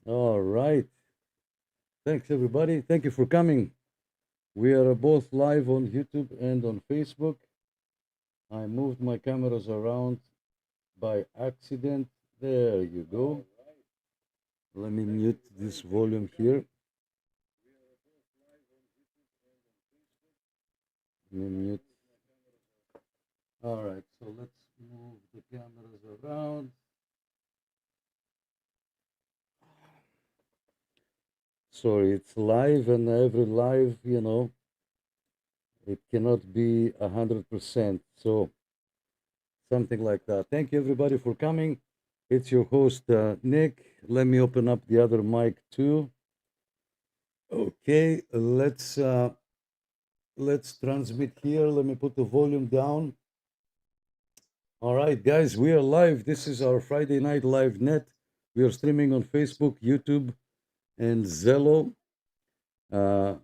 All right. Thanks, everybody. Thank you for coming. We are both live on YouTube and on Facebook. I moved my cameras around by accident. There you go. Let me mute this volume here. Let me mute. All right. So let's move the cameras around. Sorry, it's live, and every live, it cannot be 100%. So something like that. Thank you, everybody, for coming. It's your host, Nick. Let me open up the other mic too. Okay, let's transmit here. Let me put the volume down. All right, guys, we are live. This is our Friday night live net. We are streaming on Facebook, YouTube, and Zello. I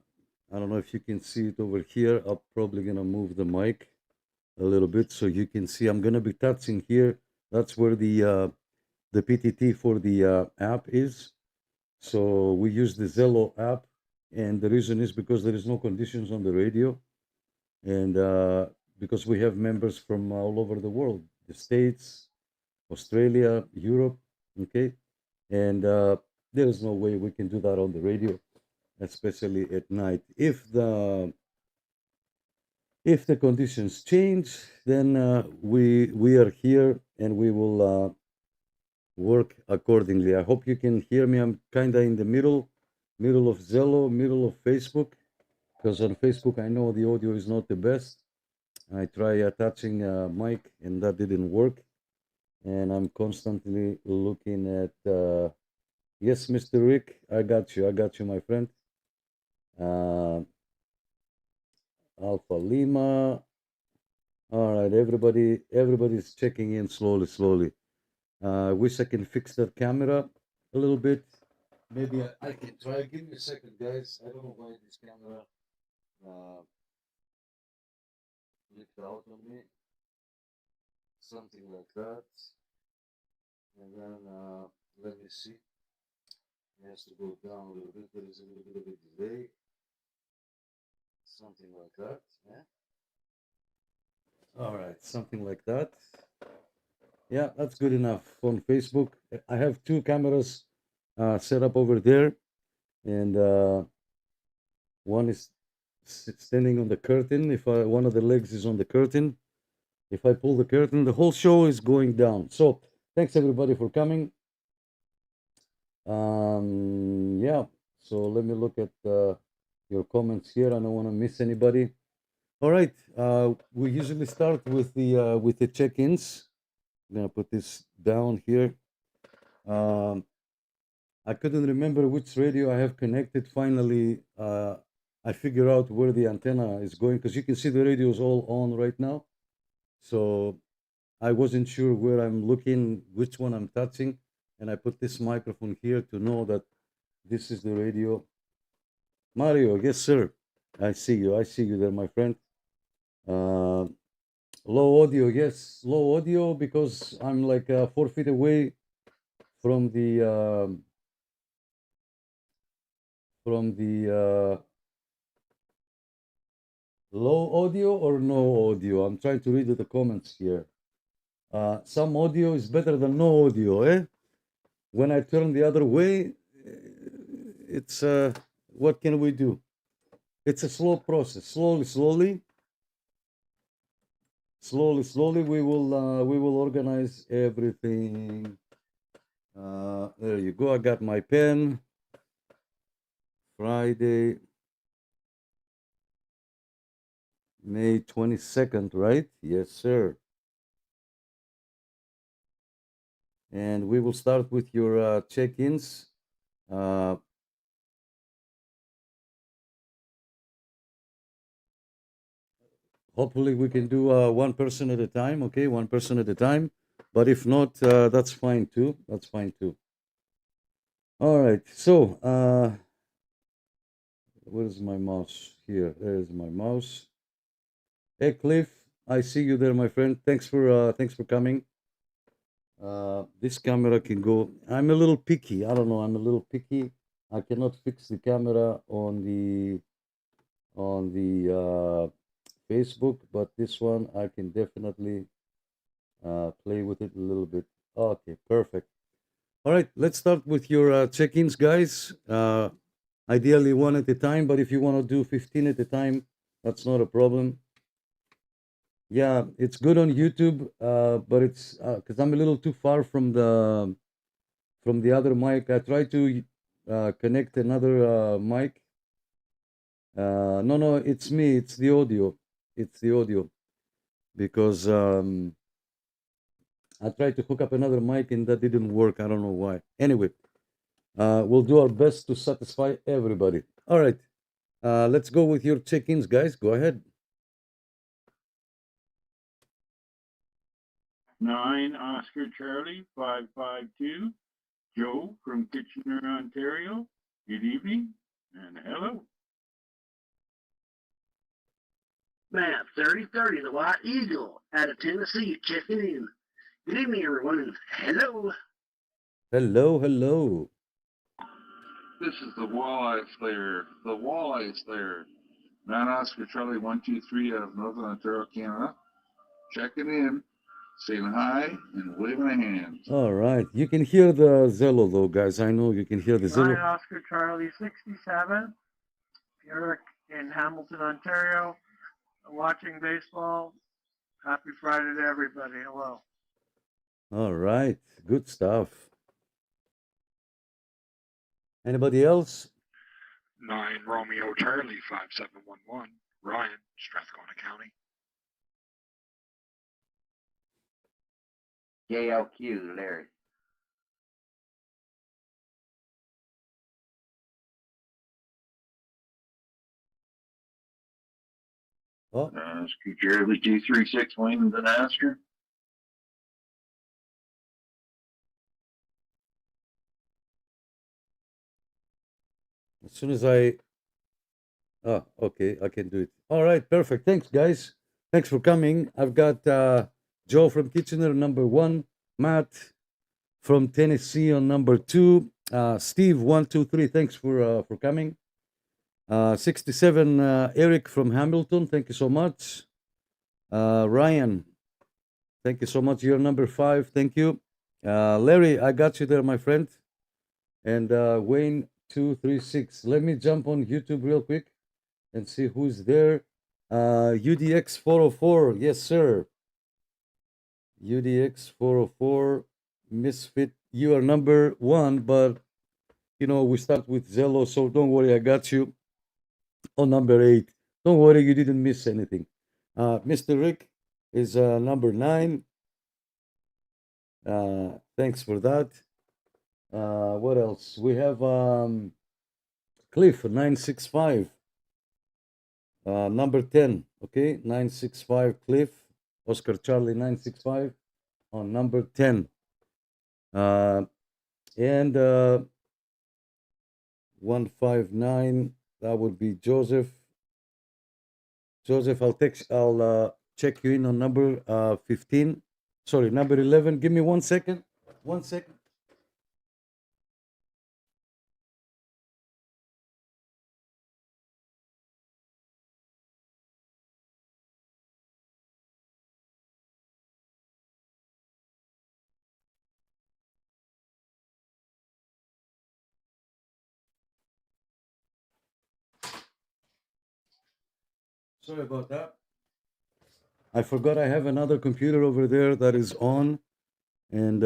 don't know if you can see it over here. I'm probably gonna move the mic a little bit so you can see. I'm gonna be touching here. That's where the PTT for the app is. So we use the Zello app, and the reason is because there is no conditions on the radio, and because we have members from all over the world, the States, Australia, Europe, okay, and there is no way we can do that on the radio, especially at night. If the conditions change, then we are here and we will work accordingly. I hope you can hear me. I'm kind of in the middle of Zello, middle of Facebook, because on Facebook I know the audio is not the best. I try attaching a mic and that didn't work, and I'm constantly looking at. Yes, Mr. Rick, I got you, my friend. Uh, Alpha Lima. All right, everybody's checking in slowly. I wish I can fix that camera a little bit. Maybe I can try. Give me a second, guys. I don't know why this camera uh, flipped out on me. Something like that. And then let me see. It has to go down a little bit. There is a little bit of a delay. Something like that. Yeah. All right, something like that. Yeah, that's good enough on Facebook. I have two cameras set up over there, and one is standing on the curtain. If one of the legs is on the curtain, if I pull the curtain, the whole show is going down. So thanks everybody for coming. Yeah. So let me look at your comments here. I don't want to miss anybody. All right. We usually start with the check-ins. I'm gonna put this down here. Um, I couldn't remember which radio I have connected. Finally, I figure out where the antenna is going because you can see the radio is all on right now. So I wasn't sure where I'm looking, which one I'm touching, and I put this microphone here to know that this is the radio. Mario, yes, sir. I see you. I see you there, my friend. Uh, Low audio, yes, low audio because I'm like 4 feet away from the low audio or no audio. I'm trying to read the comments here. Some audio is better than no audio, eh? When I turn the other way, it's what can we do? It's a slow process. Slowly, we will organize everything. There you go. I got my pen. Friday, May 22nd, right? Yes, sir. And we will start with your check-ins. Hopefully we can do one person at a time, okay? One person at a time. But if not, that's fine too. That's fine too. All right. So, where's my mouse? Here. There's my mouse. Hey, Cliff. I see you there, my friend. Thanks for coming. This camera can go. I'm a little picky. I don't know. I'm a little picky. I cannot fix the camera on the Facebook, but this one I can definitely play with it a little bit. Okay, perfect. All right, let's start with your check-ins, guys. Ideally one at a time, but if you want to do 15 at a time, that's not a problem. Yeah, it's good on YouTube, but it's because I'm a little too far from the other mic. I tried to connect another mic. No, it's me. It's the audio. It's the audio because I tried to hook up another mic and that didn't work. I don't know why. Anyway, we'll do our best to satisfy everybody. All right, let's go with your check-ins, guys. Go ahead. 9 Oscar Charlie 552, Joe from Kitchener, Ontario. Good evening and hello. Matt 3030, the White Eagle out of Tennessee, checking in. Good evening, everyone, and hello. Hello, hello. This is the Walleye Slayer. The Walleye Slayer. 9 Oscar Charlie 123 out of Northern Ontario, Canada. Checking in, saying hi, and waving a hand. All right, you can hear the Zello though, guys. I know you can hear the 9 Zello. Oscar Charlie 67, Eric in Hamilton, Ontario, watching baseball. Happy Friday to everybody. Hello. All right, good stuff. Anybody else? 9 Romeo Charlie 5711, Ryan, Strathcona County. JLQ, Larry. Oh, Oscar Charlie 236, Williamson, Oscar. as soon as I. Oh, okay, I can do it. All right, perfect. Thanks, guys. Thanks for coming. I've got Joe from Kitchener, number 1, Matt from Tennessee on number 2, Steve 123. Thanks for coming. 67, Eric from Hamilton. Thank you so much. Ryan, thank you so much. You're number 5. Thank you. Larry, I got you there, my friend. And Wayne 236. Let me jump on YouTube real quick and see who's there. UDX 404. Yes, sir. UDX 404. Misfit. You are number 1, but you know we start with Zello, so don't worry. I got you on number 8. Don't worry, you didn't miss anything. Mr. Rick is number 9. Thanks for that. What else? We have Cliff 965. Number 10. Okay, 965 Cliff. Oscar Charlie 965 on number 10. And 159. That would be Joseph. Joseph, I'll check you in on number 15. Sorry, number 11. Give me 1 second. 1 second. Sorry about that. I forgot I have another computer over there that is on, and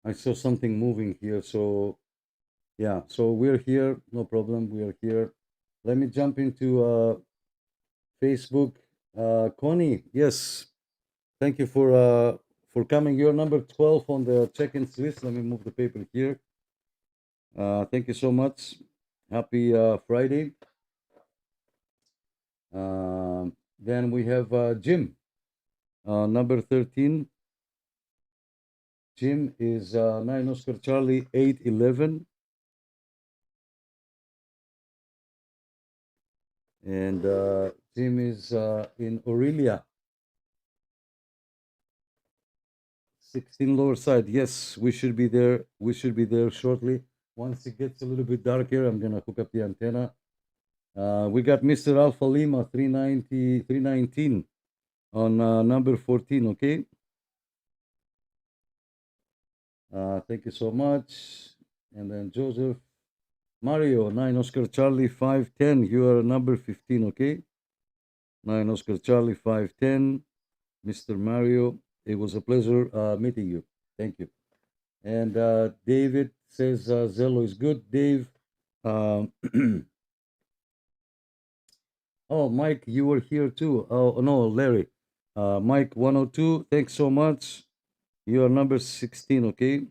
I saw something moving here. So, yeah, so we're here. No problem. We are here. Let me jump into Facebook. Connie, yes, thank you for coming. You're number 12 on the check-ins list. Let me move the paper here. Thank you so much. Happy Friday. Then we have Jim, number 13. Jim is 9 Oscar Charlie 811. And Jim is in Aurelia. 16 lower side. Yes, we should be there. We should be there shortly. Once it gets a little bit darker, I'm gonna hook up the antenna. We got Mr. Alpha Lima 319 on number 14. Okay. Thank you so much. And then Joseph Mario 9 Oscar Charlie 510. You are number 15. Okay. 9 Oscar Charlie 510. Mr. Mario, it was a pleasure meeting you. Thank you. And David says Zello is good. Dave, um, oh, Mike, you were here too. Oh, no, Larry. Mike 102, thanks so much. You are number 16, okay?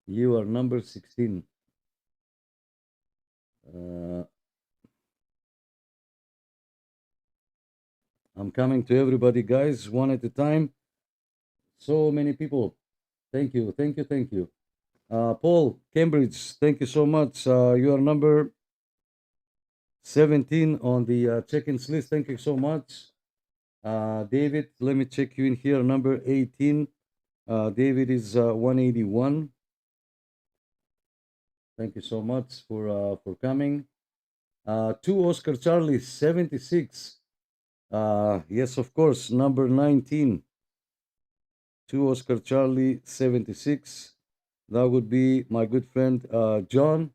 You are number 16. I'm coming to everybody, guys, one at a time. So many people. Thank you, thank you, thank you. Paul, Cambridge, thank you so much. You are number 17 on the check-ins list. Thank you so much. David, let me check you in here. Number 18. David is 181. Thank you so much for coming. 2 Oscar Charlie 76. Yes, of course. Number 19. 2 Oscar Charlie 76. That would be my good friend John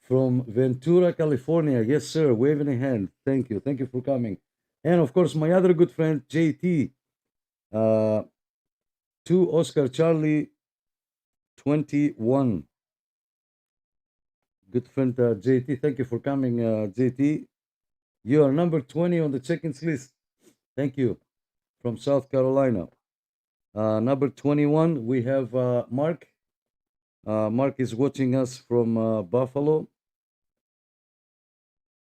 from Ventura, California. Yes, sir. Waving a hand. Thank you. Thank you for coming. And of course, my other good friend JT. 2 Oscar Charlie 21. Good friend JT. Thank you for coming, JT. You are number 20 on the check-ins list. Thank you. From South Carolina. Number 21, we have Mark. Mark is watching us from Buffalo.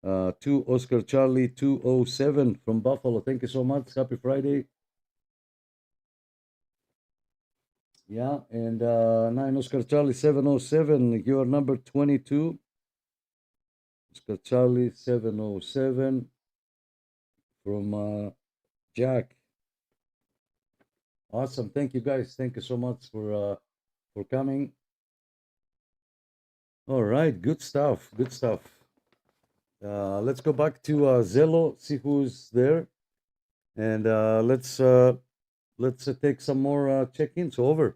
2 Oscar Charlie 207 from Buffalo. Thank you so much. Happy Friday. Yeah, and 9 Oscar Charlie 707. You are number 22. Oscar Charlie 707 from Jack. Awesome. Thank you, guys. Thank you so much for coming. All right, good stuff. Good stuff. Let's go back to Zello, see who's there, and let's take some more check-ins. Over.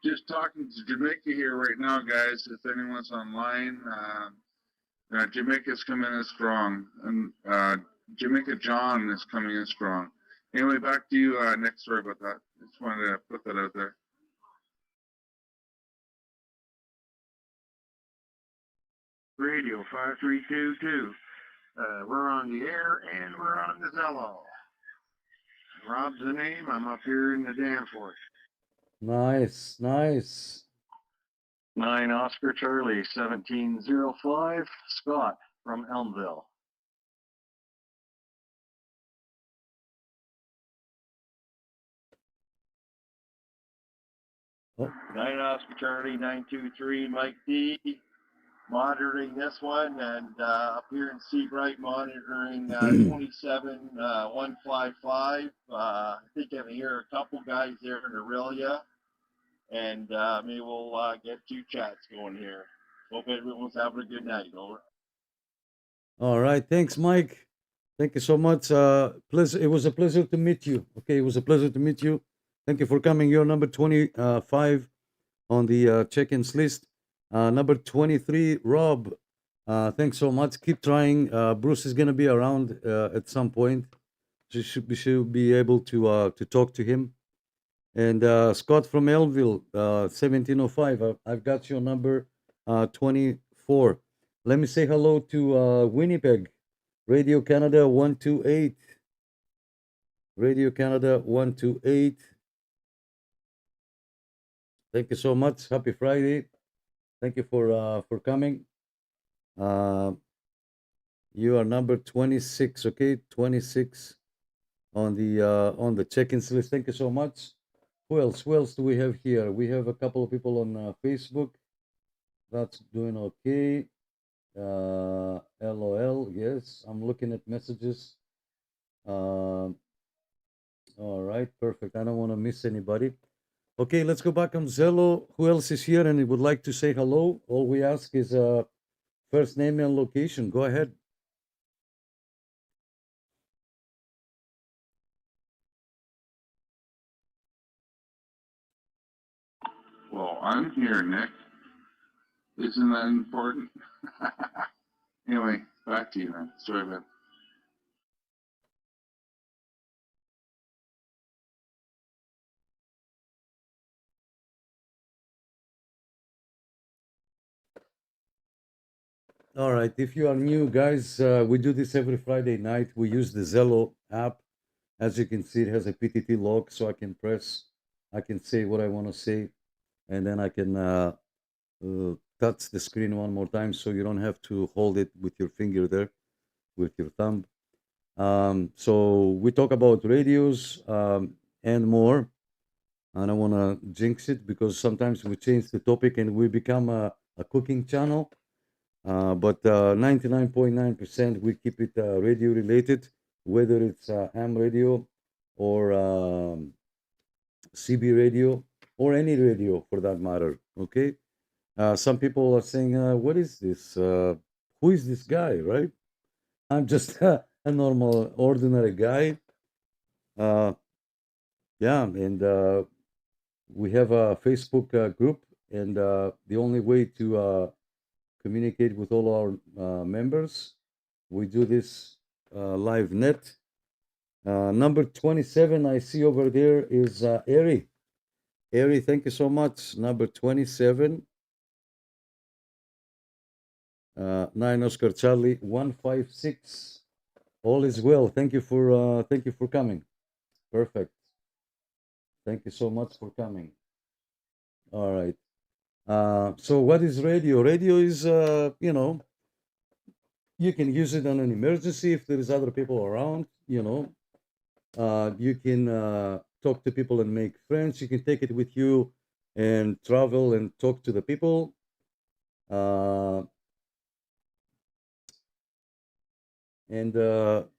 Just talking to Jamaica here right now, guys. If anyone's online, Jamaica's coming in strong, and Jamaica John is coming in strong. Anyway, back to you. Next story about that. Just wanted to put that out there. Radio 5322. We're on the air and we're on the Zello. Rob's the name. I'm up here in the Danforth. Nice, nice. 9 Oscar Charlie 1705, Scott from Elmville. Oh. 9 Oscar Charlie 923, Mike D. Monitoring this one, and up here in Seabright monitoring 27155. I think I hear a couple guys there in Aurelia, and maybe we'll get 2 chats going here. Hope everyone's having a good night. Over. All right, thanks, Mike. Thank you so much. It was a pleasure to meet you. Okay, it was a pleasure to meet you. Thank you for coming. You're number 25 on the check-ins list. Number 23, Rob. Thanks so much. Keep trying. Bruce is gonna be around at some point. We should be able to talk to him. And Scott from Elmville, 1705. I've got your number 24. Let me say hello to Winnipeg, Radio Canada 128. Radio Canada 128. Thank you so much. Happy Friday. Thank you for coming. You are number 26, okay? 26 on the check-ins list. Thank you so much. Who else? Who else do we have here? We have a couple of people on Facebook. That's doing okay. LOL. Yes, I'm looking at messages. All right, perfect. I don't want to miss anybody. Okay, let's go back on Zello. Who else is here and would like to say hello? All we ask is first name and location. Go ahead. Well, I'm here, Nick. Isn't that important? Anyway, back to you, man. Sorry, man. All right, if you are new, guys, we do this every Friday night. We use the Zello app. As you can see, it has a PTT log, so I can press, I can say what I want to say, and then I can touch the screen one more time, so you don't have to hold it with your finger there, with your thumb. So we talk about radios and more. I don't want to jinx it because sometimes we change the topic and we become a cooking channel. But 99.9% we keep it radio related, whether it's ham radio or CB radio or any radio for that matter. Okay. Some people are saying, "What is this? Who is this guy?" Right? I'm just a normal, ordinary guy. Yeah, and we have a Facebook group, and the only way to communicate with all our members, we do this live net. Number 27 I see over there is Ari. Ari, thank you so much. Number 27. 9 Oscar Charlie 156. All is well. Thank you for coming. Perfect. Thank you so much for coming. All right. So what is radio? Radio is you know, you can use it on an emergency if there is other people around, you know. You can talk to people and make friends. You can take it with you and travel and talk to the people. And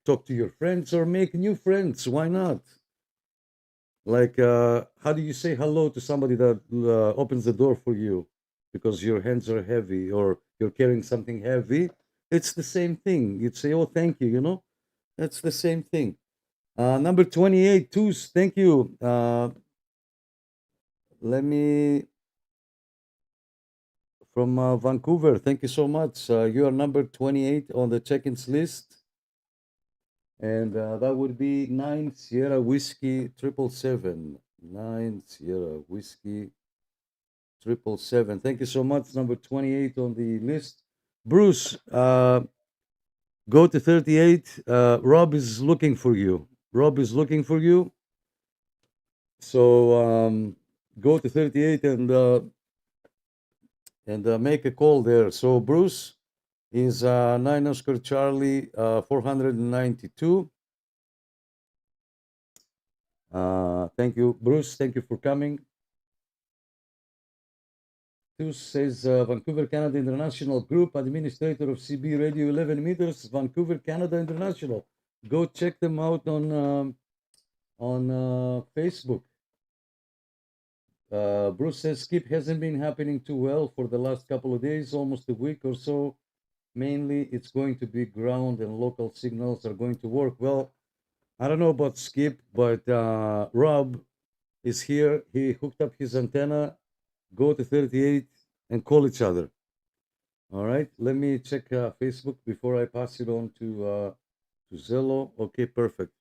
talk to your friends or make new friends. Why not? Like, how do you say hello to somebody that opens the door for you because your hands are heavy or you're carrying something heavy? It's the same thing. You'd say, "Oh, thank you," you know? That's the same thing. Number 28, Toos, thank you. Let me, from Vancouver, thank you so much. You are number 28 on the check-ins list. And that would be 9 Sierra Whiskey 777. 9 Sierra Whiskey 777. Thank you so much. Number 28 on the list. Bruce, go to 38. Rob is looking for you. Rob is looking for you. So go to 38 and make a call there. So Bruce is 9 Oscar Charlie 492. Thank you, Bruce. Thank you for coming. Bruce says Vancouver, Canada International Group, administrator of CB Radio 11 Meters, Vancouver, Canada International. Go check them out on Facebook. Bruce says skip hasn't been happening too well for the last couple of days, almost a week or so. Mainly, it's going to be ground and local signals are going to work. Well, I don't know about skip, but Rob is here. He hooked up his antenna. Go to 38 and call each other. All right. Let me check Facebook before I pass it on to Zello. Okay, perfect.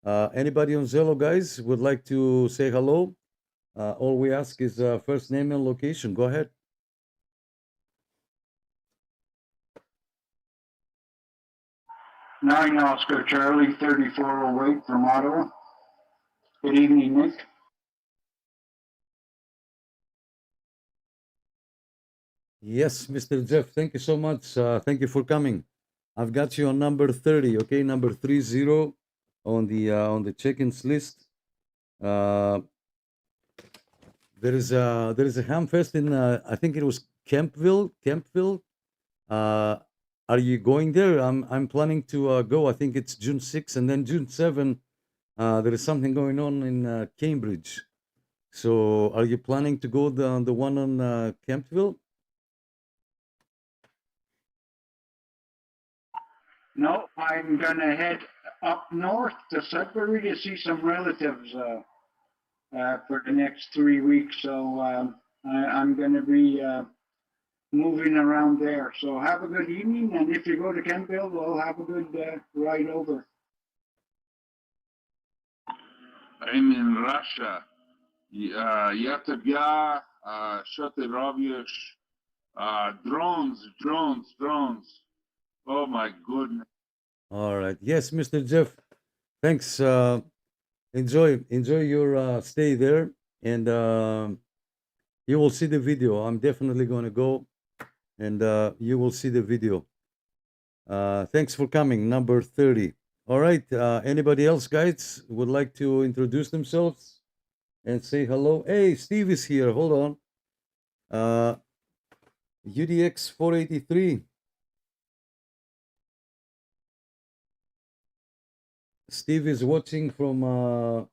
Anybody on Zello, guys, would like to say hello? All we ask is first name and location. Go ahead. 9 Oscar Charlie 3408 from Ottawa. Good evening, Nick. Yes, Mr. Jeff, thank you so much. Thank you for coming. I've got you on number 30, okay? Number 30 on the check-ins list. There is a ham fest in I think it was Kempville. are you going there? I'm planning to go. I think it's June 6th, and then June 7th. There is something going on in Cambridge. So, are you planning to go the one on Campville? No, I'm gonna head up north to Sudbury to see some relatives for the next 3 weeks. So I'm gonna be moving around there. So have a good evening, and if you go to Kentville, we'll have a good ride over. I'm in Russia. Я тебя, что ты робишь? Drones. Oh my goodness. All right. Yes, Mr. Jeff. Thanks. Enjoy your stay there, and you will see the video. I'm definitely going to go, and you will see the video. Thanks for coming. Number 30. All right. Anybody else, guys, would like to introduce themselves and say hello? Hey, Steve is here. Hold on. UDX 483. Steve is watching from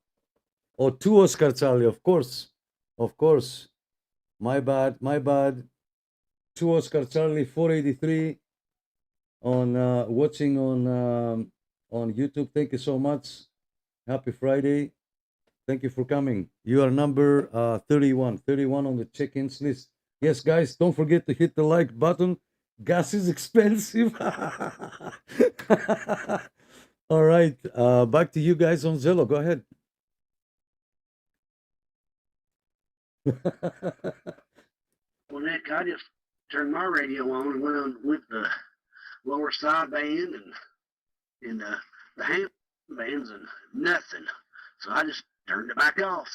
to Oscar Charlie, of course. My bad. To Oscar Charlie 483 on watching on YouTube. Thank you so much. Happy Friday. Thank you for coming. You are number 31 on the check-ins list. Yes, guys, don't forget to hit the like button. Gas is expensive. All right, back to you guys on Zello. Go ahead. Well, Nick, I just turned my radio on and went on with the lower side band and the hand bands and nothing. So I just turned it back off.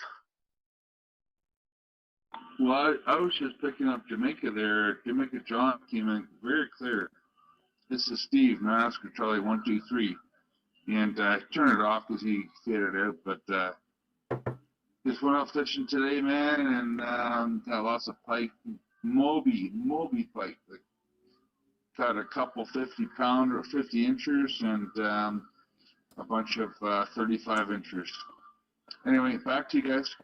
Well, I was just picking up Jamaica there. Jamaica John came in very clear. This is Steve, Oscar Charlie 123. And turn it off because he faded out. But just went out fishing today, man, and got lots of pike, Moby pike. Like, caught a couple 50-pounder or 50 inchers and a bunch of 35 inchers. Anyway, back to you guys.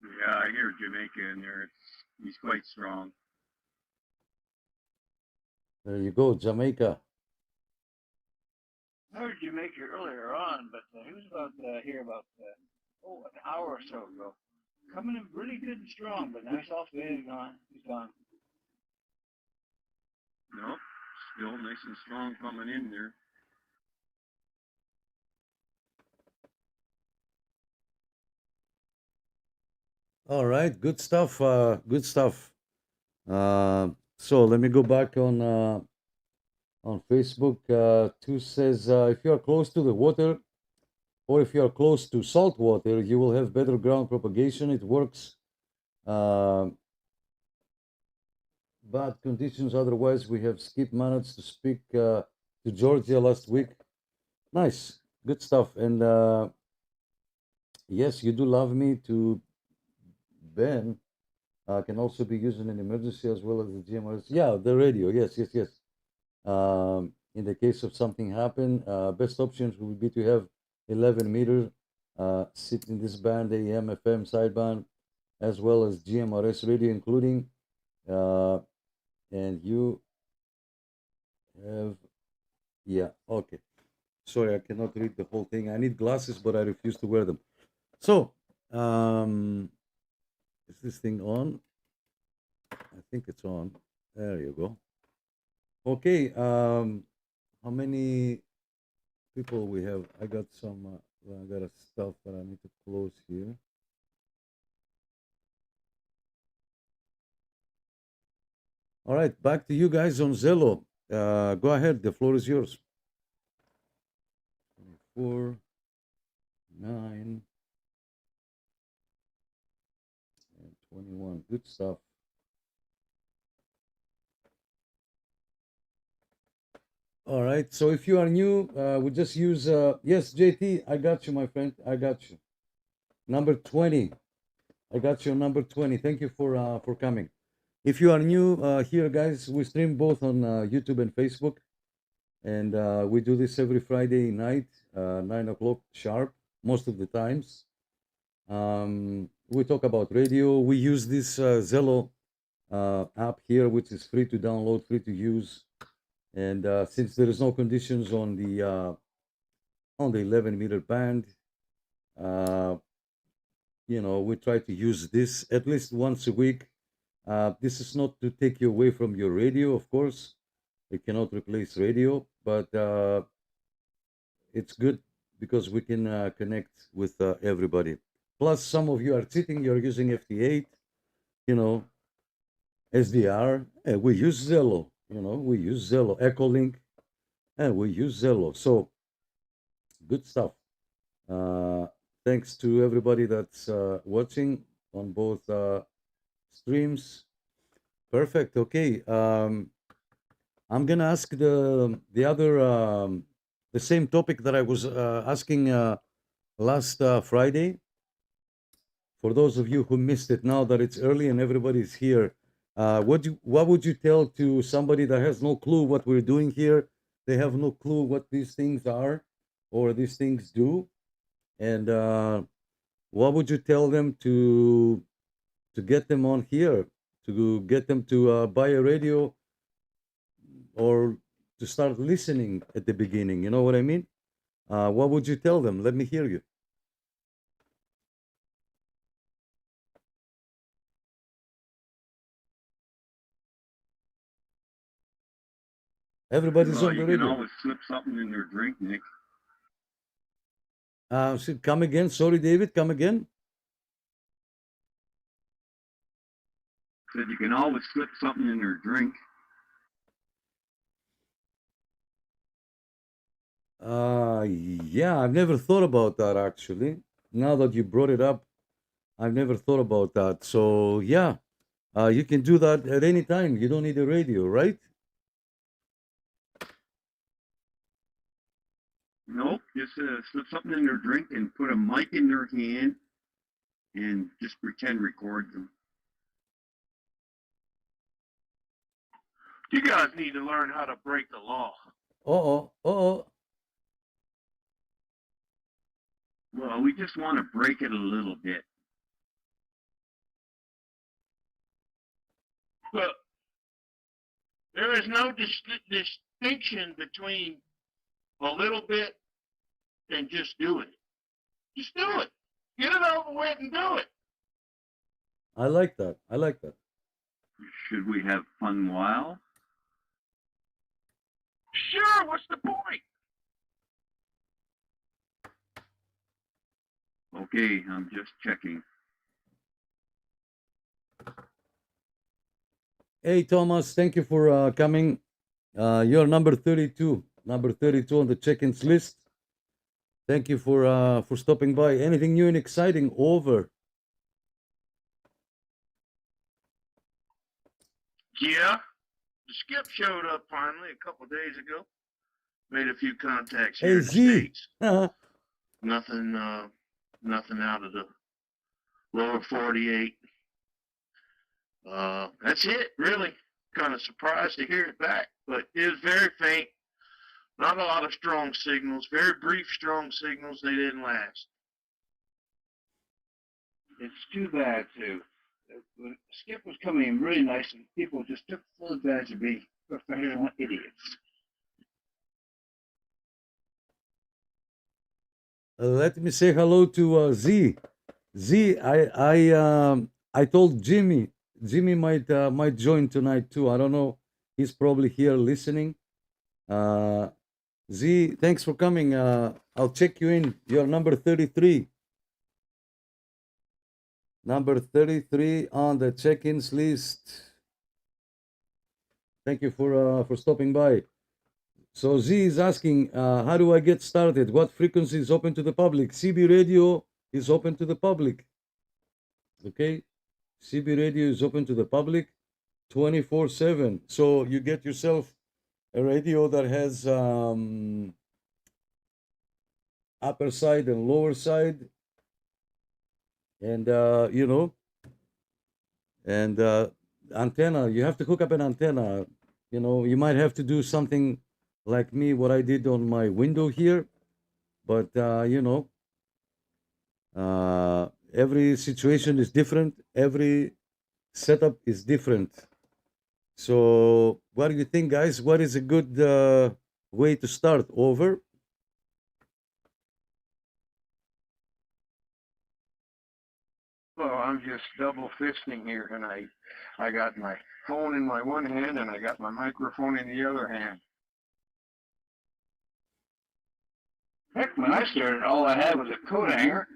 Yeah, I hear Jamaica in there. He's quite strong. There you go, Jamaica. I heard Jamaica earlier on, but he was about here about an hour or so ago. Coming in really good and strong, but now he's off the he's gone. No, still nice and strong coming in there. All right, good stuff. So let me go back on Facebook. Two says if you are close to the water, or if you are close to salt water, you will have better ground propagation. It works. Bad conditions. Otherwise, we have Skip managed to speak to Georgia last week. Nice, good stuff. And yes, you do love me to Ben. Can also be used in an emergency as well as the GMRS. Yeah, the radio. Yes. In the case of something happen, best options would be to have 11 meter sit in this band, AM, FM, sideband, as well as GMRS radio, including and you have, yeah, okay. Sorry, I cannot read the whole thing. I need glasses, but I refuse to wear them. So, is this thing on? I think it's on. There you go. Okay, how many people we have? I got some, I got a stuff that I need to close here. All right, back to you guys on Zello. Go ahead, the floor is yours. 24, 9, and 21. Good stuff. All right, so if you are new, we just use, yes, JT, I got you, my friend, I got you. Number 20, I got you, number 20. Thank you for coming. If you are new here, guys, we stream both on YouTube and Facebook, and we do this every Friday night, 9 o'clock sharp, most of the times. We talk about radio. We use this Zello app here, which is free to download, free to use, and since there is no conditions on the 11-meter band, you know, we try to use this at least once a week. This is not to take you away from your radio, of course. It cannot replace radio, but it's good because we can connect with everybody. Plus, some of you are sitting, you're using FT8, you know, SDR. We use Zello, you know, we use Zello, Echolink, and we use Zello. So, good stuff. Thanks to everybody that's watching on both streams. Perfect. Okay. I'm gonna ask the other the same topic that I was asking last Friday. For those of you who missed it, now that it's early and everybody's here, what would you tell to somebody that has no clue what we're doing here? They have no clue what these things are or these things do, and what would you tell them to get them on here, to get them to buy a radio or to start listening at the beginning? You know what I mean? What would you tell them? Let me hear you. Everybody's on the You can radio. always slip something in your drink, Nick. Come again. Sorry, David. Come again. Said you can always slip something in your drink. Yeah, I've never thought about that actually. Now that you brought it up, I've never thought about that. So yeah, you can do that at any time. You don't need a radio, right? Nope, just slip something in their drink and put a mic in their hand and just pretend record them. You guys need to learn how to break the law. Uh-oh. Well, we just want to break it a little bit. But there is no distinction between a little bit and just doing it. Just do it. Get it over with and do it. I like that. Should we have fun while? Sure, what's the point? Okay, I'm just checking. Hey, Thomas, thank you for coming. You're number 32 on the check-ins list. Thank you for stopping by. Anything new and exciting? Over. Yeah, the Skip showed up finally a couple of days ago. Made a few contacts here Hey, in the Z. States. Nothing out of the lower 48. That's it, really. Kind of surprised to hear it back, but it was very faint. Not a lot of strong signals. Very brief, strong signals. They didn't last. It's too bad, too. Skip was coming in really nice, and people just took full advantage of being professional idiots. Let me say hello to Z. Z, I told Jimmy. Jimmy might join tonight too. I don't know. He's probably here listening. Z, thanks for coming. I'll check you in. You're number 33. Number 33 on the check-ins list. Thank you for stopping by. So Z is asking, how do I get started? What frequency is open to the public? CB radio is open to the public. Okay, CB radio is open to the public 24/7. So you get yourself a radio that has upper side and lower side, and you know, and antenna. You have to hook up an antenna. You know, you might have to do something like me, what I did on my window here. But you know, every situation is different. Every setup is different. So, what do you think, guys? What is a good way to start? Over? Well, I'm just double fisting here tonight. I got my phone in my one hand and I got my microphone in the other hand. Heck, when I started, all I had was a coat hanger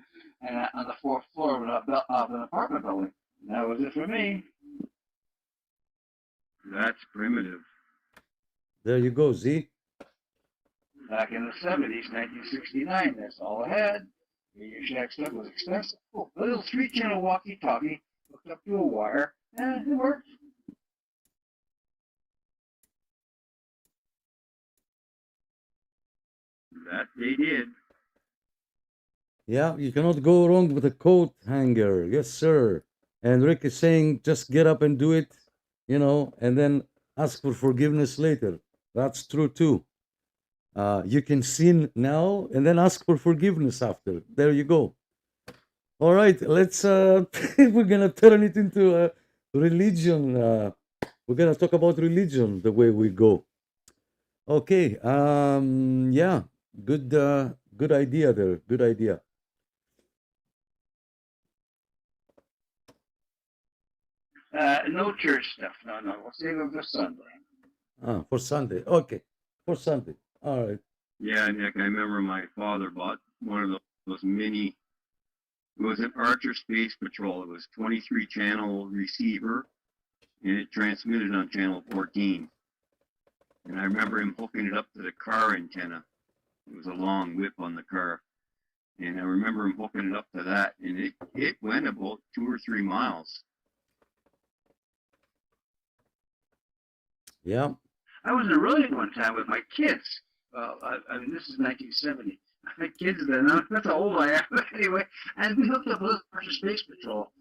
and on the fourth floor of an apartment building. That was it for me. That's primitive. There you go, Z. Back in the 70s, 1969, that's all I had. Radio Shack stuff was expensive. Oh, a little 3-channel walkie-talkie hooked up to a wire, and it worked. That they did. Yeah, you cannot go wrong with a coat hanger. Yes, sir. And Rick is saying, just get up and do it, you know, and then ask for forgiveness later. That's true too. You can sin now and then ask for forgiveness after. There you go. All right, let's. We're gonna turn it into a religion. We're gonna talk about religion the way we go. Okay. Yeah. Good. Good idea there. Good idea. No church stuff. No. We'll save it for Sunday. For Sunday. Okay. For Sunday. All right. Yeah, Nick, I remember my father bought one of those mini, it was an Archer Space Patrol. It was 23 channel receiver and it transmitted on channel 14. And I remember him hooking it up to the car antenna. It was a long whip on the car. And I remember him hooking it up to that and it went about 2 or 3 miles. Yeah. I was in a rodeo one time with my kids. I mean, this is 1970. My kids then, that's how old I am. Anyway, and we hooked up with Archer Space Patrol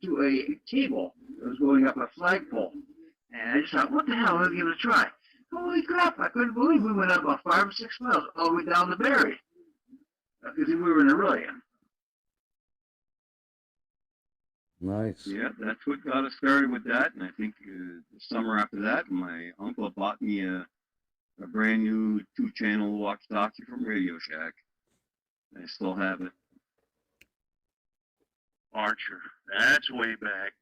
to a cable that was going up a flagpole. And I just thought, what the hell, let's give it a try. Holy crap, I couldn't believe we went up about 5 or 6 miles all the way down to Barrie. Because we were in a rodeo. Nice. Yeah, that's what got us started with that. And I think the summer after that, my uncle bought me a brand new 2-channel walkie-talkie from Radio Shack. I still have it. Archer. That's way back.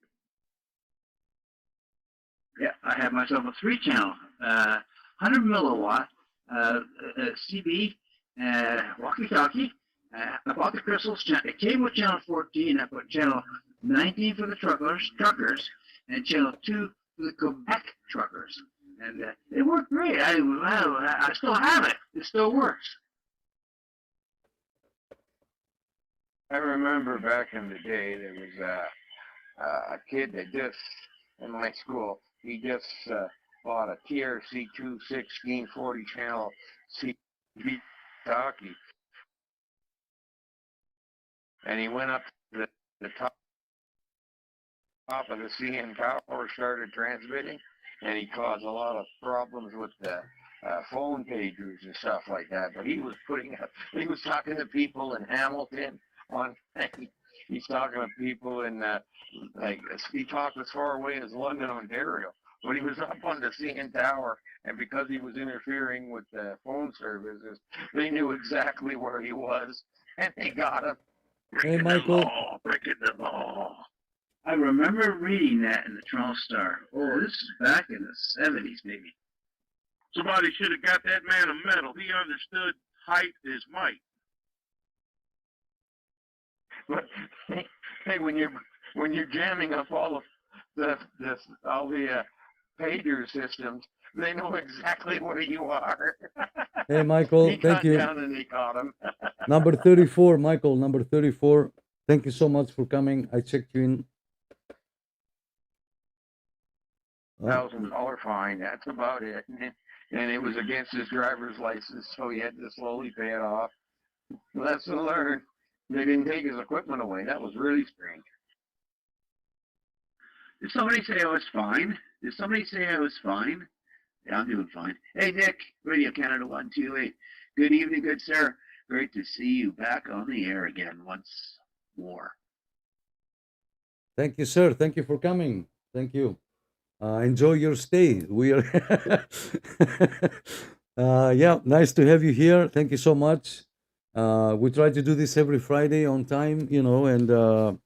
Yeah, I have myself a 3-channel, 100 milliwatt CB walkie-talkie. I bought the Crystals cable channel 14. I put channel 19 for the truckers, and channel 2 for the Quebec truckers. And it worked great. I still have it. It still works. I remember back in the day, there was a kid that just, in my school, he just bought a TRC 2 1640 channel CB talkie. And he went up to the top of the CN tower, started transmitting, and he caused a lot of problems with the phone pagers and stuff like that. But he was he was talking to people in Hamilton he's talking to people in he talked as far away as London, Ontario. But he was up on the CN tower, and because he was interfering with the phone services, they knew exactly where he was, and they got him. Hey, Michael. Breaking the law. I remember reading that in the Toronto Star. Oh, this is back in the 70s, maybe. Somebody should have got that man a medal. He understood height is might. But hey, when you're jamming up all of the pager systems, they know exactly where you are. Hey, Michael, He thank got you. down and they caught him. Number 34, Michael, number 34. Thank you so much for coming. I checked you in. $1,000 fine. That's about it. And it was against his driver's license, so he had to slowly pay it off. Lesson learned. They didn't take his equipment away. That was really strange. Did somebody say I was fine? Did somebody say I was fine? Yeah, I'm doing fine. Hey, Nick, Radio Canada 128. Good evening, good sir. Great to see you back on the air again once more. Thank you, sir. Thank you for coming. Thank you. Enjoy your stay. We are, yeah, nice to have you here. Thank you so much. We try to do this every Friday on time, and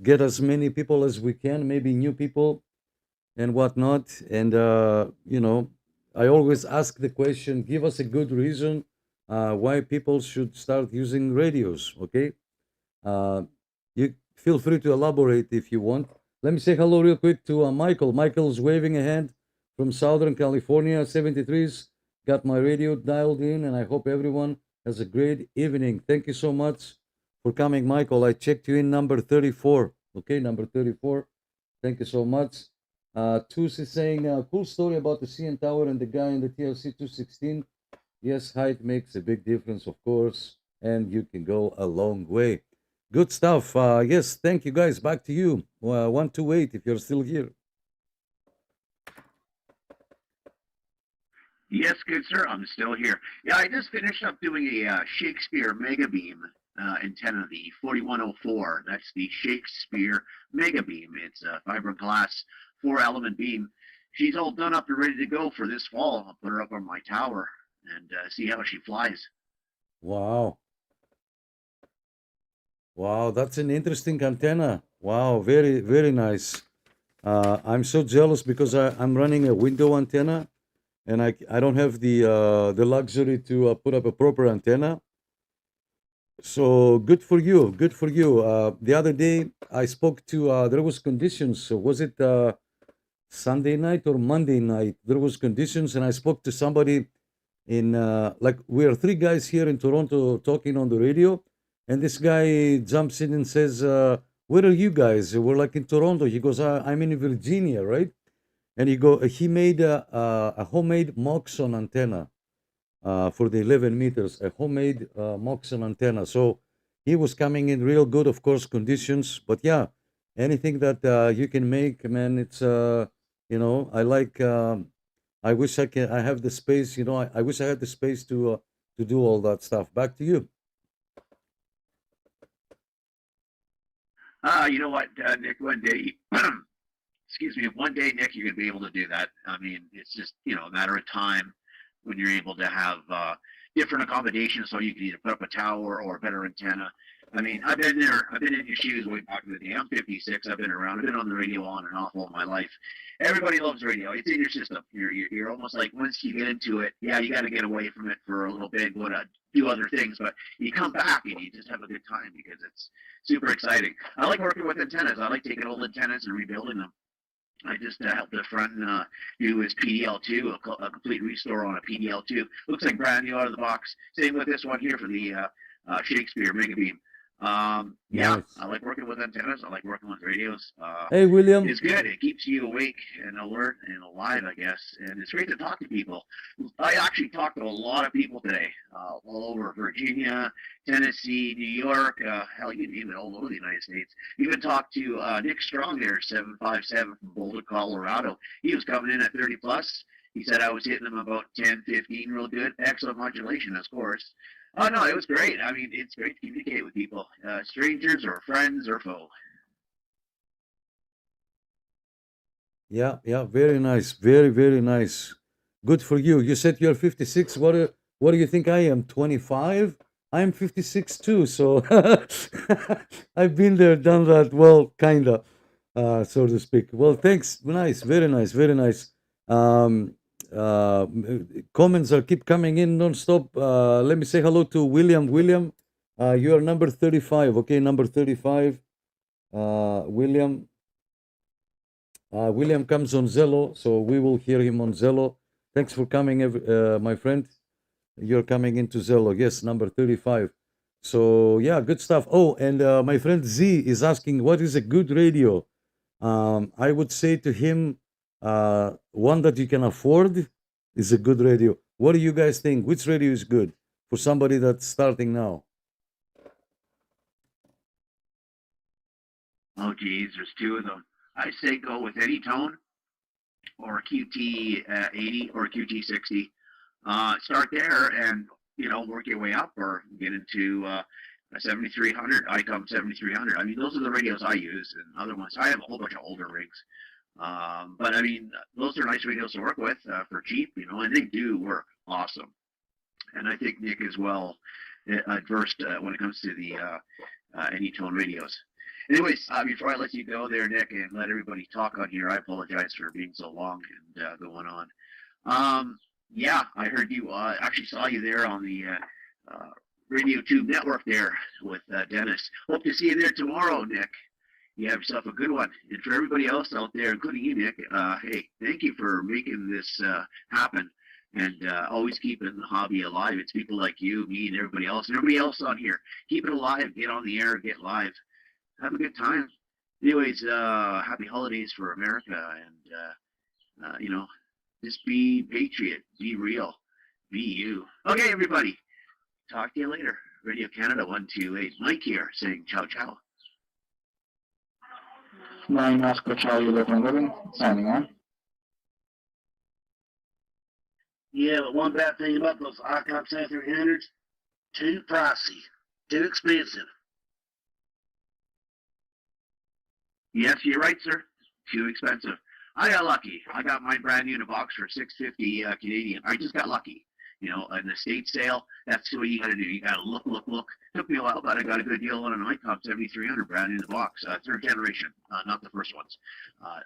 get as many people as we can, maybe new people and whatnot. And, I always ask the question, give us a good reason why people should start using radios, okay? You feel free to elaborate if you want. Let me say hello real quick to Michael. Michael's waving a hand from Southern California, 73's. Got my radio dialed in, and I hope everyone has a great evening. Thank you so much for coming, Michael. I checked you in number 34. Okay, number 34. Thank you so much. Toos is saying, cool story about the CN Tower and the guy in the TLC 216. Yes, height makes a big difference, of course, and you can go a long way. Good stuff. Yes, thank you guys. Back to you. 128 if you're still here. Yes, good sir. I'm still here. Yeah, I just finished up doing a Shakespeare Megabeam antenna, the 4104. That's the Shakespeare Megabeam. It's a fiberglass 4-element beam. She's all done up and ready to go for this fall. I'll put her up on my tower and see how she flies. Wow. Wow, that's an interesting antenna. Wow, very, very nice. I'm so jealous because I'm running a window antenna, and I don't have the luxury to put up a proper antenna. So good for you. Good for you. The other day I spoke to there was conditions. So was it Sunday night or Monday night? There was conditions, and I spoke to somebody in like we are 3 guys here in Toronto talking on the radio, and this guy jumps in and says, "Where are you guys?" We're like in Toronto. He goes, "I'm in Virginia, right?" And he made a homemade Moxon antenna for the 11 meters, a homemade Moxon antenna. So he was coming in real good, of course, conditions. But yeah, anything that you can make, man, it's I like. I wish I have the space. I wish I had the space to do all that stuff. Back to you. You know what, Nick, one day, excuse me, one day, Nick, you're going to be able to do that. I mean, it's just, a matter of time when you're able to have different accommodations so you can either put up a tower or a better antenna. I mean, I've been there. I've been in your shoes way back in the day. I'm 56. I've been around. I've been on the radio on and off all my life. Everybody loves radio. It's in your system. You're almost like once you get into it, yeah, you got to get away from it for a little bit, go to do other things, but you come back and you just have a good time because it's super exciting. I like working with antennas. I like taking old antennas and rebuilding them. I just helped a friend do his PDL2, a complete restore on a PDL2. Looks like brand new out of the box. Same with this one here for the Shakespeare Megabeam. Yeah, Nice. I like working with antennas. I like working with radios. Hey, William. It's good. It keeps you awake and alert and alive, I guess. And it's great to talk to people. I actually talked to a lot of people today, all over Virginia, Tennessee, New York, hell, you name it, all over the United States. Even talked to Nick Strong there, 757 from Boulder, Colorado. He was coming in at 30 plus. He said I was hitting him about 10, 15 real good. Excellent modulation, of course. Oh, no, it was great. I mean, it's great to communicate with people, strangers or friends or foe. Yeah, very nice. Very, very nice. Good for you. You said you're 56. What do you think I am? 25? I'm 56 too. So I've been there, done that. Well, kinda, so to speak. Well, thanks. Nice. Very nice. Very nice. Comments keep coming in non-stop. Let me say hello to William. William, you are number 35. Okay, number 35. William. William comes on Zello, so we will hear him on Zello. Thanks for coming, my friend. You're coming into Zello. Yes, number 35. So, yeah, good stuff. Oh, and my friend Z is asking, what is a good radio? I would say to him, one that you can afford is a good radio. What do you guys think? Which radio is good for somebody that's starting now? Oh, geez, there's two of them. I say go with any tone or QT 80 or QT 60. Start there and work your way up or get into a 7300, ICOM 7300. I mean, those are the radios I use, and other ones. I have a whole bunch of older rigs. But I mean, those are nice radios to work with for cheap, and they do work awesome. And I think Nick is well versed when it comes to the Anytone radios. Anyways, before I let you go there, Nick, and let everybody talk on here, I apologize for being so long and going on. Yeah, I heard you. Actually saw you there on the Radio Tube network there with Dennis. Hope to see you there tomorrow, Nick. You have yourself a good one. And for everybody else out there, including you, Nick, hey, thank you for making this happen and always keeping the hobby alive. It's people like you, me, and everybody else on here. Keep it alive. Get on the air. Get live. Have a good time. Anyways, happy holidays for America, and just be patriot, be real, be you. Okay, everybody. Talk to you later. Radio Canada 128. Mike here saying ciao, ciao. 9 Oscar Charlie 1111, signing on. Yeah, but one bad thing about those ICOM 7300s, too pricey, too expensive. Yes, you're right, sir. Too expensive. I got lucky. I got mine brand new in a box for $650 Canadian. I just got lucky. In the state sale, that's what you got to do. You got to look. Took me a while, but I got a good deal on an ICOM 7300 brand new in the box. Third generation, not the first ones. I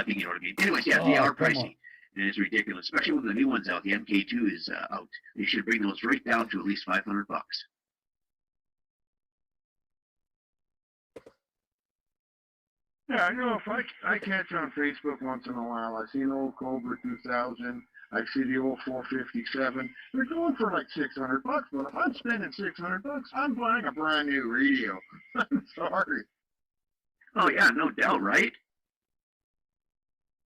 think you know what I mean. Anyways, yeah, they are pricey. And it's ridiculous, especially when the new one's out. The MK2 is out. They should bring those right down to at least $500. Yeah, if I catch on Facebook once in a while, I see an old Cobra 2000. I see the old 457. They're going for like $600, but if I'm spending $600, I'm buying a brand new radio. I'm sorry. Oh yeah, no doubt, right?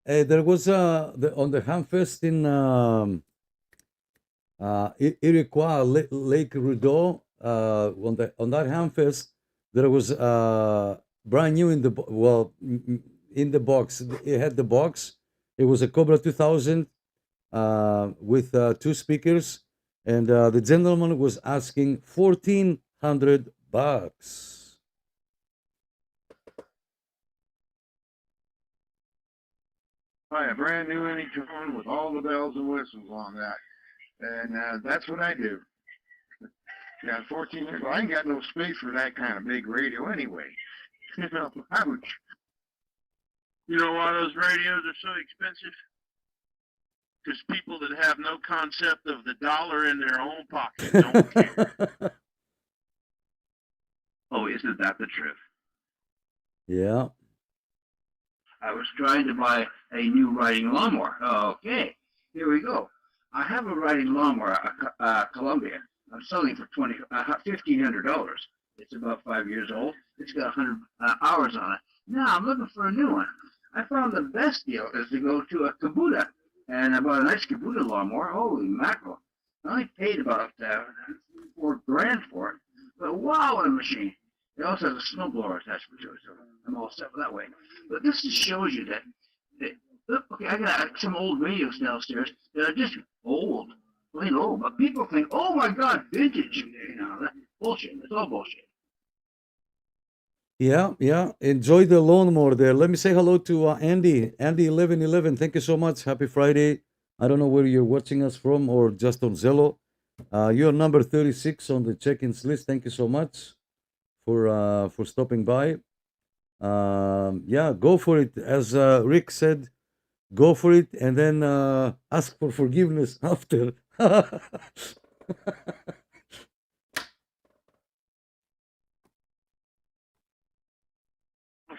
There was on the Hamfest in Iroquois, Lake Rudeau. On that Hamfest, there was brand new in the box. It had the box. It was a Cobra 2000 with 2 speakers, and the gentleman was asking $1,400. Buy a brand new Anytone with all the bells and whistles on that, and that's what I do. Yeah, 1,400. I ain't got no space for that kind of big radio anyway. Ouch. You know why those radios are so expensive? Because people that have no concept of the dollar in their own pocket don't care. Oh, isn't that the truth? Yeah. I was trying to buy a new riding lawnmower. Okay, here we go. I have a riding lawnmower, a Columbia. I'm selling for $1,500. It's about 5 years old. It's got 100 hours on it. Now I'm looking for a new one. I found the best deal is to go to a Kubota, and I bought a nice Kubota lawnmower. Holy mackerel! I only paid about $4,000 for it. But wow, what a machine! It also has a snowblower attachment to it, so I'm all set that way. But this just shows you that okay, I got some old radios downstairs that are just old, plain old. But people think, oh my God, vintage! That's bullshit. It's all bullshit. Yeah. Enjoy the lawnmower there. Let me say hello to Andy. Andy1111. Thank you so much. Happy Friday. I don't know where you're watching us from or just on Zello. You're number 36 on the check-ins list. Thank you so much for stopping by. Yeah, go for it. As Rick said, go for it and then ask for forgiveness after.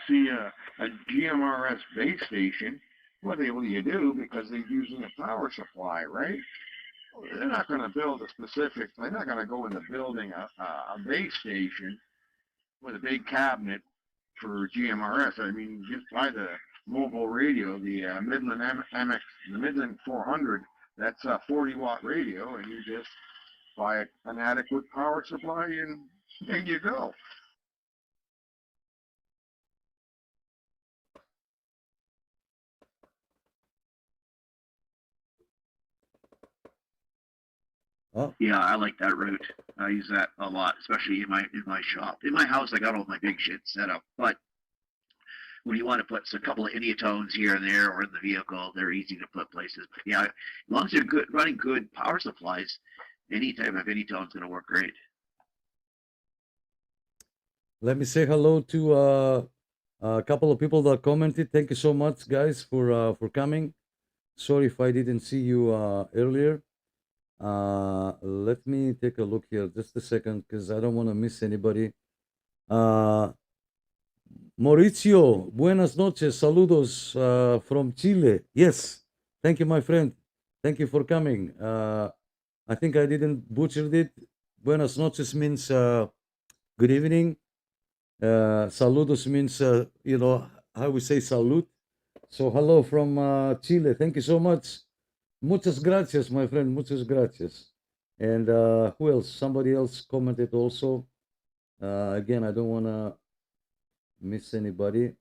See a GMRS base station, what will you do? Because they're using a power supply, right? They're not going to build a specific, they're not going to go into building a base station with a big cabinet for GMRS. I mean, just buy the mobile radio, the Midland MX, the Midland 400, that's a 40-watt radio, and you just buy an adequate power supply, and there you go. Oh, Yeah, I like that route. I use that a lot, especially in my shop. In my house, I got all my big shit set up, but when you want to put a couple of Idiatones here and there or in the vehicle, they're easy to put places. But yeah, as long as you're good running good power supplies, any type of Idiatone is going to work great. let me say hello to a couple of people that commented. Thank you so much, guys, for coming. Sorry if I didn't see you earlier. Let me take a look here just a second because I don't want to miss anybody. Mauricio, buenas noches, saludos from Chile. Yes, thank you, my friend. Thank you for coming. I think I didn't butcher it. Buenas noches means good evening. Saludos means, how we say salute. So hello from Chile. Thank you so much. Muchas gracias, my friend. Muchas gracias. And who else? Somebody else commented also. Again, I don't want to miss anybody.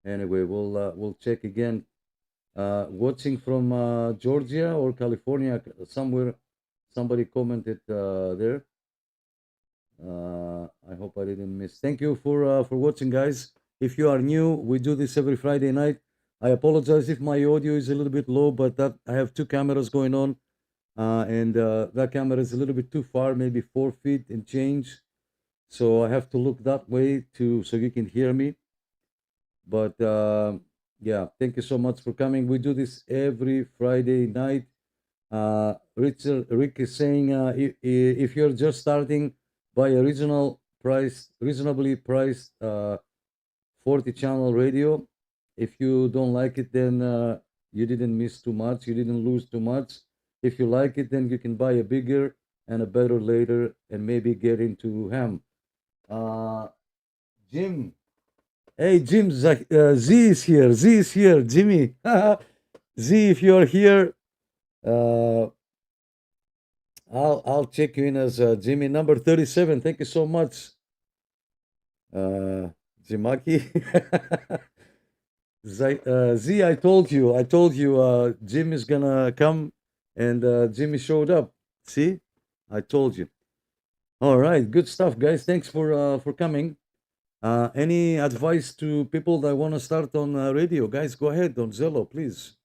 Anyway, we'll check again. Watching from Georgia or California, somewhere, somebody commented there. I hope I didn't miss. Thank you for watching, guys. If you are new, we do this every Friday night. I apologize if my audio is a little bit low, but that I have two cameras going on, and that camera is a little bit too far, maybe 4 feet and change. So I have to look that way so you can hear me. But yeah, thank you so much for coming. We do this every Friday night. Rick is saying if you're just starting, buy a reasonably priced 40-channel radio. If you don't like it, then you didn't miss too much. You didn't lose too much. If you like it, then you can buy a bigger and a better later and maybe get into ham. Jim. Hey, Jim, Z is here. Z is here. Jimmy. Z, if you're here, I'll check you in as Jimmy number 37. Thank you so much. Jimaki. Z, I told you, Jim is gonna come, and Jimmy showed up. See, I told you. All right, good stuff, guys. Thanks for coming. Any advice to people that want to start on radio? Guys, go ahead on Zello, please.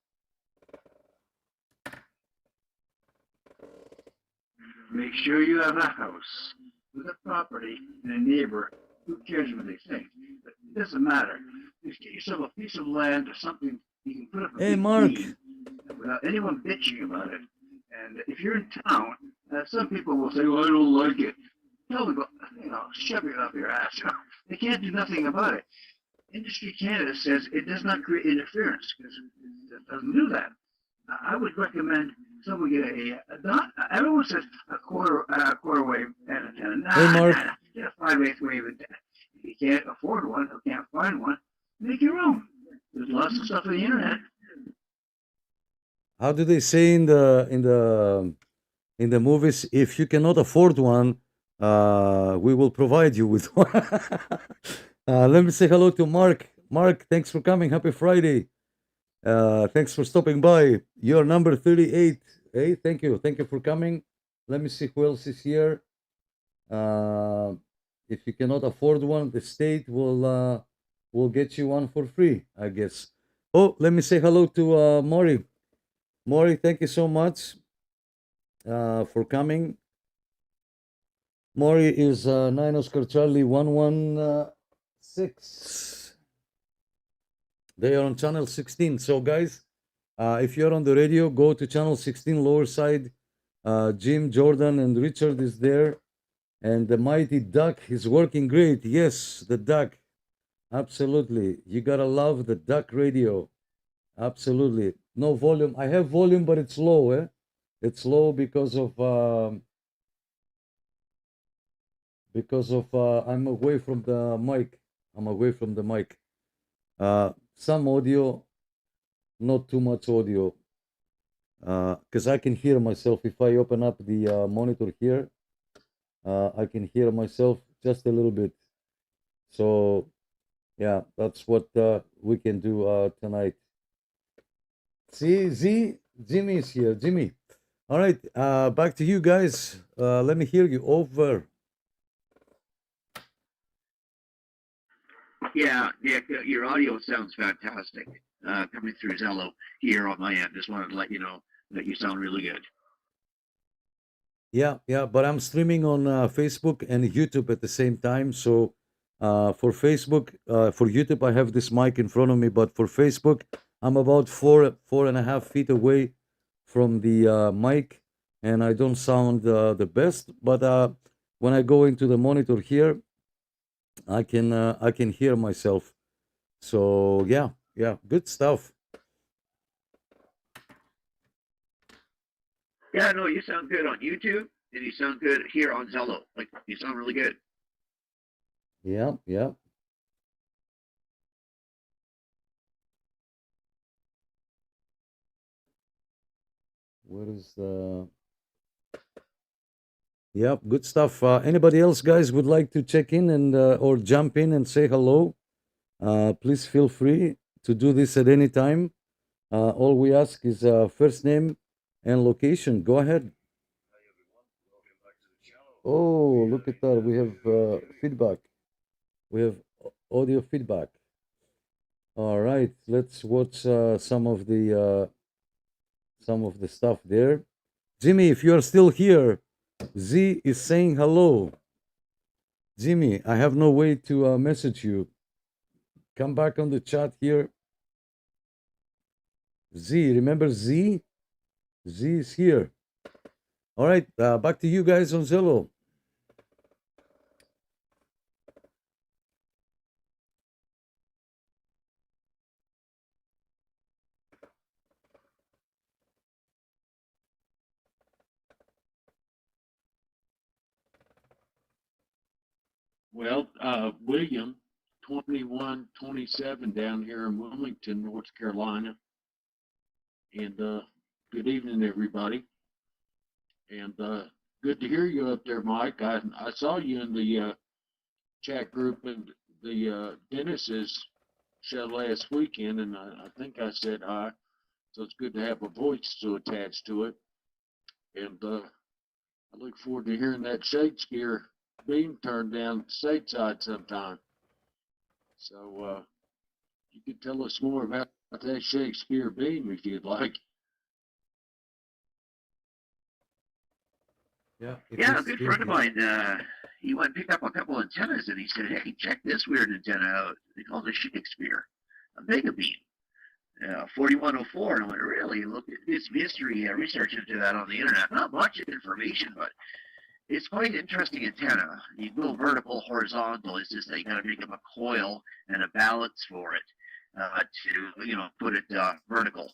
Make sure you have a house with a property and a neighbor. Who cares what they think? But it doesn't matter. Just get yourself a piece of land or something you can put up a Hey, big Mark. deed without anyone bitching about it. And if you're in town, some people will say, "Well, I don't like it." Tell them, shove it up your ass. They can't do nothing about it. Industry Canada says it does not create interference because it doesn't do that. I would recommend someone get a dot. Everyone says a quarter wave antenna. Hey, Mark. Get a 5/8 wave antenna. If you can't afford one or can't find one, make your own. There's lots of stuff on the internet. How do they say in the movies? If you cannot afford one, we will provide you with one. Let me say hello to Mark. Mark, thanks for coming. Happy Friday. Thanks for stopping by. You're number 38. Hey, thank you for coming. Let me see who else is here. If you cannot afford one, the state will get you one for free, I guess. Oh, let me say hello to Maury. Maury, thank you so much for coming. Maury is 9 Oscar Charlie 116. They are on channel 16. So guys, if you're on the radio, go to channel 16 lower side. Jim, Jordan, and Richard is there. And the mighty duck is working great. Yes, the duck. Absolutely. You gotta love the duck radio. Absolutely. No volume. I have volume, but it's low. It's low because of I'm away from the mic. Some audio, not too much audio, because I can hear myself. If I open up the monitor here, I can hear myself just a little bit. So yeah, that's what we can do tonight. See, Z, Jimmy is here. Jimmy. All right. Back to you guys. Let me hear you. Over. Yeah, Nick, your audio sounds fantastic. Coming through Zello here on my end. Just wanted to let you know that you sound really good. Yeah, yeah. But I'm streaming on Facebook and YouTube at the same time. So for Facebook, for YouTube, I have this mic in front of me. But for Facebook, I'm about 4.5 feet away from the mic, and I don't sound the best. But when I go into the monitor here, I can hear myself. So yeah, yeah, good stuff. Yeah, no, you sound good on YouTube, and you sound good here on Zello. Like, you sound really good. Yeah, yeah. What is the? Yeah, good stuff. Anybody else, guys, would like to check in and or jump in and say hello? Please feel free to do this at any time. All we ask is first name and location. Go ahead. Oh, look at that. We have feedback. We have audio feedback. All right, let's watch some of the stuff there. Jimmy, if you are still here, Z is saying hello. Jimmy, I have no way to message you. Come back on the chat here. Z, remember Z? Z is here. All right, back to you guys on Zello. Well, William, 2127 down here in Wilmington, North Carolina. And good evening, everybody. And good to hear you up there, Mike. I saw you in the chat group and the Dennis's show last weekend, and I think I said hi. So it's good to have a voice to attach to it. And I look forward to hearing that Shakespeare beam turned down stateside sometime. So you can tell us more about that Shakespeare beam if you'd like. Yeah. Yeah, a good friend of mine, he went and picked up a couple antennas, and he said, hey, check this weird antenna out. They called it Shakespeare, a mega beam. 4104, and I went, really? Look at this history, research into that on the internet. Not much information, but it's quite an interesting antenna. You go vertical, horizontal. It's just that you got to make up a coil and a balance for it to, put it vertical.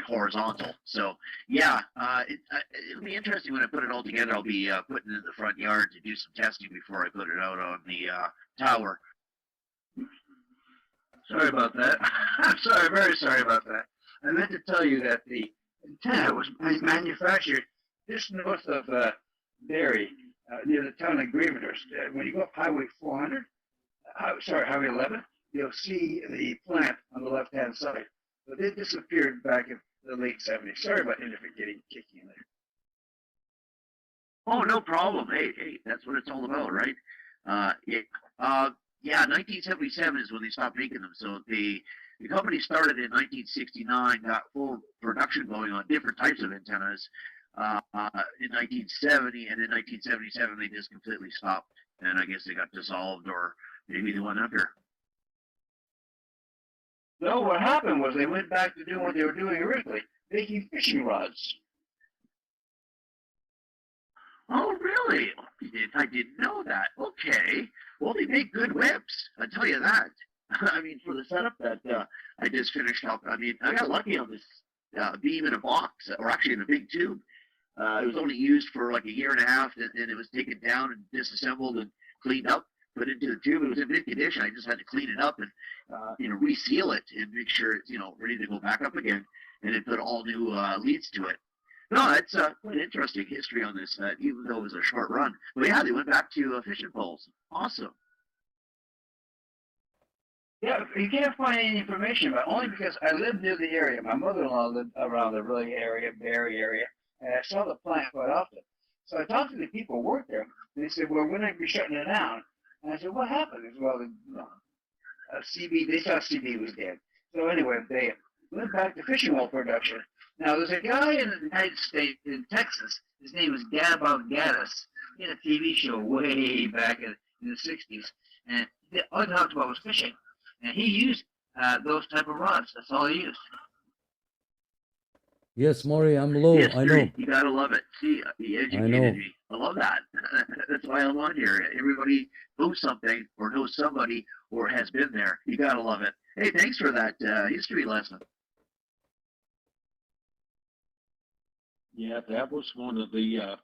Horizontal. So, yeah, it'll be interesting when I put it all together. I'll be putting it in the front yard to do some testing before I put it out on the tower. Sorry about that. I'm sorry, very sorry about that. I meant to tell you that the antenna was manufactured just north of Barrie, near the town of Greenhurst. When you go up Highway 400, Highway 11, you'll see the plant on the left-hand side. But it disappeared back in the late 70s. Sorry about getting kicky in there. Oh, no problem. Hey, that's what it's all about, right? Yeah, 1977 is when they stopped making them. So the company started in 1969, got full production going on different types of antennas in 1970, and in 1977 they just completely stopped. And I guess they got dissolved, or maybe they went under. No, what happened was they went back to doing what they were doing originally, making fishing rods. Oh, really? I didn't know that. Okay. Well, they make good webs. I tell you that. I mean, for the setup that I just finished up, I mean, I got lucky on this beam in a box, or actually in a big tube. It was only used for like a year and a half, and it was taken down and disassembled and cleaned up, put into the tube. It was in good condition. I just had to clean it up and reseal it and make sure it's ready to go back up again, and then put all new leads to it. No, it's quite interesting history on this, even though it was a short run. But yeah, they went back to fishing poles. Awesome. Yeah, you can't find any information about it, only because I live near the area. My mother-in-law lived around the really area, Barry area, and I saw the plant quite often. So I talked to the people who work there, and they said, "Well, we're going to be shutting it down." And I said, "What happened?" They said, "Well, CB, they thought CB was dead." So anyway, they went back to fishing well production. Now, there's a guy in the United States, in Texas, his name is Gab Gaddis. He had a TV show way back in the 60s, and all he talked about was fishing. And he used those type of rods. That's all he used. Yes, Maury, I'm low. Yes, I know. Terry, you gotta love it. See, he I know. educated me. I love that. That's why I'm on here. Everybody knows something, or knows somebody, or has been there. You gotta love it. Hey, thanks for that history lesson. Yeah, that was one of the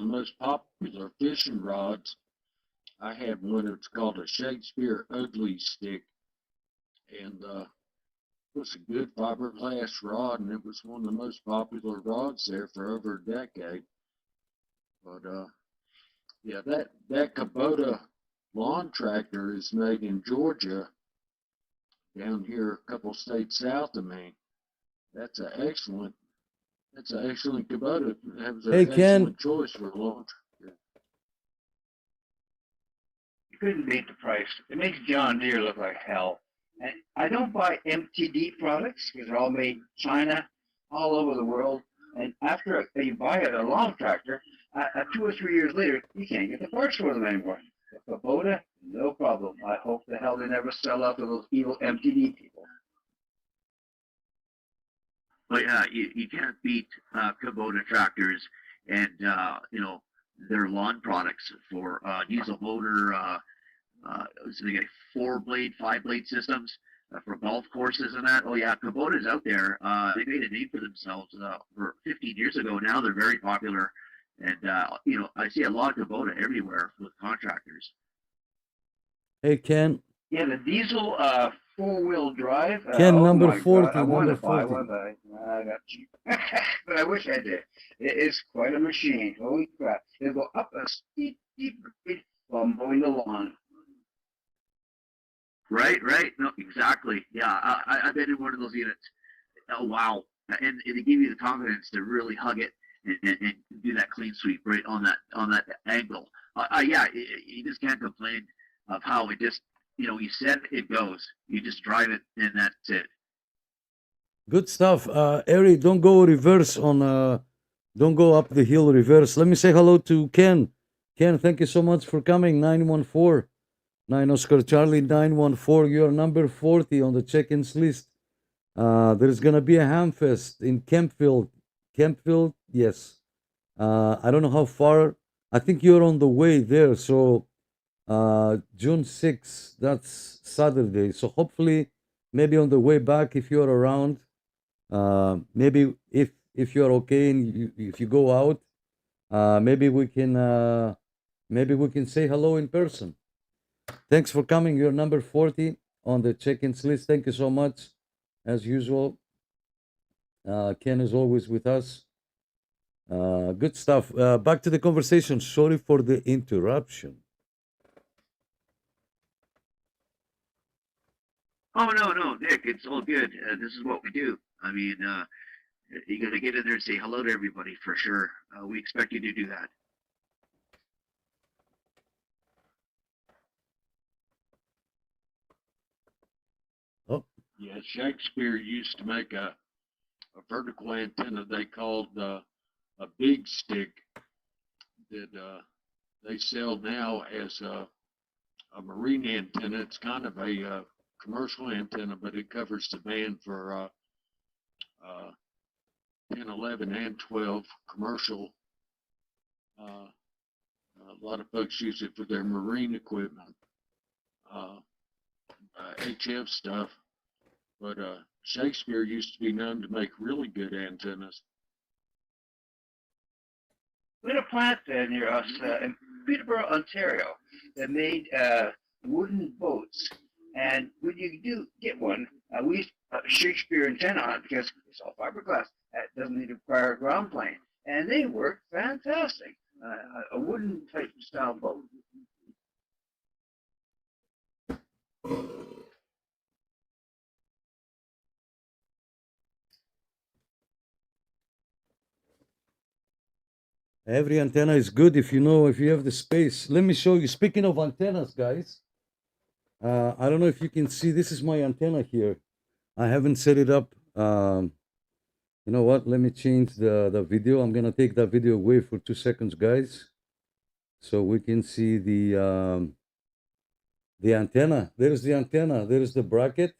most popular fishing rods. I had one that's called a Shakespeare Ugly Stick, and it was a good fiberglass rod, and it was one of the most popular rods there for over a decade. But yeah, that Kubota lawn tractor is made in Georgia, down here a couple states south of me. That's an excellent Kubota. That was an Hey, Ken. excellent choice for a lawn tractor. You couldn't beat the price. It makes John Deere look like hell. And I don't buy MTD products because they're all made in China, all over the world. And after you buy a lawn tractor, 2 or 3 years later, you can't get the parts for them anymore. The Kubota, no problem. I hope the hell they never sell out to those evil MTD people. But yeah, you can't beat Kubota tractors and their lawn products for diesel motor, so they get 4-blade, 5-blade systems for golf courses and that. Oh yeah, Kubota's out there. They made a name for themselves for 15 years ago. Now they're very popular, and I see a lot of Kubota everywhere with contractors. Hey, Ken. Yeah, the diesel 4-wheel drive. Ken, number my 40, God, I want number to buy 40. one, but I got cheap. But I wish I did. It is quite a machine. Holy crap! It'll go up a steep grade while mowing the lawn. Right. No, exactly. Yeah, I've been in one of those units. Oh wow! And they give you the confidence to really hug it and do that clean sweep right on that angle. Yeah, you just can't complain of how it just you set it goes. You just drive it and that's it. Good stuff. Ari, don't go reverse don't go up the hill reverse. Let me say hello to Ken. Ken, thank you so much for coming. 914. 9 Oscar Charlie 914. You're number 40 on the check-ins list. There's gonna be a Hamfest in Kempfield. Kempfield, yes. I don't know how far. I think you're on the way there. So June 6th, that's Saturday. So hopefully, maybe on the way back, if you're around, maybe if you're okay and if you go out, maybe we can say hello in person. Thanks for coming. You're number 40 on the check-ins list. Thank you so much, as usual. Ken is always with us. Good stuff. Back to the conversation. Sorry for the interruption. Oh no, Nick, it's all good. This is what we do. I mean, you got to get in there and say hello to everybody for sure. We expect you to do that. Oh. Yeah, Shakespeare used to make a vertical antenna they called a big stick that they sell now as a marine antenna. It's kind of a commercial antenna, but it covers the band for 10, 11, and 12 commercial. A lot of folks use it for their marine equipment, HF stuff. But Shakespeare used to be known to make really good antennas. We had a plant near us in Peterborough, Ontario, that made wooden boats. And when you get one, we used to put a Shakespeare antenna on it because it's all fiberglass. It doesn't need to require a ground plane. And they work fantastic. A wooden type style boat. Every antenna is good if you have the space. Let me show you. Speaking of antennas, guys, I don't know if you can see. This is my antenna here. I haven't set it up. You know what? Let me change the video. I'm gonna take that video away for 2 seconds, guys, so we can see the antenna. There's the antenna. There's the bracket.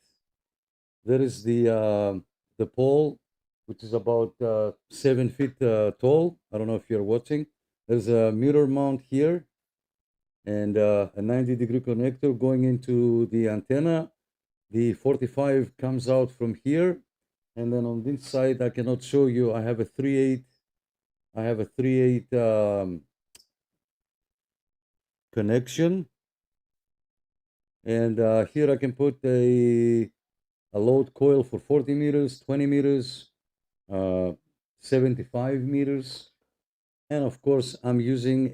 There is the pole, which is about 7 feet tall. I don't know if you're watching. There's a mirror mount here, and a 90-degree connector going into the antenna. The 45 comes out from here, and then on this side, I cannot show you. I have a 3/8. I have a 3/8 connection, and here I can put a load coil for 40 meters, 20 meters, 75 meters, and of course I'm using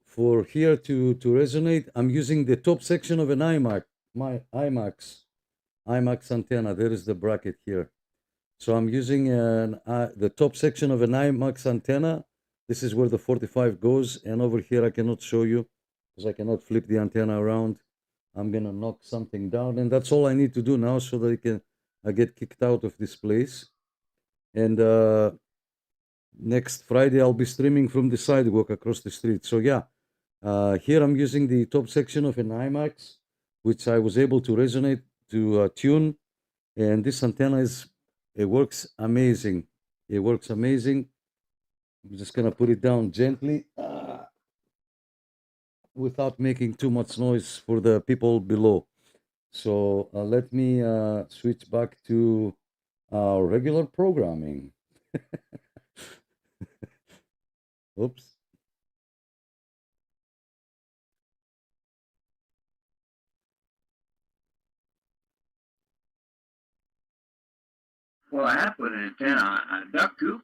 for here to resonate. I'm using the top section of an IMAX antenna. There is the bracket here. So I'm using the top section of an IMAX antenna. This is where the 45 goes, and over here I cannot show you because I cannot flip the antenna around. I'm gonna knock something down, and that's all I need to do now so that I get kicked out of this place. And next Friday I'll be streaming from the sidewalk across the street. So yeah, here I'm using the top section of an IMAX, which I was able to resonate to tune, and this antenna works amazing. It works amazing. I'm just gonna put it down gently without making too much noise for the people below. So let me switch back to our regular programming. Oops. Well, I have put an antenna on a duck coop,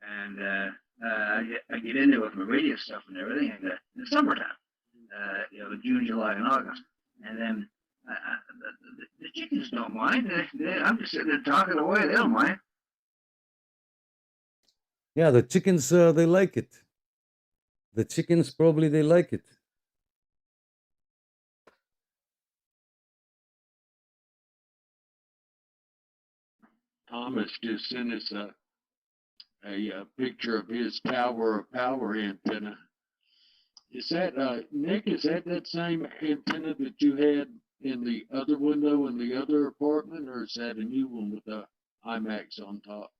and I get in there with my radio stuff and everything in the summertime, June, July, and August. And then the chickens don't mind. I'm just sitting there talking away. They don't mind. Yeah, the chickens, they like it. The chickens probably they like it. Thomas just sent us a picture of his Tower of Power antenna. Is that Nick? Is that same antenna that you had in the other window in the other apartment, or is that a new one with the IMAX on top?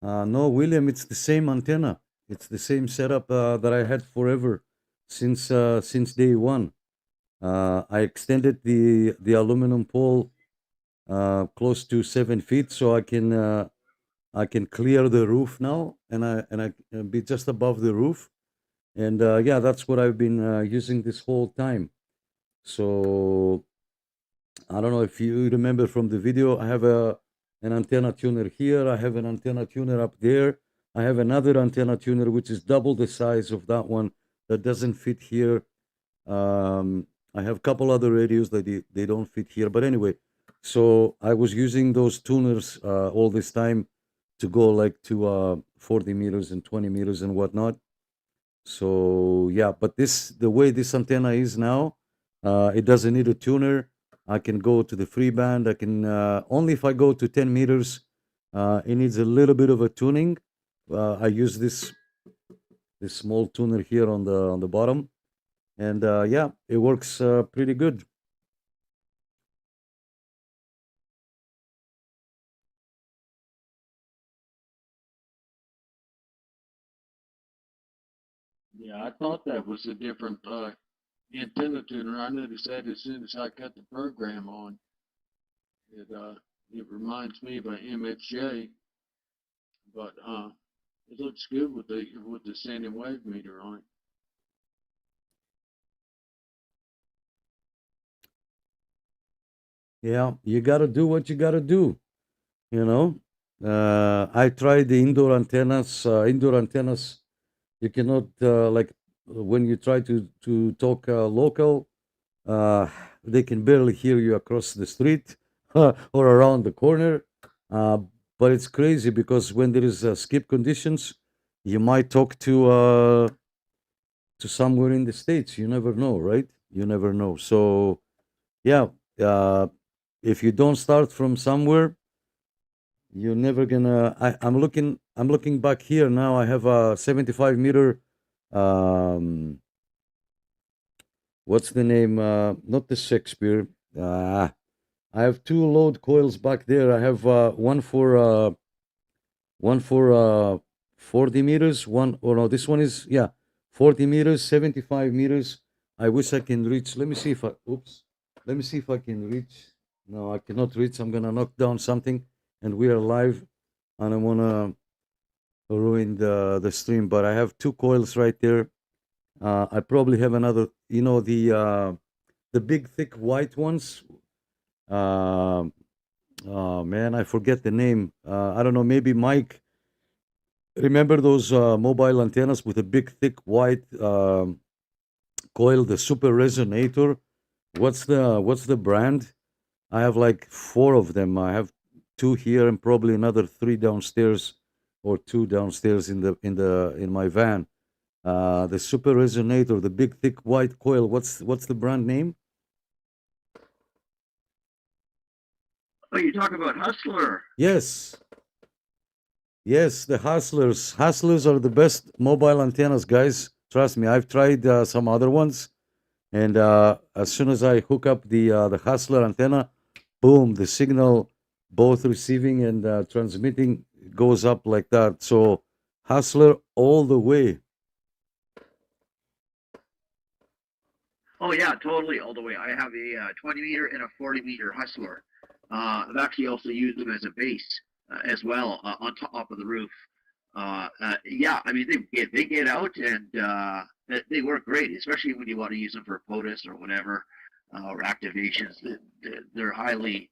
No, William, it's the same antenna. It's the same setup that I had forever since day one. I extended the aluminum pole close to 7 feet, so I can clear the roof now, and I can be just above the roof, and yeah, that's what I've been using this whole time. So I don't know if you remember from the video. I have an antenna tuner here. I have an antenna tuner up there. I have another antenna tuner which is double the size of that one that doesn't fit here. I have a couple other radios that they don't fit here, but anyway. So I was using those tuners all this time to go like to 40 meters and 20 meters and whatnot. So yeah, but the way this antenna is now, it doesn't need a tuner. I can go to the free band. I can only if I go to 10 meters, it needs a little bit of a tuning. I use this small tuner here on the bottom, and yeah, it works pretty good. Yeah, I thought that was a different antenna tuner. I noticed that as soon as I cut the program on. It reminds me of an MXJ, but it looks good with the standing wave meter on it. Yeah, you got to do what you got to do, you know. I tried the indoor antennas. You cannot like when you try to talk local, they can barely hear you across the street or around the corner. but it's crazy because when there is skip conditions, you might talk to somewhere in the States. You never know, right? You never know. So yeah, if you don't start from somewhere, you're never gonna. I'm looking back here now. I have a 75 meter. What's the name? Not the Shakespeare. I have two load coils back there. I have one for 40 meters. One, or no, this one is, yeah, 40 meters, 75 meters. I wish I can reach. Let me see if I. Oops. Let me see if I can reach. No, I cannot reach. I'm gonna knock down something, and we are live. I don't wanna ruin the stream, but I have two coils right there. I probably have another. You know the big thick white ones. Oh man, I forget the name. I don't know. Maybe Mike. Remember those mobile antennas with a big thick white coil, the Super Resonator? What's the brand? I have like 4 of them. I have 2 here and probably another 3 downstairs, or 2 downstairs in my van. The Super Resonator, the big thick white coil. What's the brand name? Oh, you talk about Hustler. Yes. Yes, the Hustlers. Hustlers are the best mobile antennas, guys. Trust me, I've tried some other ones, and as soon as I hook up the Hustler antenna, boom, the signal, both receiving and transmitting, goes up like that. So Hustler all the way. Oh yeah, totally all the way. I have a 20 meter and a 40 meter Hustler. I've actually also used them as a base as well on top of the roof. Yeah, I mean they get out and they work great, especially when you want to use them for POTUS or whatever or activations. They're highly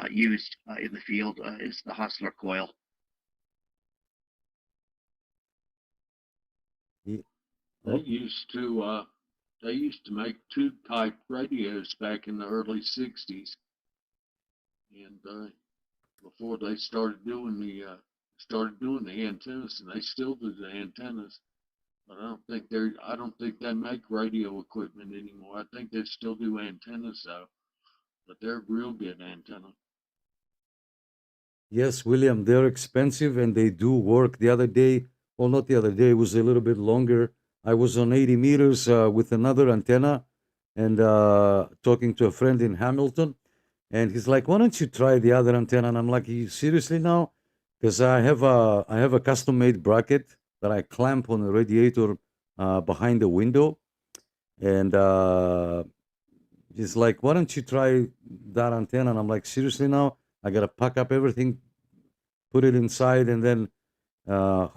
used in the field. It's the Hustler coil. They used to make tube type radios back in the early '60s, and before they started doing the antennas, and they still do the antennas. But I don't think they make radio equipment anymore. I think they still do antennas though, but they're real good antenna. Yes, William, they're expensive and they do work. The other day, well, not the other day, it was a little bit longer. I was on 80 meters with another antenna and talking to a friend in Hamilton. And he's like, why don't you try the other antenna? And I'm like, you seriously now? Because I have a custom made bracket that I clamp on the radiator behind the window. And he's like, why don't you try that antenna? And I'm like, seriously now? I got to pack up everything, put it inside, and then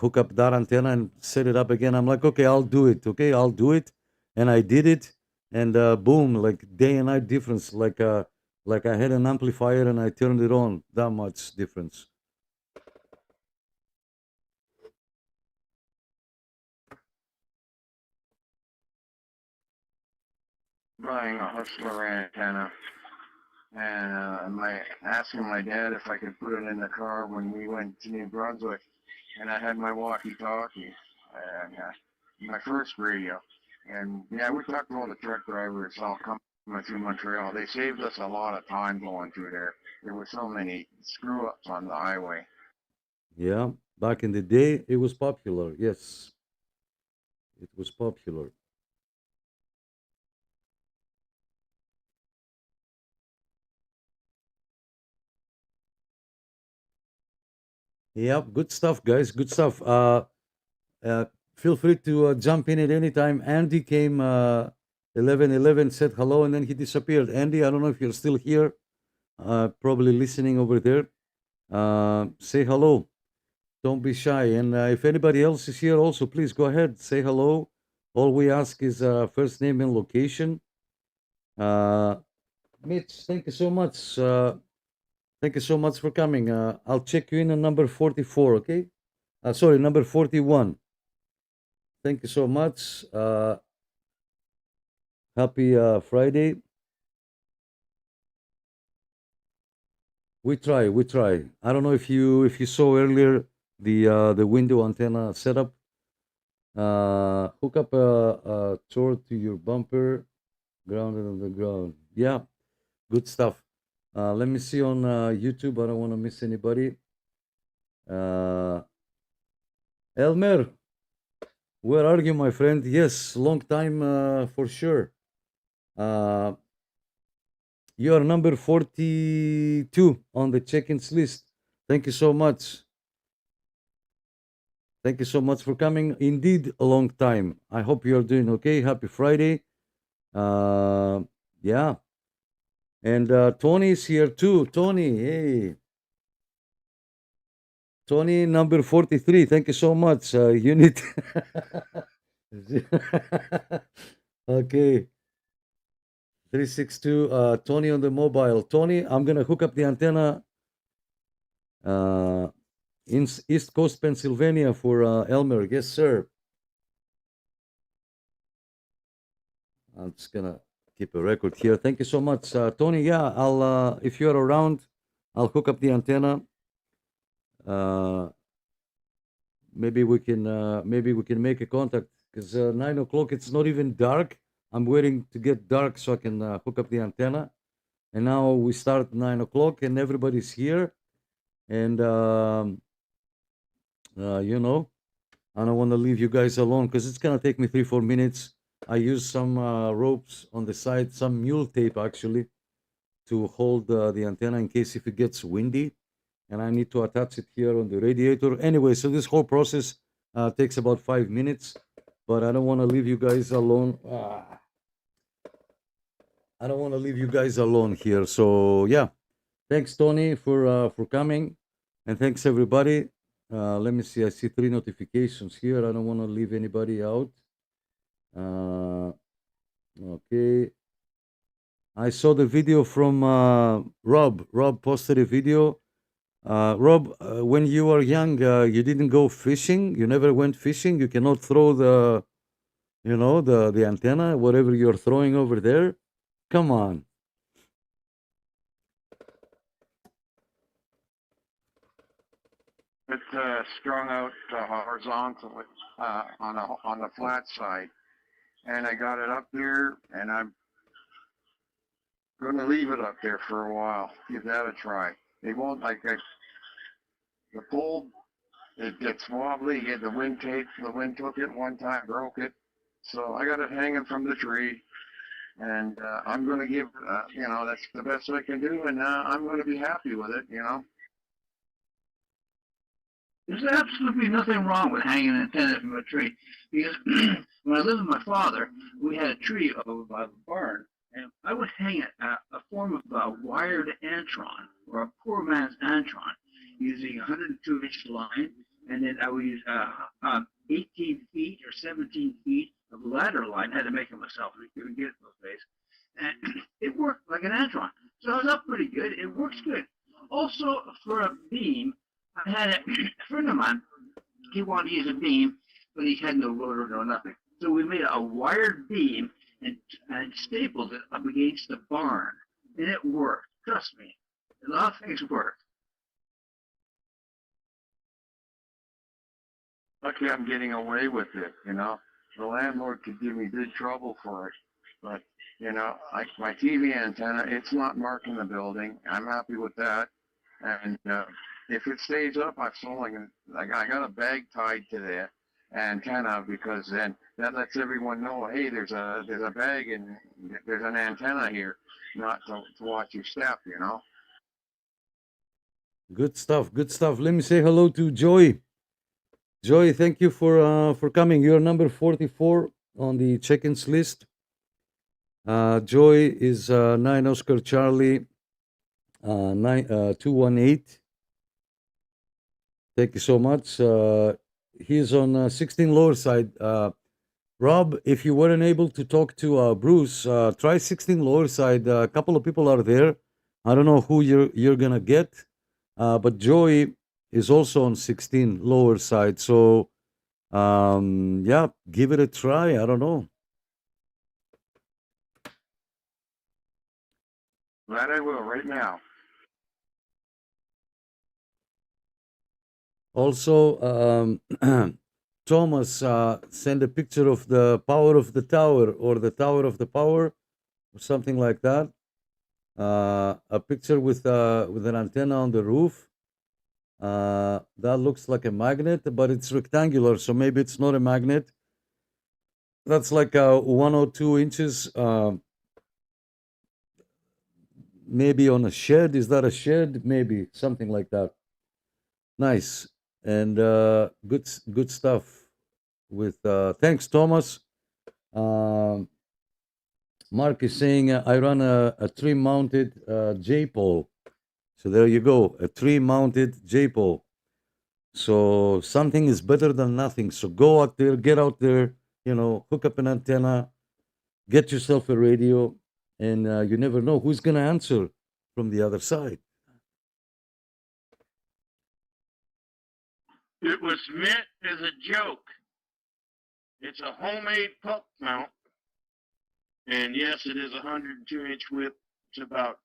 hook up that antenna and set it up again. I'm like, okay, I'll do it. Okay, I'll do it. And I did it. And boom, like day and night difference. Like I had an amplifier and I turned it on. That much difference. Buying a Hustler antenna, and asking my dad if I could put it in the car when we went to New Brunswick, and I had my walkie-talkie and my first radio, and yeah, we talked to all the truck drivers all coming through Montreal. They saved us a lot of time going through there. There were so many screw-ups on the highway. Yeah, back in the day, it was popular. Yes, it was popular. Yep, good stuff, guys. Good stuff. Feel free to jump in at any time. Andy came 11:11, said hello, and then he disappeared. Andy, I don't know if you're still here. Probably listening over there. Say hello. Don't be shy. And if anybody else is here, also please go ahead, say hello. All we ask is first name and location. Mitch, thank you so much. Thank you so much for coming. I'll check you in on number 44, okay? Sorry, number 41. Thank you so much. Happy Friday. We try. I don't know if you saw earlier the window antenna setup. Hook up a Tor to your bumper, grounded on the ground. Yeah, good stuff. Let me see on YouTube. I don't want to miss anybody. Elmer, where are you, my friend? Yes, long time for sure. You are number 42 on the check-ins list. Thank you so much. Thank you so much for coming. Indeed, a long time. I hope you are doing okay. Happy Friday. Yeah. And Tony is here too. Tony, hey. Tony, number 43. Thank you so much. You need. Okay. 362. Tony on the mobile. Tony, I'm going to hook up the antenna in East Coast, Pennsylvania for Elmer. Yes, sir. I'm just going to keep a record here. Thank you so much. Tony, yeah, I'll if you're around, I'll hook up the antenna. Maybe we can make a contact because 9 o'clock, it's not even dark. I'm waiting to get dark so I can hook up the antenna. And now we start 9 o'clock and everybody's here. And, you know, I don't want to leave you guys alone because it's going to take me 3-4 minutes. I use some ropes on the side, some mule tape actually, to hold the antenna in case if it gets windy. And I need to attach it here on the radiator. Anyway, so this whole process takes about 5 minutes, but I don't want to leave you guys alone. I don't want to leave you guys alone here. So yeah, thanks Tony for coming, and thanks everybody. Let me see. I see 3 notifications here. I don't want to leave anybody out. Okay. I saw the video from Rob. Rob posted a video. Rob, when you were young, you didn't go fishing. You never went fishing. You cannot throw the, you know, the antenna, whatever you're throwing over there. Come on. It's strung out horizontally on the flat side, and I got it up there, and I'm going to leave it up there for a while. Give that a try. It won't the pole. It gets wobbly. The wind took it one time, broke it. So I got it hanging from the tree, and I'm going to give you know, that's the best I can do, and I'm going to be happy with it. You know. There's absolutely nothing wrong with hanging an antenna from a tree, because when I lived with my father, we had a tree over by the barn, and I would hang it a form of a wired antron, or a poor man's antron, using 102-inch line, and then I would use 18 feet or 17 feet of ladder line. I had to make it myself. We couldn't get it those days, and it worked like an antron. So I was up pretty good. It works good. Also, for a beam, I had a friend of mine, he wanted to use a beam, but he had no rotor or nothing. So we made a wired beam and stapled it up against the barn. And it worked. Trust me. A lot of things work. Luckily, I'm getting away with it, you know. The landlord could give me big trouble for it. But, you know, like my TV antenna, it's not marking the building. I'm happy with that. And if it stays up, I'm sewing. I got a bag tied to the antenna, because then that lets everyone know, hey, there's a bag and there's an antenna here, not to watch your step, you know. Good stuff. Good stuff. Let me say hello to Joy. Joy, thank you for coming. You're number 44 on the check-ins list. Joy is 9 Oscar Charlie 218. Thank you so much. He's on 16 lower side. Rob, if you weren't able to talk to Bruce, try 16 lower side. A couple of people are there. I don't know who you're gonna get, but Joy is also on 16 lower side. So, yeah, give it a try. I don't know. That I will right now. Also, Thomas sent a picture of the power of the tower or the tower of the power or something like that. A picture with an antenna on the roof. That looks like a magnet, but it's rectangular, so maybe it's not a magnet. That's like 1 or 2 inches, maybe on a shed. Is that a shed? Maybe something like that. Nice and good stuff. With thanks, Thomas. Mark is saying I run a tree-mounted J-pole. So there you go, a tree-mounted J-pole. So something is better than nothing. So go out there, get out there, hook up an antenna, get yourself a radio, and you never know who's going to answer from the other side. It was meant as a joke. It's a homemade puck mount. And yes, it is a 102-inch whip. It's about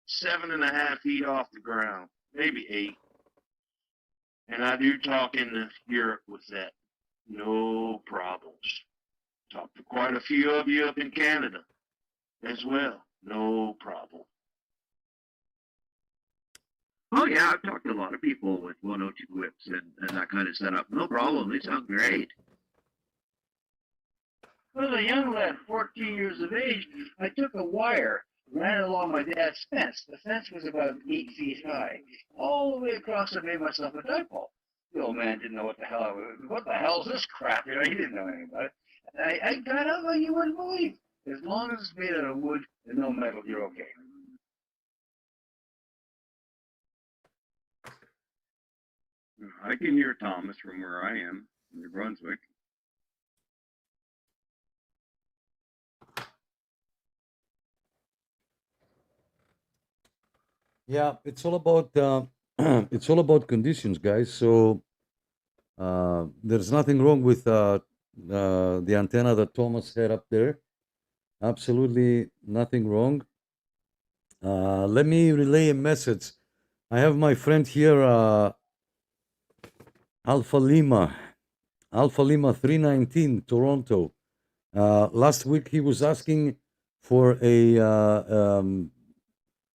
7.5 feet off the ground, maybe 8. And I do talk in Europe with that. No problems. Talked to quite a few of you up in Canada as well. No problem. Oh yeah, I've talked to a lot of people with 102 whips and that kind of setup. No problem. They sound great. I was a young lad, 14 years of age. I took a wire, ran it along my dad's fence. The fence was about 8 feet high. All the way across, I made myself a dipole. The old man didn't know what the hell is this crap? He didn't know anything about it. I got out like you wouldn't believe. As long as it's made out of wood and no metal, you're okay. I can hear Thomas from where I am in New Brunswick. Yeah, it's all about it's all about conditions, guys. So there's nothing wrong with the antenna that Thomas had up there. Absolutely nothing wrong. Let me relay a message. I have my friend here, Alpha Lima 319, Toronto. Last week he was asking for a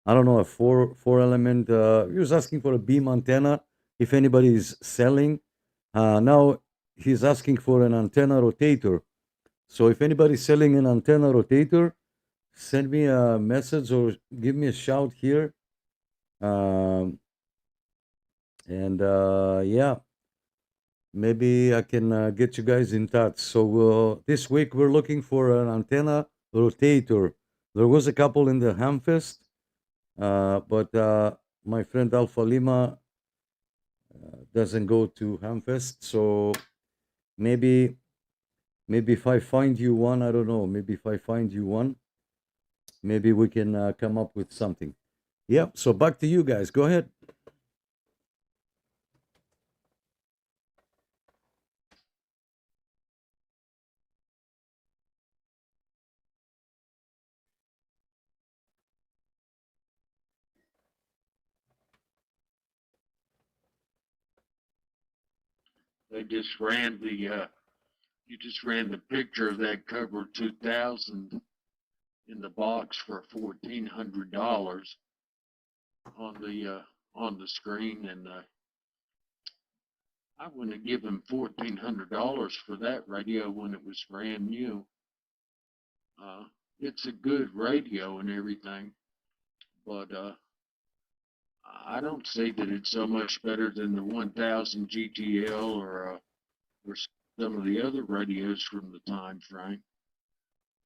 I don't know, a four element. He was asking for a beam antenna if anybody is selling. Now he's asking for an antenna rotator. So if anybody's selling an antenna rotator, send me a message or give me a shout here. Yeah, maybe I can get you guys in touch. So this week we're looking for an antenna rotator. There was a couple in the Hamfest. But my friend Alpha Lima doesn't go to Hamfest, so maybe if I find you one, I don't know. Maybe if I find you one, maybe we can come up with something. Yeah. So back to you guys. Go ahead. They just ran you just ran the picture of that Cobra 2000 in the box for $1,400 on the screen, and I wouldn't have given $1,400 for that radio when it was brand new. It's a good radio and everything, but I don't say that it's so much better than the 1000 GTL or some of the other radios from the time frame.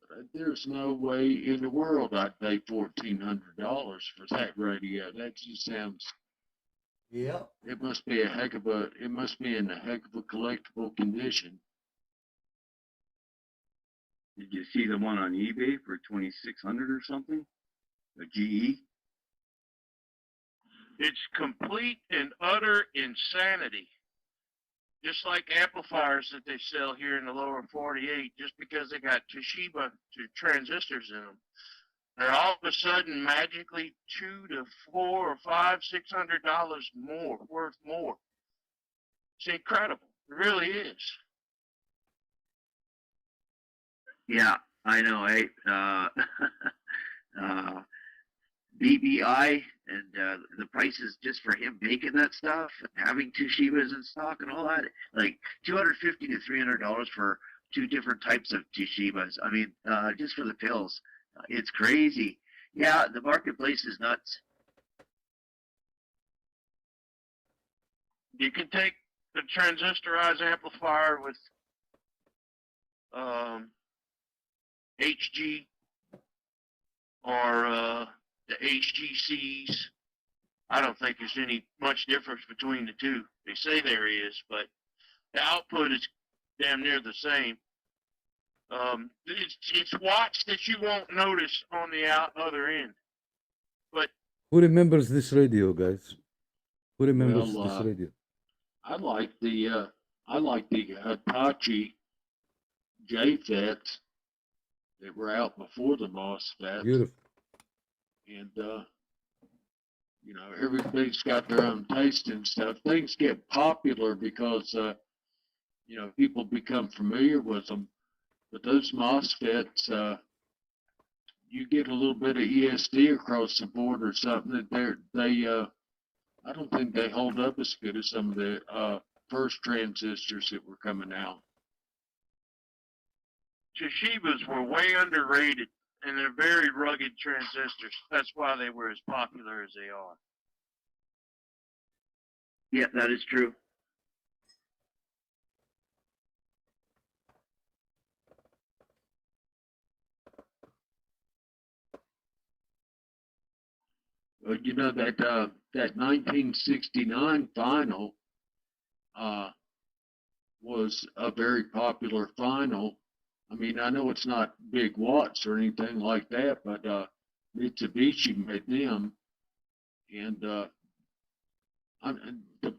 But there's no way in the world I'd pay $1,400 for that radio. That just sounds. Yeah. It must be in a heck of a collectible condition. Did you see the one on eBay for 2,600 or something? A GE? It's complete and utter insanity. Just like amplifiers that they sell here in the lower 48, just because they got Toshiba transistors in them, they're all of a sudden magically $200 to $400 or $500, $600 more, worth more. It's incredible. It really is. Yeah, I know, eh? BBI and the prices just for him making that stuff and having Toshibas in stock and all that, like $250 to $300 for two different types of Toshibas. I mean, just for the pills, it's crazy. Yeah, the marketplace is nuts. You can take the transistorized amplifier with HG or the HGCs. I don't think there's any much difference between the two. They say there is, but the output is damn near the same. It's watts that you won't notice on the other end. But Who remembers this radio, guys? Who remembers Well, this radio? I like the Hitachi JFETs that were out before the MOSFETs. Beautiful. And you know, everybody's got their own taste and stuff. Things get popular because you know, people become familiar with them. But those MOSFETs, you get a little bit of ESD across the board or something that I don't think they hold up as good as some of the first transistors that were coming out. Toshibas were way underrated, and they're very rugged transistors. That's why they were as popular as they are. Yeah, that is true. Well, you know that 1969 final was a very popular final. I mean, I know it's not big watts or anything like that, but Mitsubishi made them. And the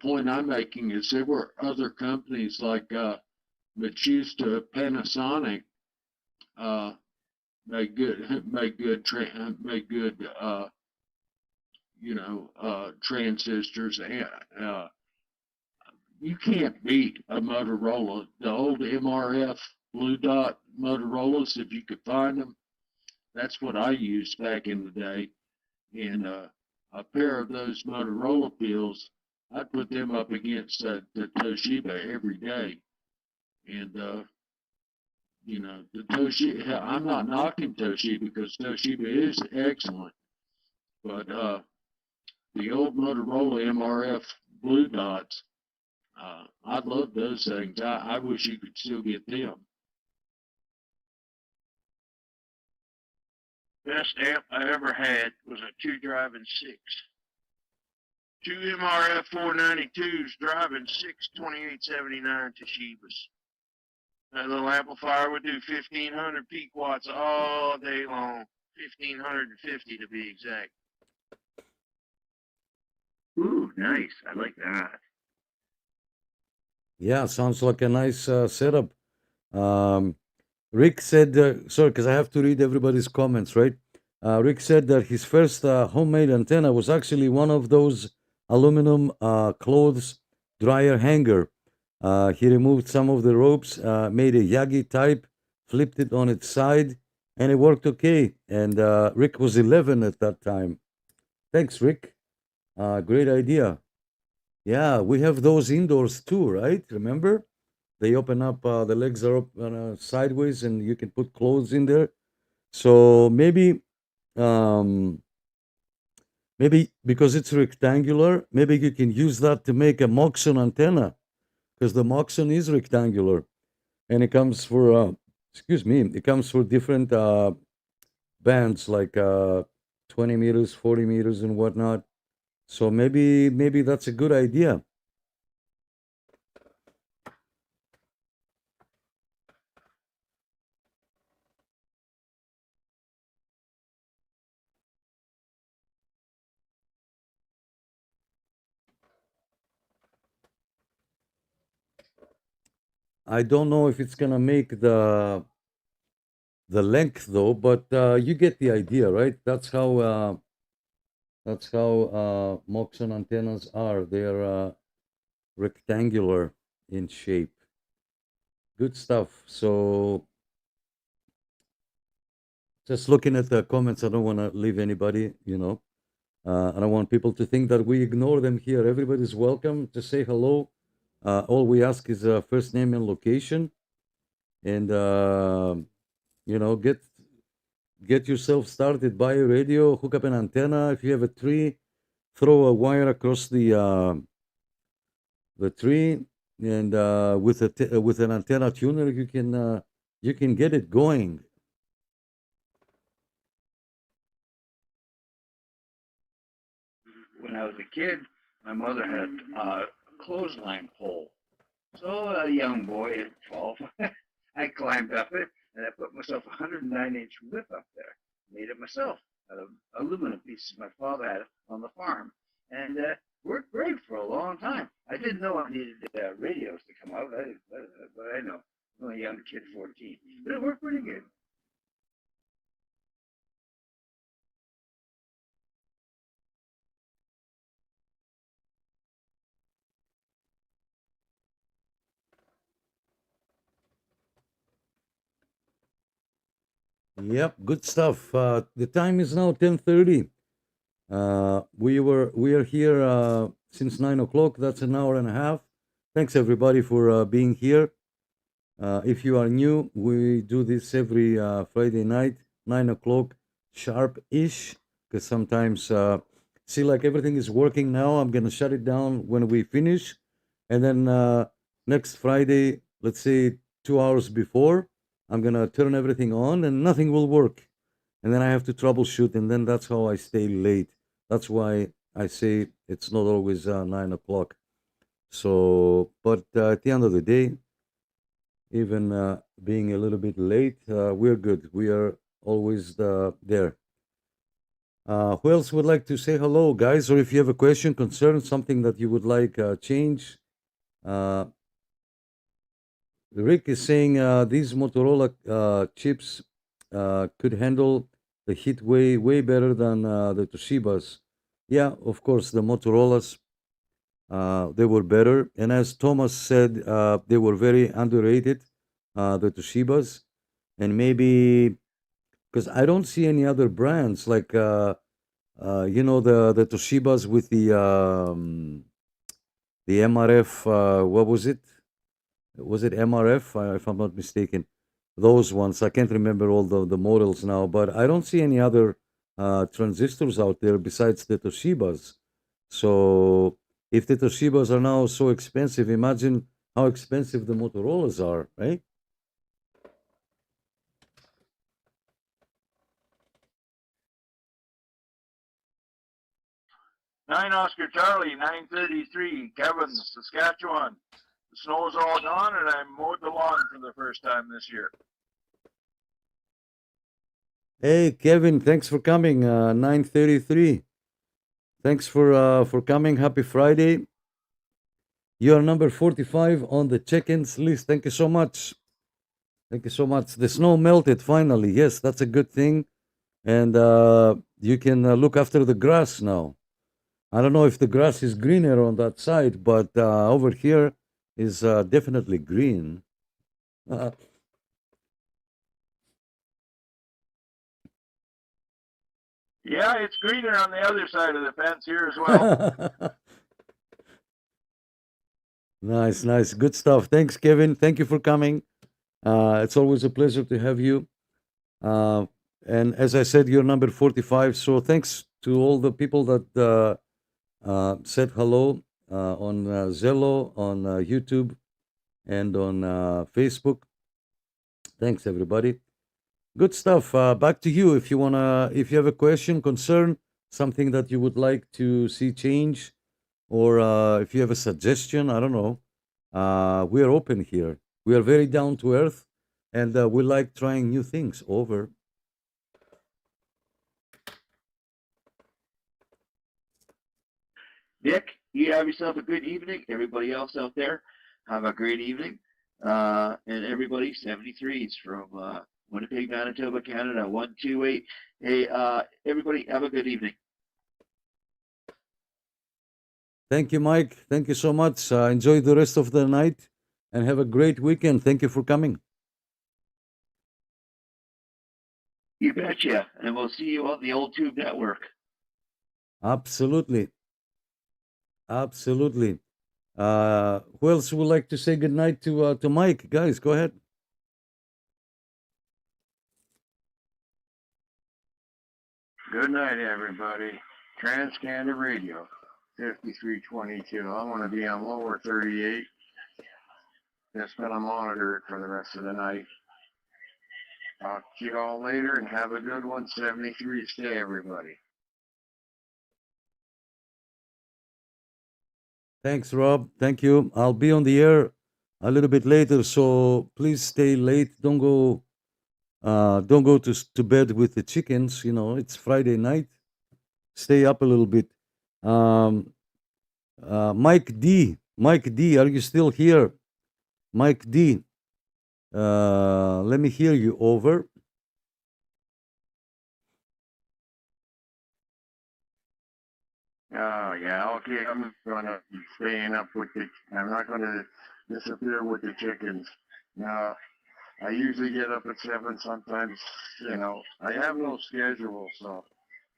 point I'm making is there were other companies like Matsushita, Panasonic, made good you know, transistors. You can't beat a Motorola. The old MRF blue dot Motorola's, if you could find them, that's what I used back in the day. And a pair of those Motorola pills, I'd put them up against the Toshiba every day. And you know, the Toshiba, I'm not knocking Toshiba because Toshiba is excellent, but the old Motorola MRF blue dots, I love those things. I wish you could still get them. Best amp I ever had was a 2-driving 6. Two MRF 492s driving 6 2879 Toshibas. That little amplifier would do 1500 peak watts all day long. 1550 to be exact. Ooh, nice. I like that. Yeah, sounds like a nice setup. Rick said, sorry, because I have to read everybody's comments, right? Rick said that his first homemade antenna was actually one of those aluminum clothes dryer hanger. He removed some of the ropes, made a Yagi type, flipped it on its side, and it worked okay. And Rick was 11 at that time. Thanks, Rick. Great idea. Yeah, we have those indoors too, right? Remember? They open up, the legs are open sideways and you can put clothes in there. So maybe because it's rectangular, maybe you can use that to make a Moxon antenna, because the Moxon is rectangular and it comes for, it comes for different bands like 20 meters, 40 meters and whatnot. So maybe that's a good idea. I don't know if it's gonna make the length though, but you get the idea, right? That's how Moxon antennas are. rectangular in shape. Good stuff. So just looking at the comments, I don't want to leave anybody, you know. I don't want people to think that we ignore them here. Everybody's welcome to say hello. All we ask is first name and location, and you know, get yourself started. Buy a radio, hook up an antenna. If you have a tree, throw a wire across the tree, and with an antenna tuner, you can get it going. When I was a kid, my mother had a clothesline pole. So a young boy at 12, I climbed up it and I put myself a 109-inch whip up there. Made it myself out of aluminum pieces my father had on the farm. And worked great for a long time. I didn't know I needed radios to come out, but I know. I'm a young kid, 14. But it worked pretty good. Yep, good stuff. The time is now 10:30. We are here since 9 o'clock. That's an hour and a half. Thanks everybody for being here. If you are new, we do this every Friday night, 9 o'clock sharp-ish. Because sometimes, see, like everything is working now. I'm gonna shut it down when we finish, and then next Friday, let's say 2 hours before, I'm gonna turn everything on, and nothing will work, and then I have to troubleshoot, and then that's how I stay late. That's why I say it's not always 9 o'clock. So, but at the end of the day, even being a little bit late, we're good. We are always there. Who else would like to say hello, guys? Or if you have a question, concern, something that you would like change. Rick is saying these Motorola chips could handle the heat way better than the Toshibas. Yeah, of course, the Motorola's they were better, and as Thomas said, they were very underrated, the Toshibas, and maybe because I don't see any other brands like you know, the Toshibas with the MRF. What was it? Was it MRF? If I'm not mistaken, those ones. I can't remember all the models now, but I don't see any other transistors out there besides the Toshibas. So if the Toshibas are now so expensive, imagine how expensive the Motorolas are, right? Nine Oscar Charlie, 933, Kevin, Saskatchewan. The snow is all gone, and I mowed the lawn for the first time this year. Hey, Kevin, thanks for coming. 933. Thanks for coming. Happy Friday. You are number 45 on the check-ins list. Thank you so much. Thank you so much. The snow melted finally. Yes, that's a good thing. And you can look after the grass now. I don't know if the grass is greener on that side, but over here is definitely green. Yeah, it's greener on the other side of the fence here as well. Nice, nice. Good stuff. Thanks, Kevin. Thank you for coming. It's always a pleasure to have you. And as I said, you're number 45. So thanks to all the people that said hello on Zello, on YouTube, and on Facebook. Thanks, everybody. Good stuff. Back to you. If you if you have a question, concern, something that you would like to see change, or if you have a suggestion, I don't know. We are open here. We are very down to earth, and we like trying new things. Over. Nick, you have yourself a good evening. Everybody else out there, have a great evening. And everybody, 73s from Winnipeg, Manitoba, Canada, 128. Hey, everybody, have a good evening. Thank you, Mike. Thank you so much. Enjoy the rest of the night and have a great weekend. Thank you for coming. You betcha. And we'll see you on the old Tube Network. Absolutely. Absolutely. Who else would like to say goodnight to Mike? Guys, go ahead. Good night, everybody. Transcanada Radio, 5322. I want to be on lower 38. Just gonna monitor it for the rest of the night. Talk to you all later and have a good one. 73 stay, everybody. Thanks, Rob. Thank you. I'll be on the air a little bit later, so please stay late. Don't go to bed with the chickens. You know, it's Friday night. Stay up a little bit. Mike D, are you still here? Mike D, let me hear you. Over. Oh, yeah, okay, I'm gonna be staying up with I'm not gonna disappear with the chickens. No, I usually get up at 7, sometimes, I have no schedule, so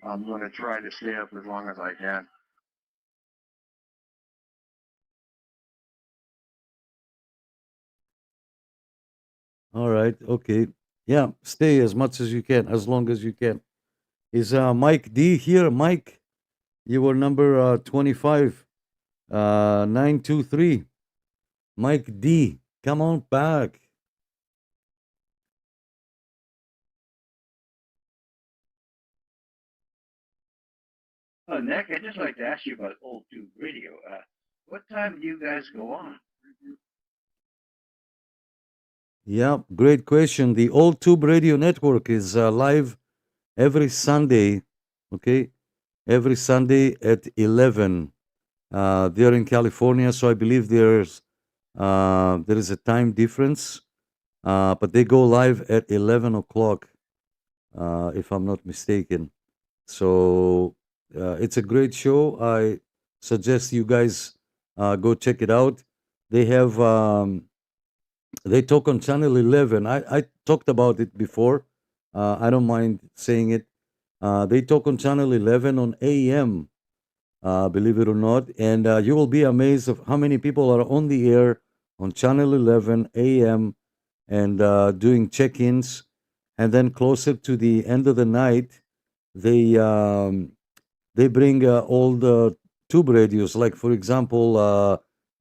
I'm gonna try to stay up as long as I can. All right. Okay. Yeah. Stay as much as you can, as long as you can. Is Mike D here? Mike, you were number 25, 923. Mike D, come on back. Oh, Nick, I'd just like to ask you about Old Tube Radio. What time do you guys go on? Yeah, great question. The Old Tube Radio Network is live every Sunday, okay? Every Sunday at 11. They're in California, so I believe there is a time difference, but they go live at 11 o'clock, if I'm not mistaken. So it's a great show. I suggest you guys go check it out. They have they talk on channel 11. I talked about it before. I don't mind saying it. They talk on channel 11 on AM, believe it or not, and you will be amazed of how many people are on the air on channel 11 AM and doing check-ins. And then closer to the end of the night, they bring all the tube radios, like for example,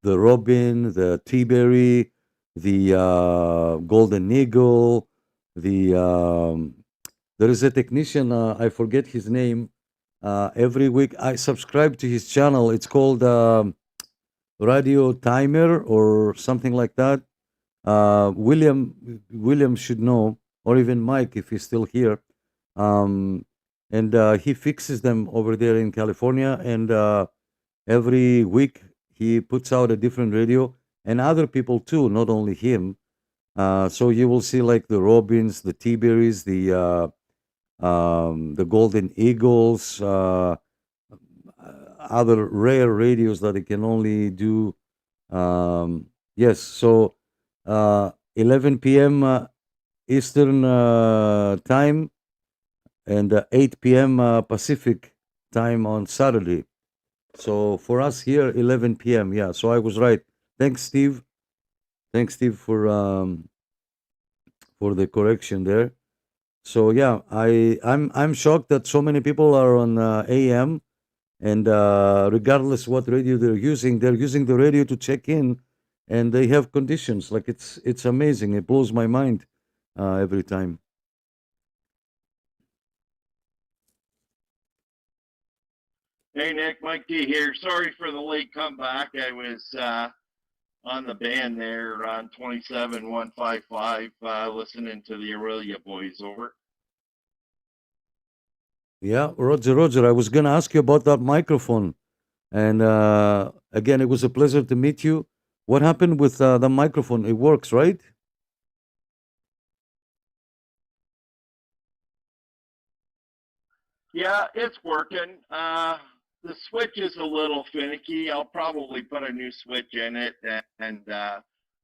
the Robin, the T-Berry, the Golden Eagle, there is a technician, I forget his name. Every week I subscribe to his channel. It's called Radio Timer or something like that. William should know, or even Mike if he's still here. And he fixes them over there in California. And every week he puts out a different radio, and other people too, not only him. So you will see like the Robins, the T-Berries, the Golden Eagles, other rare radios that it can only do. Yes, so 11 p.m. Eastern time and 8 p.m. Pacific time on Saturday. So for us here, 11 p.m. Yeah, so I was right. Thanks, Steve. Thanks, Steve, for the correction there. So yeah, I'm shocked that so many people are on AM, and regardless what radio they're using the radio to check in, and they have conditions. Like it's amazing. It blows my mind every time. Hey Nick, Mike D here. Sorry for the late comeback. I was on the band there on 27155, listening to the Aurelia boys. Over. Yeah, Roger. I was gonna ask you about that microphone, and again, it was a pleasure to meet you. What happened with the microphone? It works, right? Yeah, it's working. the switch is a little finicky. I'll probably put a new switch in it, and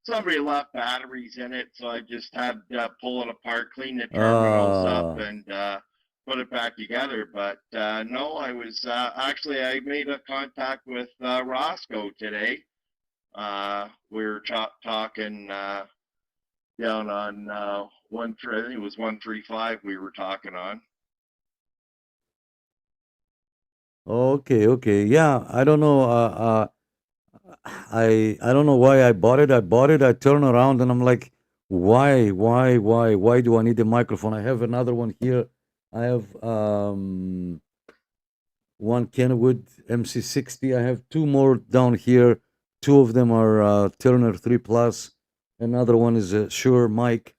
somebody left batteries in it, so I just had to pull it apart, clean the terminals up, and put it back together. But no, I was actually I made a contact with Roscoe today. We were talking down on I think it was 135 we were talking on. Okay. Yeah, I don't know. I don't know why I bought it. I turn around and I'm like, why do I need a microphone? I have another one here. I have one Kenwood MC60. I have two more down here. Two of them are Turner 3 Plus. Another one is a Shure mic.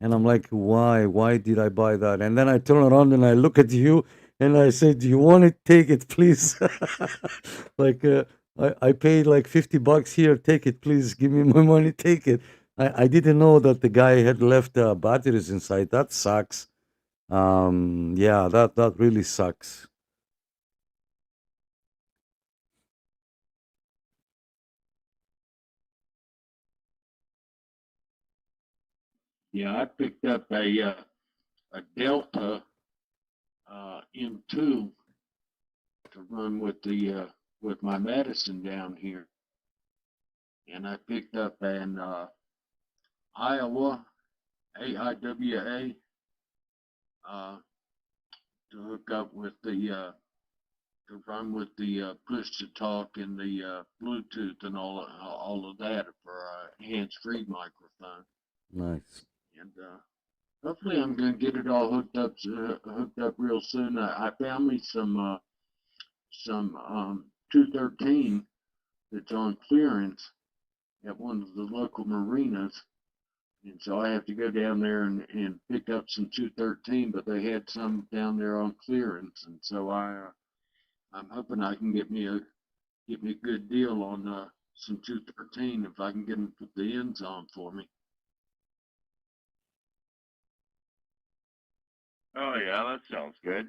And I'm like, why did I buy that? And then I turn around and I look at you and I say, do you want it? Take it, please. Like, I paid like $50 here. Take it, please. Give me my money. Take it. I didn't know that the guy had left batteries inside. That sucks. Yeah, that really sucks. Yeah, I picked up a Delta M2 to run with the with my medicine down here, and I picked up an Iowa AIWA to hook up with the to run with the push to talk and the Bluetooth and all of that for a hands-free microphone. Nice. And hopefully I'm going to get it all hooked up real soon. I found me some 213 that's on clearance at one of the local marinas. And so I have to go down there and pick up some 213, but they had some down there on clearance. And so I'm hoping I can get me a good deal on some 213 if I can get them to put the ends on for me. Oh yeah, that sounds good.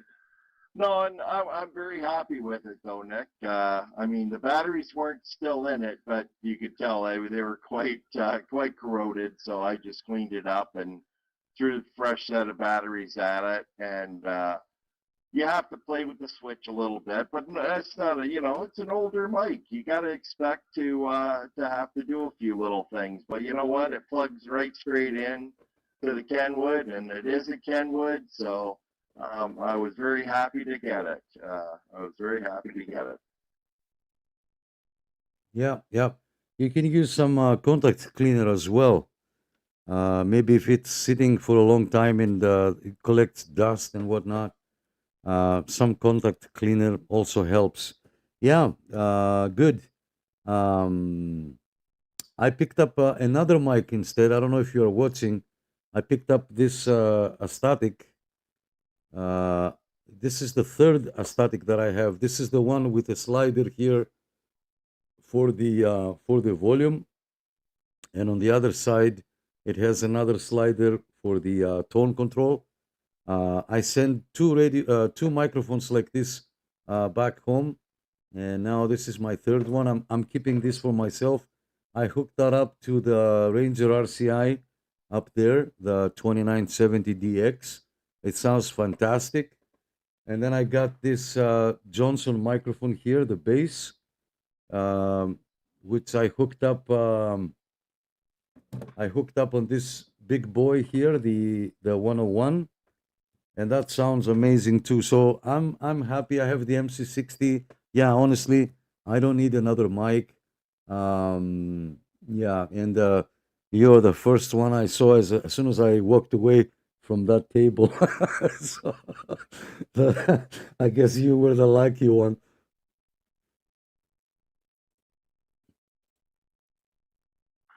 No, and I'm very happy with it though, Nick. I mean, the batteries weren't still in it, but you could tell they were quite corroded. So I just cleaned it up and threw a fresh set of batteries at it. And you have to play with the switch a little bit, but that's not it's an older mic. You got to expect to have to do a few little things. But you know what? It plugs right straight in to the Kenwood, and it is a Kenwood, so I was very happy to get it. Yeah. You can use some contact cleaner as well. Maybe if it's sitting for a long time and it collects dust and whatnot, some contact cleaner also helps. Yeah, good. I picked up another mic instead. I don't know if you're watching. I picked up this Astatic. This is the third Astatic that I have. This is the one with a slider here for the volume, and on the other side, it has another slider for the tone control. I sent two microphones like this back home, and now this is my third one. I'm keeping this for myself. I hooked that up to the Ranger RCI up there, the 2970DX. It sounds fantastic. And then I got this Johnson microphone here, the bass, which I hooked up. I hooked up on this big boy here, the 101, and that sounds amazing too. So I'm happy. I have the MC60. Yeah, honestly, I don't need another mic. Yeah, and you're the first one I saw as soon as I walked away from that table. So, I guess you were the lucky one.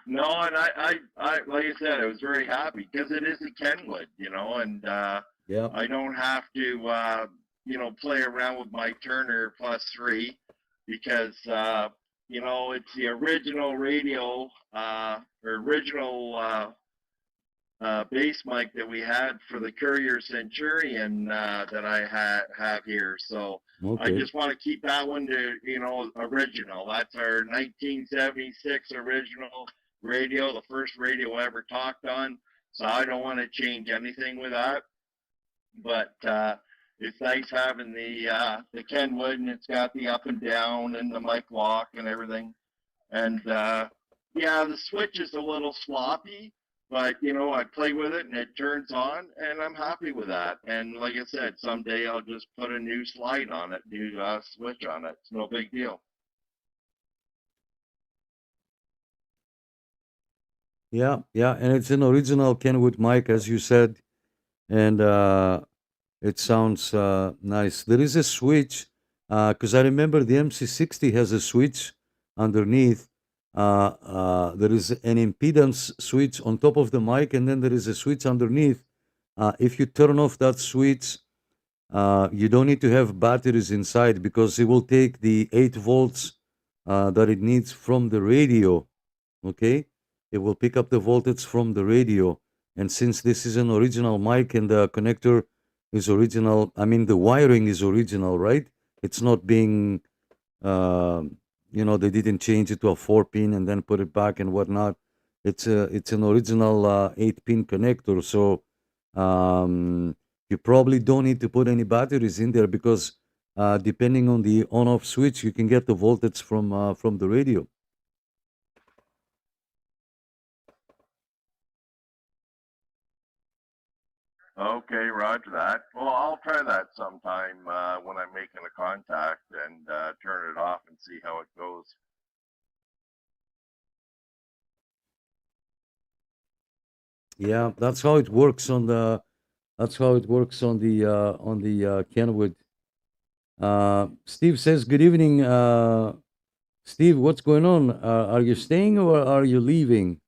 No, and I like I said, I was very happy because it is a Kenwood, and yeah, I don't have to play around with my Turner Plus 3 because it's the original radio, or original base mic that we had for the Courier Centurion that I have here. So I Okay. just want to keep that one to, original. That's our 1976 original radio, the first radio I ever talked on. So I don't want to change anything with that. But it's nice having the Kenwood, and it's got the up and down and the mic lock and everything. And yeah, the switch is a little sloppy, but I play with it and it turns on, and I'm happy with that. And like I said, someday I'll just put a new slide on it, new switch on it. It's no big deal. Yeah, yeah, and it's an original Kenwood mic, as you said, and it sounds nice. There is a switch, because I remember the MC60 has a switch underneath. There is an impedance switch on top of the mic, and then there is a switch underneath. If you turn off that switch, you don't need to have batteries inside, because it will take the 8 volts that it needs from the radio. Okay, it will pick up the voltage from the radio. And since this is an original mic and the connector is original, I mean the wiring is original, right? It's not being they didn't change it to a 4-pin and then put it back and whatnot. It's an original 8-pin connector. So you probably don't need to put any batteries in there, because depending on the on-off switch, you can get the voltage from the radio. Okay, roger that. Well, I'll try that sometime when I'm making a contact and turn it off and see how it goes. Yeah, that's how it works on the Kenwood. Steve says, "Good evening, Steve. What's going on? Are you staying or are you leaving?"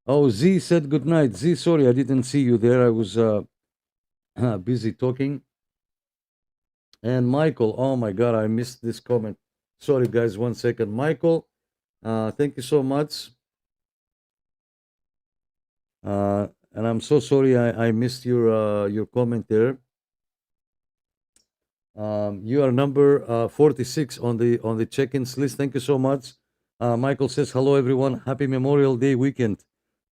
Oh, Z said good night. Z, sorry, I didn't see you there. I was busy talking. And Michael, oh my God, I missed this comment. Sorry, guys, 1 second. Michael, thank you so much. And I'm so sorry I missed your comment there. You are number 46 on the check-ins list. Thank you so much. Michael says, hello, everyone. Happy Memorial Day weekend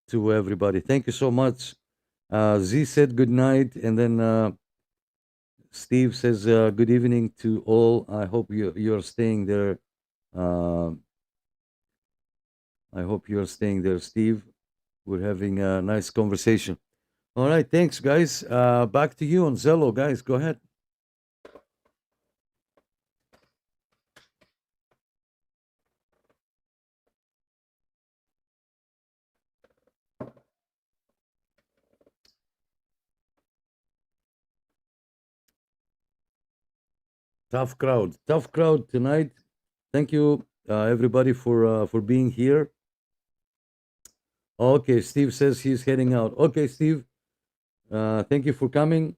to everybody. Thank you so much. Z said good night. And then Steve says, good evening to all. I hope you're staying there. I hope you're staying there, Steve. We're having a nice conversation. All right, thanks, guys. Back to you on Zello, guys. Go ahead. Tough crowd tonight. Thank you, everybody, for being here. Okay, Steve says he's heading out. Okay, Steve, thank you for coming.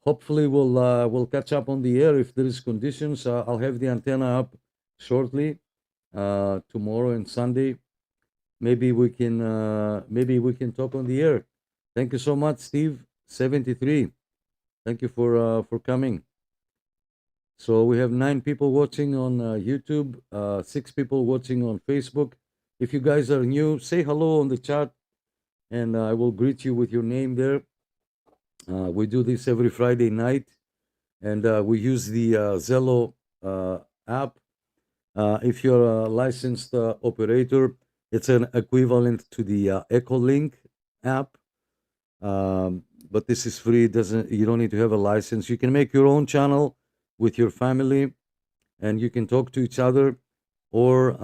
Hopefully, we'll catch up on the air if there is conditions. I'll have the antenna up shortly, tomorrow and Sunday. Maybe we can talk on the air. Thank you so much, Steve. 73. Thank you for coming. So we have 9 people watching on YouTube, 6 people watching on Facebook. If you guys are new, say hello on the chat, and I will greet you with your name there. We do this every Friday night, and we use the Zello app. If you're a licensed operator, it's an equivalent to the Echolink app, but this is free. You don't need to have a license. You can make your own channel with your family, and you can talk to each other, or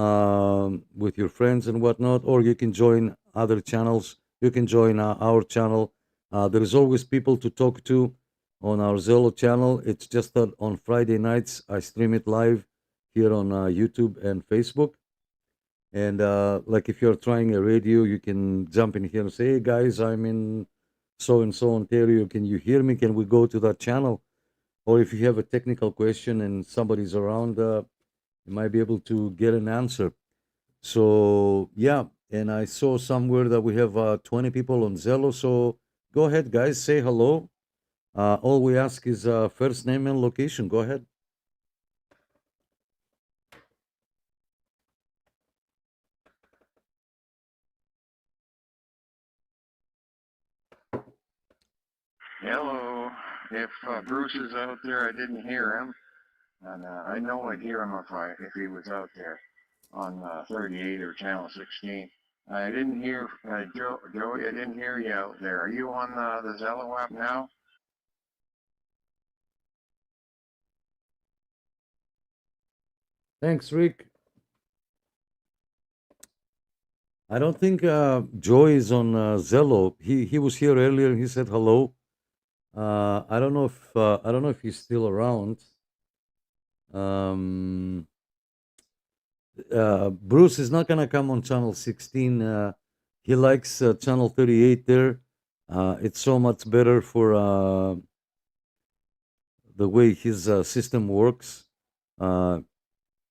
with your friends and whatnot, or you can join other channels. You can join our channel. There is always people to talk to on our Zello channel. It's just that on Friday nights, I stream it live here on YouTube and Facebook. And like if you're trying a radio, you can jump in here and say, hey guys, I'm in so-and-so Ontario. Can you hear me? Can we go to that channel? Or if you have a technical question and somebody's around, you might be able to get an answer. So yeah, and I saw somewhere that we have 20 people on Zello. So go ahead, guys, say hello. All we ask is first name and location. Go ahead. Hello. If Bruce is out there, I didn't hear him, and I know I'd hear him if he was out there on 38 or channel 16. I didn't hear Joey. I didn't hear you out there. Are you on the Zello app now? Thanks, Rick. I don't think Joy is on Zello. He was here earlier. He said hello. I don't know if he's still around. Bruce is not gonna come on channel 16. He likes channel 38 there. It's so much better for the way his system works.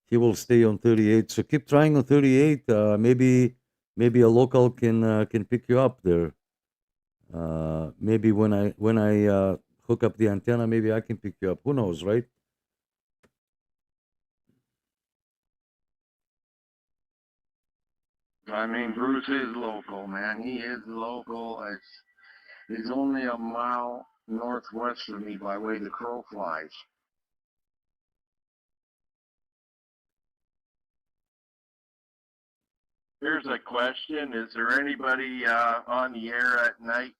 He will stay on 38. So keep trying on 38. Maybe a local can pick you up there. Maybe when I hook up the antenna, maybe I can pick you up. Who knows, right? I mean, Bruce is local, man. He is local. He's only a mile northwest of me by way the crow flies. Here's a question. Is there anybody on the air at night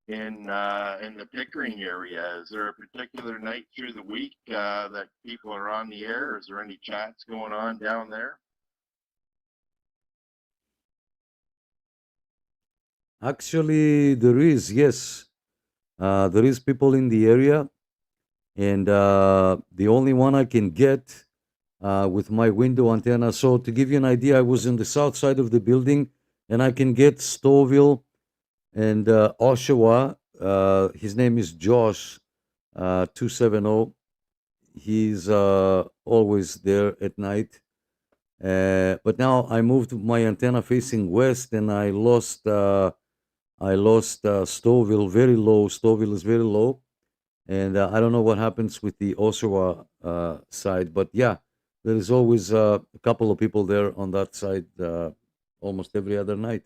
in the Pickering area? Is there a particular night through the week that people are on the air? Is there any chats going on down there? Actually, there is, yes. There is people in the area, and the only one I can get with my window antenna. So to give you an idea, I was in the south side of the building, and I can get Stouffville and Oshawa. His name is Josh 270. He's always there at night. But now I moved my antenna facing west, and I lost Stouffville very low. Stouffville is very low, and I don't know what happens with the Oshawa side. But yeah, there is always a couple of people there on that side almost every other night.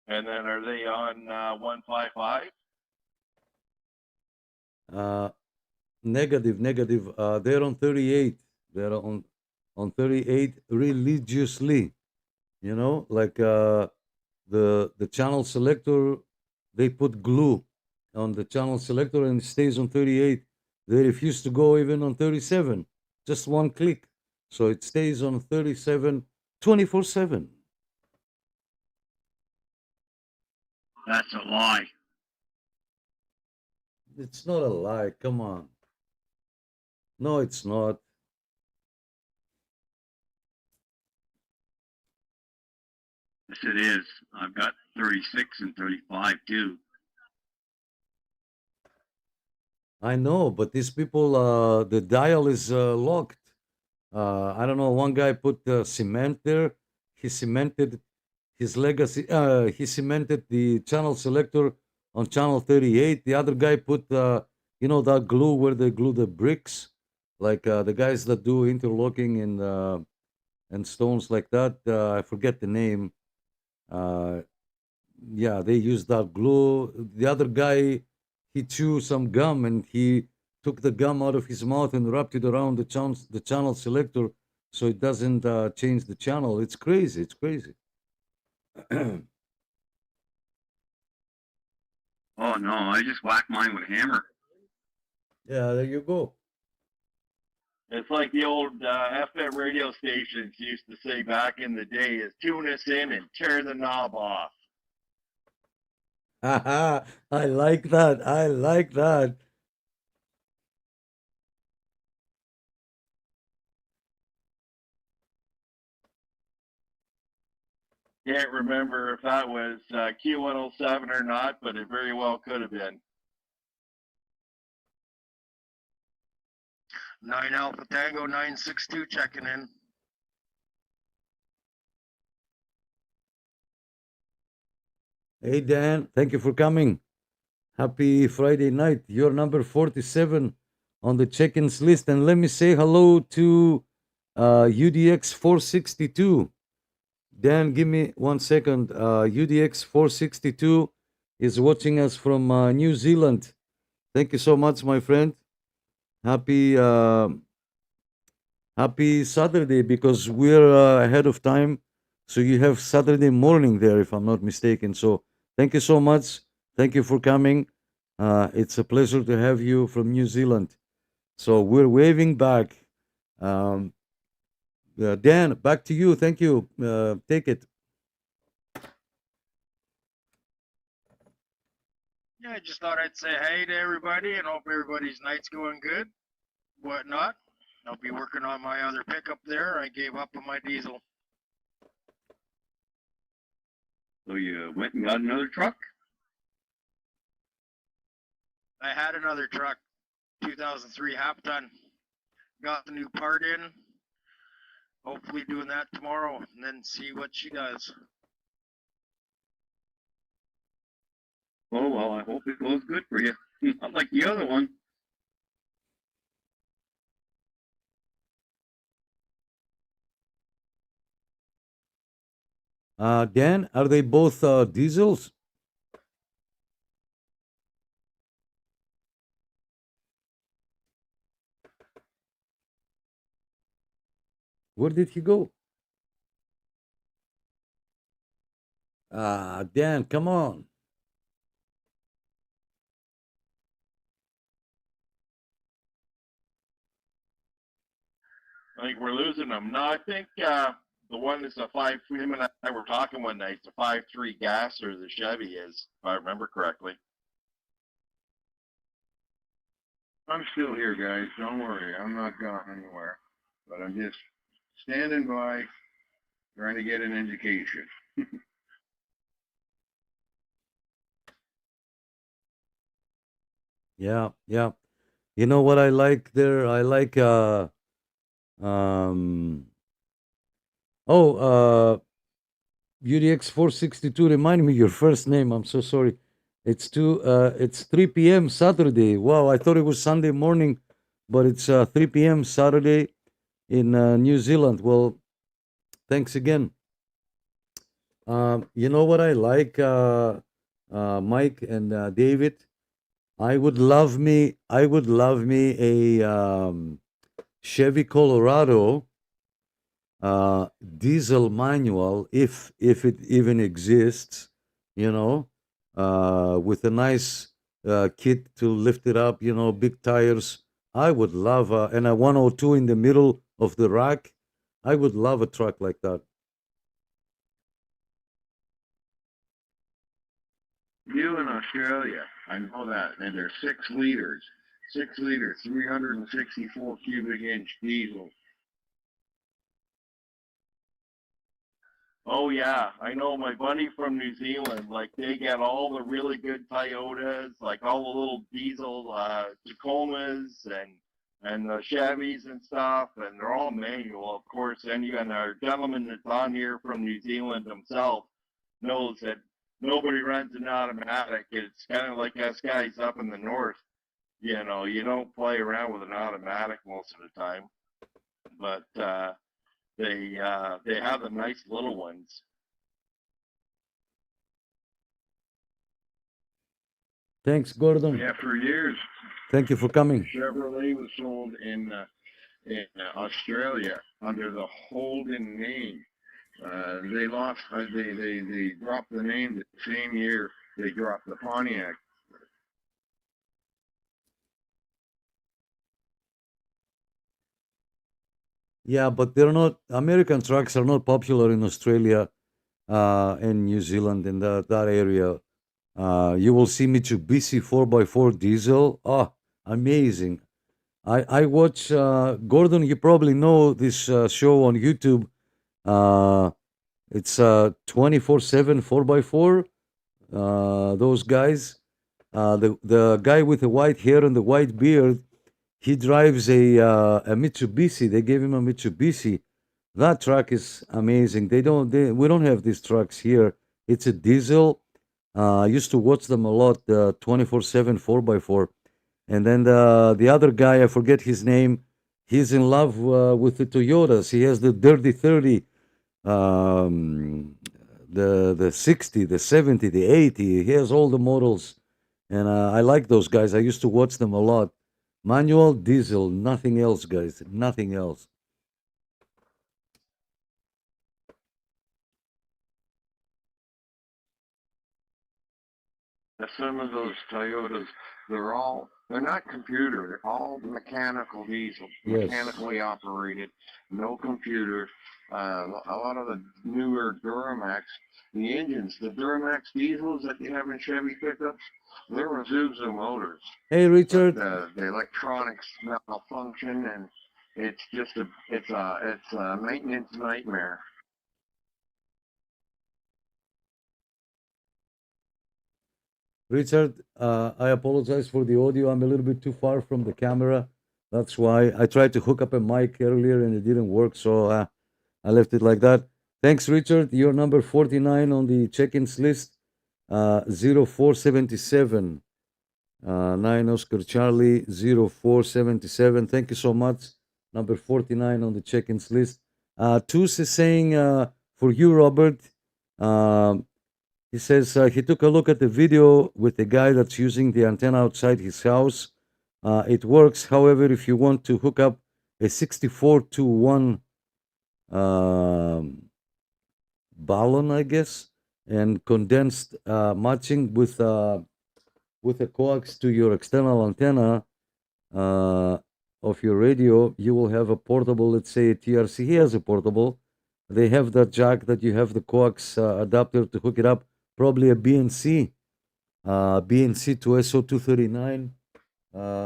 And then are they on 155? Negative. They're on 38. They're on 38 religiously. You know, like the channel selector, they put glue on the channel selector and it stays on 38. They refuse to go even on 37. Just one click. So it stays on 37 24/7. That's a lie. It's not a lie. Come on. No, it's not. Yes, it is. I've got 36 and 35 too. I know, but these people, the dial is locked. I don't know. One guy put cement there. He cemented his legacy. He cemented the channel selector on channel 38. The other guy put, that glue where they glue the bricks, like the guys that do interlocking and stones like that. I forget the name. Yeah, they used that glue. The other guy, he chewed some gum and he took the gum out of his mouth and wrapped it around the channel selector so it doesn't change the channel. It's crazy. It's crazy. Oh no, I just whacked mine with a hammer. Yeah, there you go. It's like the old FM radio stations used to say back in the day, is tune us in and tear the knob off. I like that. I like that. Can't remember if that was Q107 or not, but it very well could have been. 9 Alpha Tango 962 checking in. Hey Dan, thank you for coming. Happy Friday night. You're number 47 on the check-ins list. And let me say hello to UDX 462. Dan, give me 1 second. UDX 462 is watching us from New Zealand. Thank you so much, my friend. Happy Saturday, because we're ahead of time. So you have Saturday morning there, if I'm not mistaken. So thank you so much. Thank you for coming. It's a pleasure to have you from New Zealand. So we're waving back. Dan, back to you. Thank you. Take it. Yeah, I just thought I'd say hey to everybody and hope everybody's night's going good. Whatnot. I'll be working on my other pickup there. I gave up on my diesel. So you went and got another truck? I had another truck, 2003 half ton. Got the new part in. Hopefully doing that tomorrow and then see what she does. Oh, well, I hope it goes good for you. Not like the other one. Dan, are they both diesels? Where did he go? Dan, come on. I think we're losing them. No, I think the one that's a 5. Him and I were talking one night. It's a 5.3 gas, or the Chevy is, if I remember correctly. I'm still here, guys. Don't worry. I'm not gone anywhere. But I'm just standing by, trying to get an education. Yeah, yeah. You know what I like there? I like UDX 462. Remind me your first name. I'm so sorry. It's 3 p.m. Saturday. Wow, I thought it was Sunday morning, but it's 3 p.m. Saturday in New Zealand. Well, thanks again. You know what I like, Mike and David? I would love me a Chevy Colorado diesel manual, if it even exists, you know, with a nice kit to lift it up, you know, big tires. I would love and a 102 in the middle of the rack. I would love a truck like that. You in Australia, I know that, and they're 6 liters. 6 liters, 364 cubic inch diesel. Oh yeah, I know my buddy from New Zealand. Like they get all the really good Toyotas, like all the little diesel Tacomas and the Chevys and stuff, and they're all manual, of course. And you got our gentleman that's on here from New Zealand himself knows that nobody runs an automatic. It's kind of like us guys up in the north. You know, you don't play around with an automatic most of the time, but they have the nice little ones. Thanks, Gordon. Yeah, for years. Thank you for coming. Chevrolet was sold in Australia under the Holden name. They lost. They dropped the name the same year they dropped the Pontiac. Yeah, but they're not. American trucks are not popular in Australia and New Zealand in that area. You will see Mitsubishi 4x4 diesel. Oh, amazing! I watch Gordon. You probably know this show on YouTube. It's 24/7 4x4. Those guys. The guy with the white hair and the white beard. he drives a Mitsubishi. They gave him a Mitsubishi. That truck is amazing. We don't have these trucks here. It's a diesel. I used to watch them a lot, 24/7, 4x4. And then the other guy, I forget his name, he's in love with the Toyotas. He has the Dirty 30, the 60, the 70, the 80. He has all the models. And I like those guys. I used to watch them a lot. Manual, diesel, nothing else, guys. Nothing else. Some of those Toyotas, they're not computer, they're all mechanical diesel, Yes. mechanically operated, no computer. A lot of the newer Duramax, the engines, the Duramax diesels that you have in Chevy pickups, they're Isuzu motors. Hey, Richard. The electronics malfunction, and it's just it's a maintenance nightmare. Richard, I apologize for the audio. I'm a little bit too far from the camera. That's why I tried to hook up a mic earlier and it didn't work. So I left it like that. Thanks, Richard. You're number 49 on the check-ins list. 0477. 9 Oscar Charlie 0477. Thank you so much. Number 49 on the check-ins list. Tus is saying for you, Robert. He says he took a look at the video with the guy that's using the antenna outside his house. It works. However, if you want to hook up a 64-to-1 balun, I guess, and condensed matching with a coax to your external antenna of your radio, you will have a portable, let's say a TRC. He has a portable. They have that jack that you have the coax adapter to hook it up. Probably a BNC to SO239,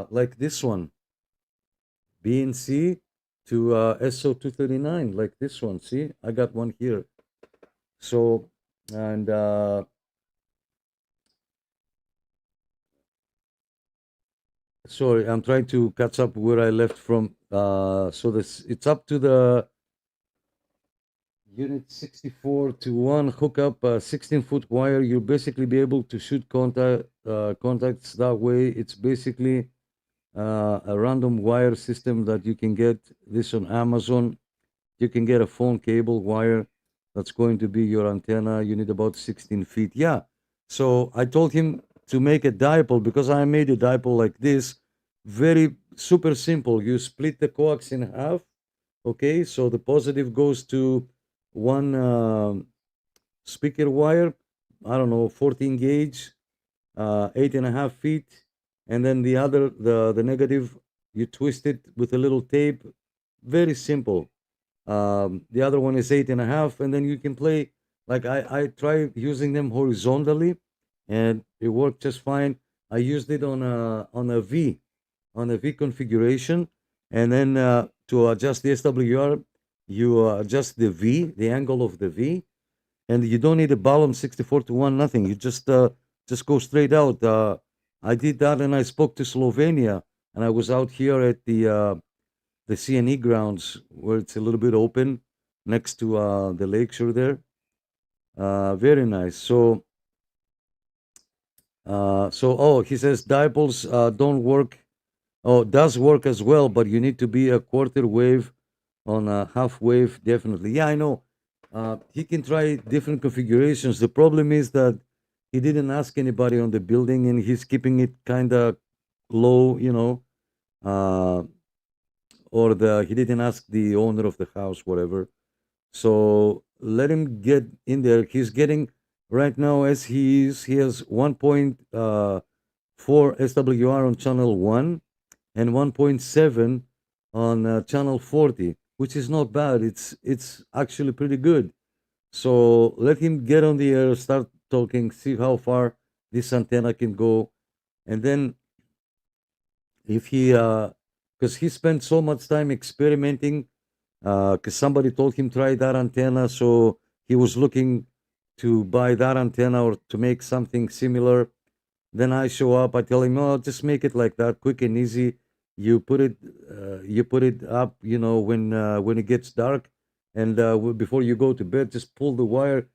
like this one. BNC to SO239, like this one. See, I got one here. So, and sorry, I'm trying to catch up where I left from. So it's up to the unit 64-to-1 hookup, 16-foot wire. You'll basically be able to shoot contacts that way. It's basically a random wire system that you can get this on Amazon. You can get a phone cable wire that's going to be your antenna. You need about 16 feet. Yeah. So I told him to make a dipole because I made a dipole like this. Very super simple. You split the coax in half. Okay. So the positive goes to one speaker wire, I don't know, 14 gauge, 8.5 feet, and then the other, the negative, you twist it with a little tape. Very simple. The other one is 8.5, and then you can play. Like I tried using them horizontally, and it worked just fine. I used it on a V configuration, and then to adjust the SWR. You adjust the V, the angle of the V, and you don't need a balun 64-to-1, nothing. You just go straight out. I did that, and I spoke to Slovenia, and I was out here at the CNE grounds where it's a little bit open next to the lakeshore there. Very nice. So, he says dipoles don't work. Oh, does work as well, but you need to be a quarter wave. On a half wave, definitely. Yeah, I know. He can try different configurations. The problem is that he didn't ask anybody on the building, and he's keeping it kind of low, you know. Or he didn't ask the owner of the house, whatever. So let him get in there. He's getting right now as he is. He has 1.4 SWR on channel 1 and 1.7 on channel 40. Which is not bad. It's actually pretty good. So let him get on the air, start talking, see how far this antenna can go, and then if he, because he spent so much time experimenting, because somebody told him try that antenna, so he was looking to buy that antenna or to make something similar. Then I show up, I tell him, oh, just make it like that, quick and easy. you put it up, when it gets dark, and before you go to bed, just pull the wire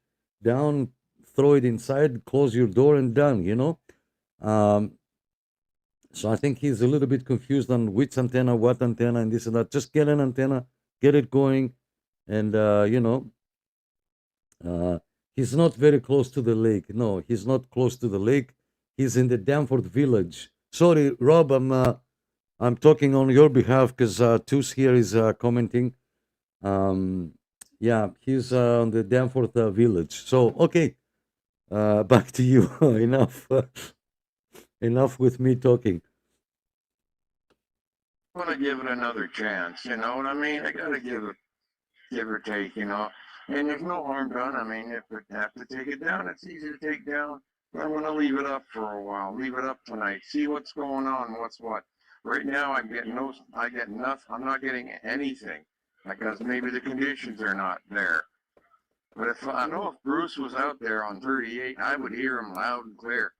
down, throw it inside, close your door, and done. Um, so I think he's a little bit confused on which antenna, what antenna, and this and that. Just get an antenna, get it going, and he's not very close to the lake. No, he's not close to the lake. He's in the Danforth Village. Sorry, Rob, I'm talking on your behalf because Tus here is commenting. Yeah, he's on the Danforth Village. So okay, back to you. Enough with me talking. I want to give it another chance. You know what I mean? I gotta give or take. And there's no harm done. I mean, if I have to take it down, it's easy to take down. But I'm gonna leave it up for a while. Leave it up tonight. See what's going on. What's what. Right now, I get nothing. I'm not getting anything because maybe the conditions are not there. But if I know if Bruce was out there on 38, I would hear him loud and clear.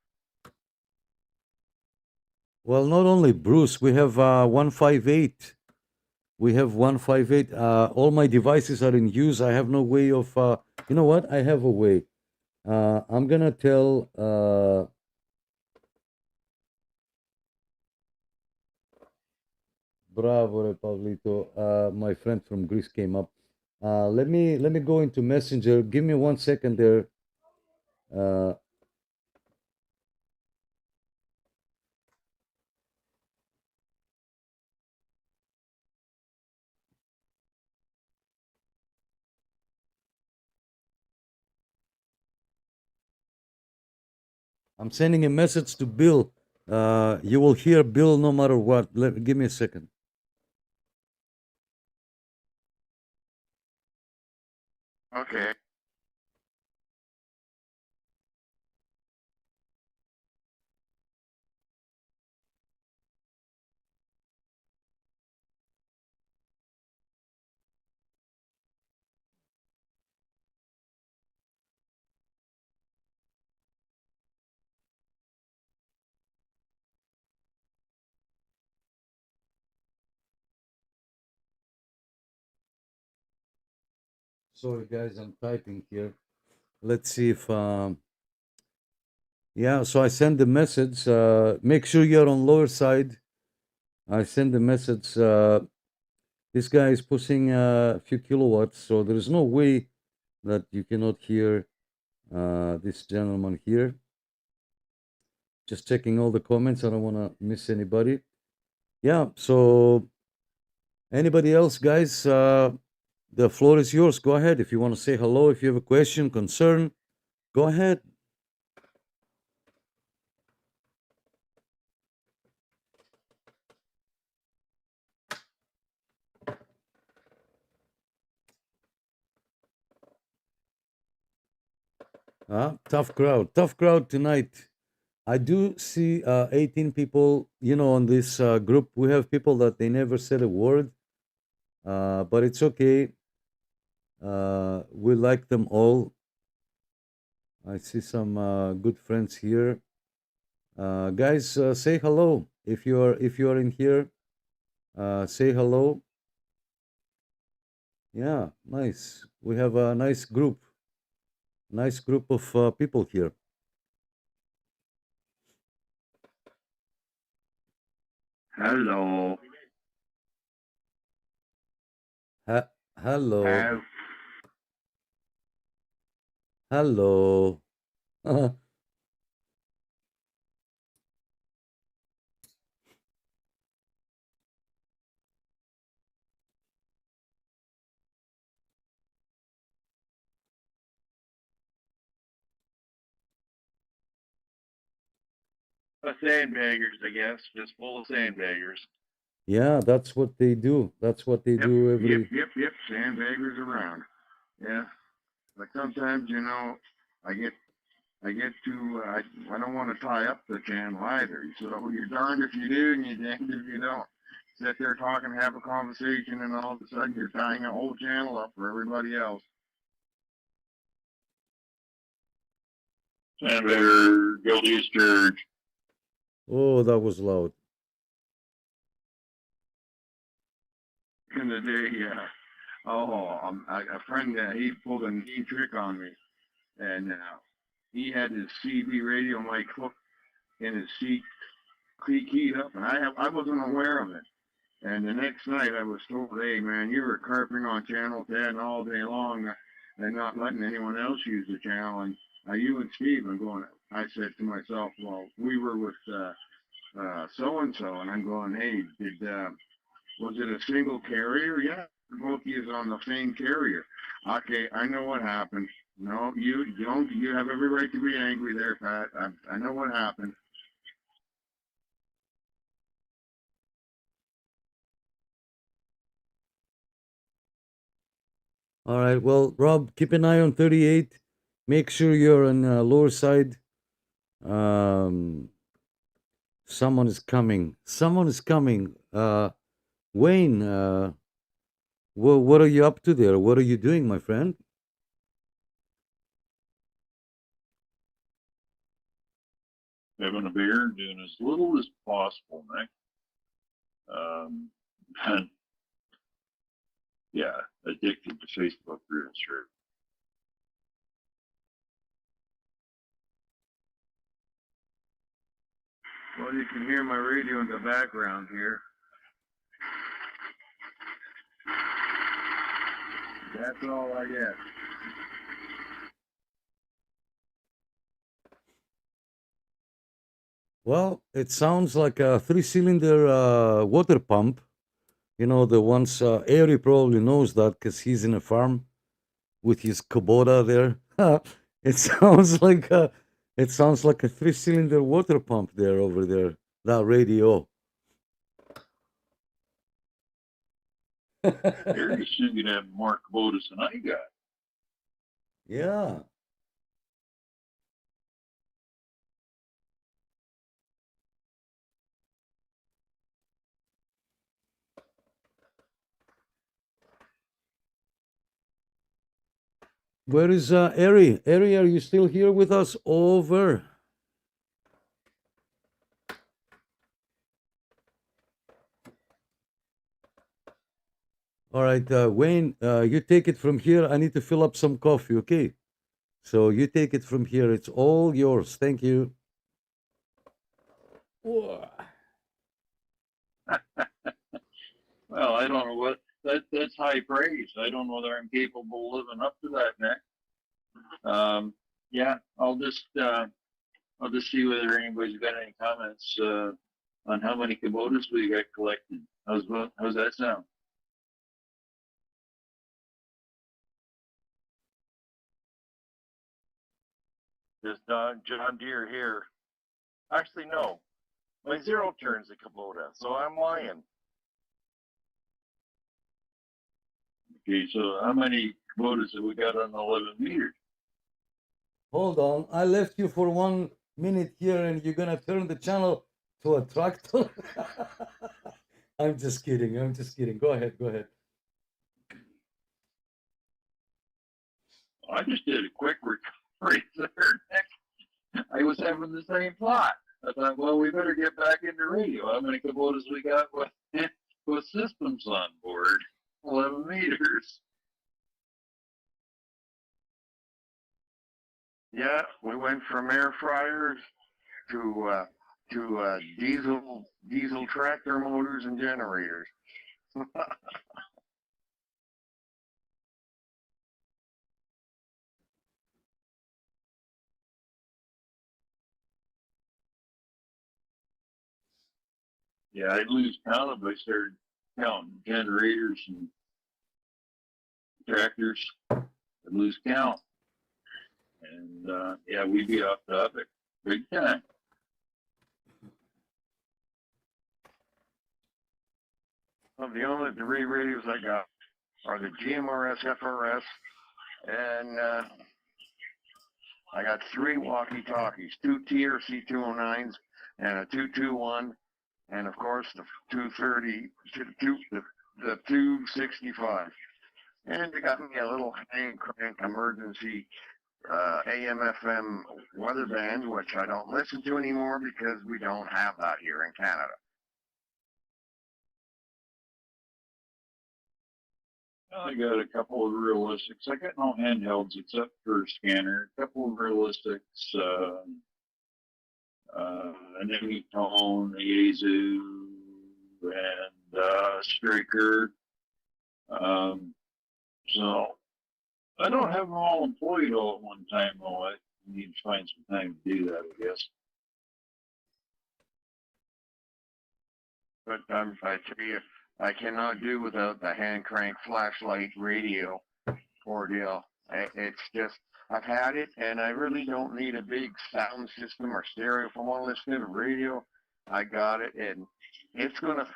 Well, not only Bruce, we have 158. We have 158. All my devices are in use. I have no way of, you know what? I have a way. I'm going to tell, bravo, Pablito. My friend from Greece came up. Let me go into Messenger. Give me 1 second there. I'm sending a message to Bill. You will hear Bill no matter what. Give me a second. Okay. Sorry, guys, I'm typing here. Let's see if, yeah, so I send the message. Make sure you're on lower side. I send the message. This guy is pushing a few kilowatts, so there is no way that you cannot hear this gentleman here. Just checking all the comments. I don't want to miss anybody. Yeah, so anybody else, guys? The floor is yours. Go ahead. If you want to say hello, if you have a question, concern, go ahead. Tough crowd tonight. I do see 18 people, on this group. We have people that they never said a word, but it's okay. We like them all. I see some good friends here. Guys, say hello if you are in here. Say hello. Yeah, nice. We have a nice group of people here. Hello. Hello. Hello. Sandbaggers, I guess, just full of sandbaggers. Yeah, that's what they do. That's what they do every. Yep. Sandbaggers around. Yeah. But sometimes, I get to, I don't want to tie up the channel either. So you're darned if you do and you're damned if you don't. Sit there talking, have a conversation, and all of a sudden you're tying a whole channel up for everybody else. Sandbagger, guilty as charged. Oh, that was loud. in the day, yeah. Oh, a friend, he pulled a neat trick on me, and he had his CB radio mic hooked in his seat, keyed up, and I wasn't aware of it. And the next night I was told, hey man, you were carping on Channel 10 all day long and not letting anyone else use the channel. And you and Steve, I said to myself, well, we were with so-and-so, and I'm going, hey, was it a single carrier? Yeah, both of on the same carrier. Okay, I know what happened. No, you don't. You have every right to be angry there, Pat. I know what happened. All right. Well, Rob, keep an eye on 38. Make sure you're on lower side. Someone is coming. Someone is coming. Wayne, what are you up to there? What are you doing, my friend? Having a beer and doing as little as possible, Nick. And yeah, addicted to Facebook real sure. Well, you can hear my radio in the background here. That's all I get. Well, it sounds like a 3-cylinder water pump. You know, the ones, Ari probably knows that because he's in a farm with his Kubota there. It sounds like a 3-cylinder water pump there over there, that radio. Very soon you'd have more Kubotas than I got. Yeah. Where is Ari? Ari, are you still here with us? Over. All right, Wayne, you take it from here. I need to fill up some coffee, okay? So you take it from here. It's all yours. Thank you. Well, I don't know what that's high praise. I don't know whether I'm capable of living up to that, Nick. Yeah, I'll just see whether anybody's got any comments on how many Kubotas we got collected. How's that sound? This John Deere here. Actually, no. My zero turns a Kubota, so I'm lying. Okay, so how many Kubotas have we got on 11 meters? Hold on. I left you for 1 minute here and you're going to turn the channel to a tractor? I'm just kidding. I'm just kidding. Go ahead. Go ahead. I just did a quick recovery there, Nick. I was having the same thought. I thought, well, we better get back into radio. How many Kubotas we got with systems on board? 11 meters. Yeah, we went from air fryers to diesel tractor motors and generators. Yeah, I'd lose count if I started counting generators and tractors. I'd lose count. And yeah, we'd be off topic big time. Well, the only 3 radios I got are the GMRS FRS, and I got 3 walkie-talkies, 2 TRC 209s and a 221, and of course the 230, the 265. And they got me a little hand crank emergency AM/FM weather band, which I don't listen to anymore because we don't have that here in Canada. I got a couple of realistics. I got no handhelds except for a scanner. A couple of realistics, an Anytone, a Yaesu, and Striker. So I don't have them all employed all at one time, though. I need to find some time to do that, I guess. But I tell you, I cannot do without the hand crank flashlight radio ordeal. It's just, I've had it and I really don't need a big sound system or stereo. If I want to listen to the radio, I got it and it's gonna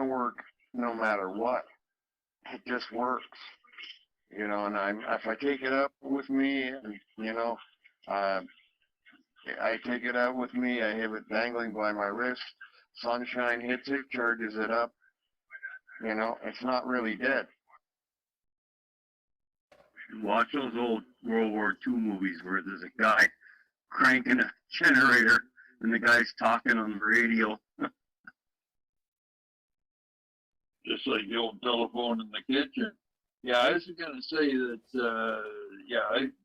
work no matter what. It just works. You know, and if I take it out with me and, you know, I take it out with me, I have it dangling by my wrist, sunshine hits it, charges it up, you know, it's not really dead. Watch those old World War II movies where there's a guy cranking a generator and the guy's talking on the radio. Just like the old telephone in the kitchen. Yeah, I was going to say that,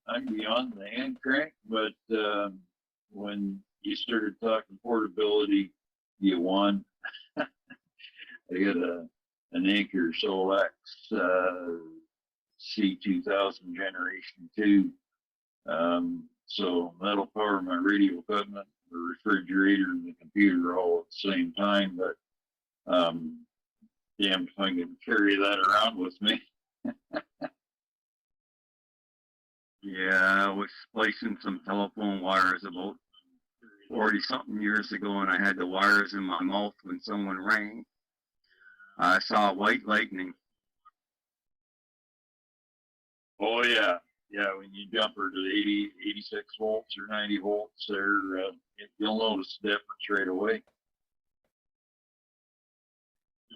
I'm beyond the hand crank, but when you started talking portability, you won. I got an Anchor Solex C2000 Generation 2. So that'll power my radio equipment, the refrigerator, and the computer all at the same time, but damned if I can carry that around with me. Yeah, I was splicing some telephone wires about 40-something years ago, and I had the wires in my mouth when someone rang. I saw white lightning. Oh, yeah. Yeah, when you jump her to 80, 86 volts or 90 volts there, you'll notice the difference right away.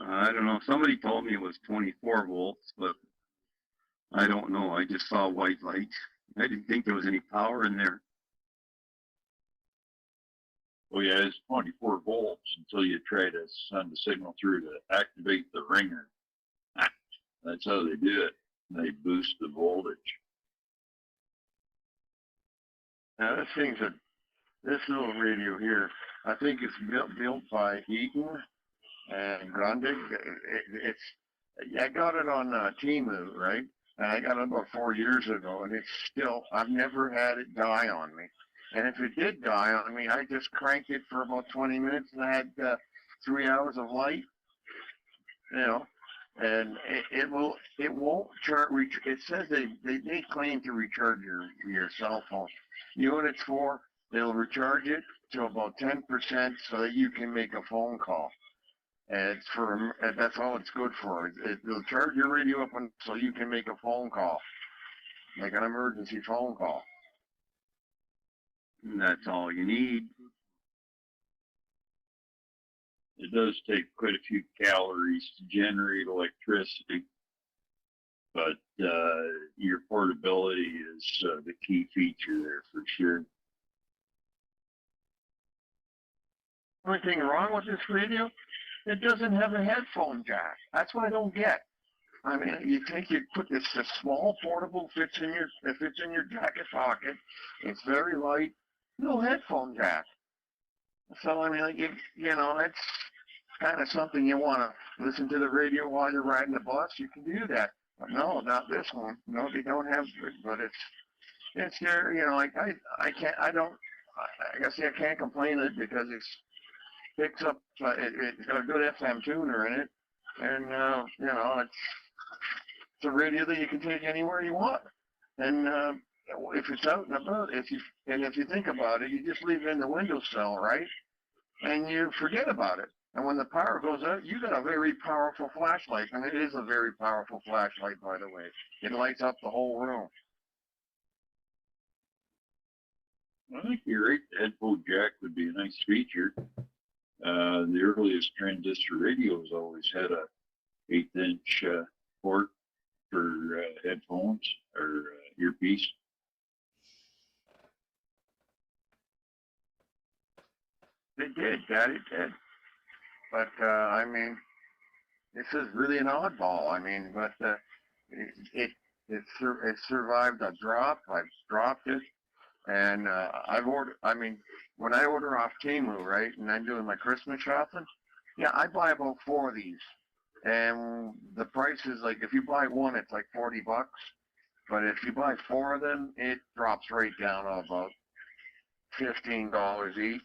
I don't know. Somebody told me it was 24 volts, but I don't know. I just saw white light. I didn't think there was any power in there. Oh, yeah, it's 24 volts until you try to send the signal through to activate the ringer. That's how they do it. They boost the voltage. Now this little radio here, I think it's built by Eaton and Grundig. I got it on Temu, right? And I got it about 4 years ago, and it's still, I've never had it die on me. And if it did die on me, I just cranked it for about 20 minutes and I had 3 hours of light, you know, and it won't charge. It says they claim to recharge your cell phone. You know what it's for? They'll recharge it to about 10% so that you can make a phone call. And that's all it's good for. It'll charge your radio up so you can make a phone call, like an emergency phone call. And that's all you need. It does take quite a few calories to generate electricity, but your portability is the key feature there for sure. Only thing wrong with this radio, it doesn't have a headphone jack. That's what I don't get. I mean, you put this small portable fits in your jacket pocket. It's very light, no headphone jack. So I mean, like you know, it's kind of something you want to listen to the radio while you're riding the bus. You can do that, but no, not this one. No, they don't have it. But it's there. You know, like I guess I can't complain it because it's picks up. It's got a good FM tuner in it, and you know, it's a radio that you can take anywhere you want. And if it's out and about, if you think about it, you just leave it in the windowsill, right? And you forget about it. And when the power goes out, you got a very powerful flashlight, and it is a very powerful flashlight, by the way. It lights up the whole room. I think you're right. The headphone jack would be a nice feature. The earliest transistor radios always had a 1/8" port for headphones or earpiece. They did, Daddy did. But I mean, this is really an oddball. I mean, but it survived a drop. I've dropped it, and I've ordered. I mean, when I order off Temu, right, and I'm doing my Christmas shopping, yeah, I buy about 4 of these, and the price is like if you buy one, it's like $40, but if you buy 4 of them, it drops right down to about $15 each.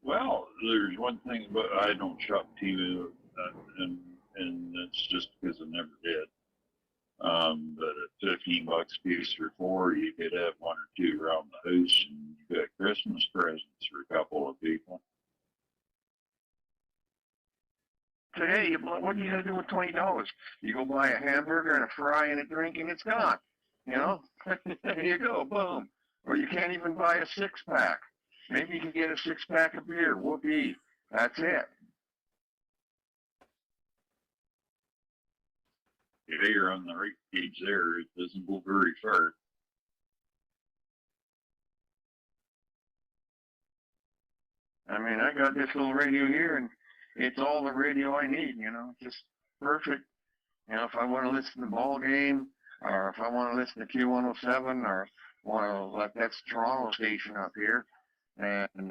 Well, there's one thing, but I don't shop TV, and it's just because I never did. But at $15 a piece or 4, you could have 1 or 2 around the house, and you got Christmas presents for a couple of people. So hey, what are you gonna do with $20? You go buy a hamburger and a fry and a drink, and it's gone. You know, there you go, boom. Or you can't even buy a 6-pack. Maybe you can get a 6-pack of beer. Whoopee. That's it. Yeah, you're on the right page there. It doesn't go very far. I mean, I got this little radio here, and it's all the radio I need, you know, just perfect. You know, if I want to listen to the ball game, or if I want to listen to Q107, or want to, like, that's Toronto station up here, and, you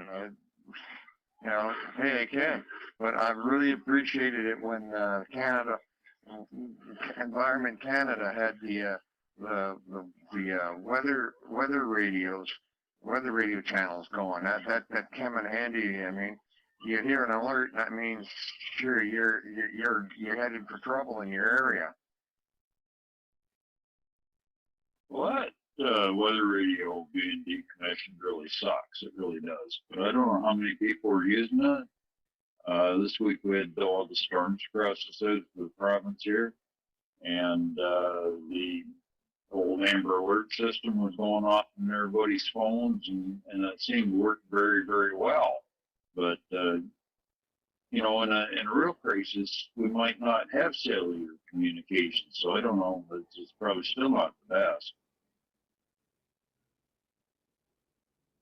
know, hey, I can. But I really appreciated it when Canada, Environment Canada had the weather radio channels going. That came in handy. I mean, you hear an alert, that means sure you're headed for trouble in your area. What weather radio being decommissioned really sucks. It really does. But I don't know how many people are using it. This week we had all the storms across the south of the province here, and the old Amber Alert system was going off in everybody's phones, and that seemed to work very, very well. But you know, in a real crisis, we might not have cellular communication. So I don't know, but it's probably still not the best.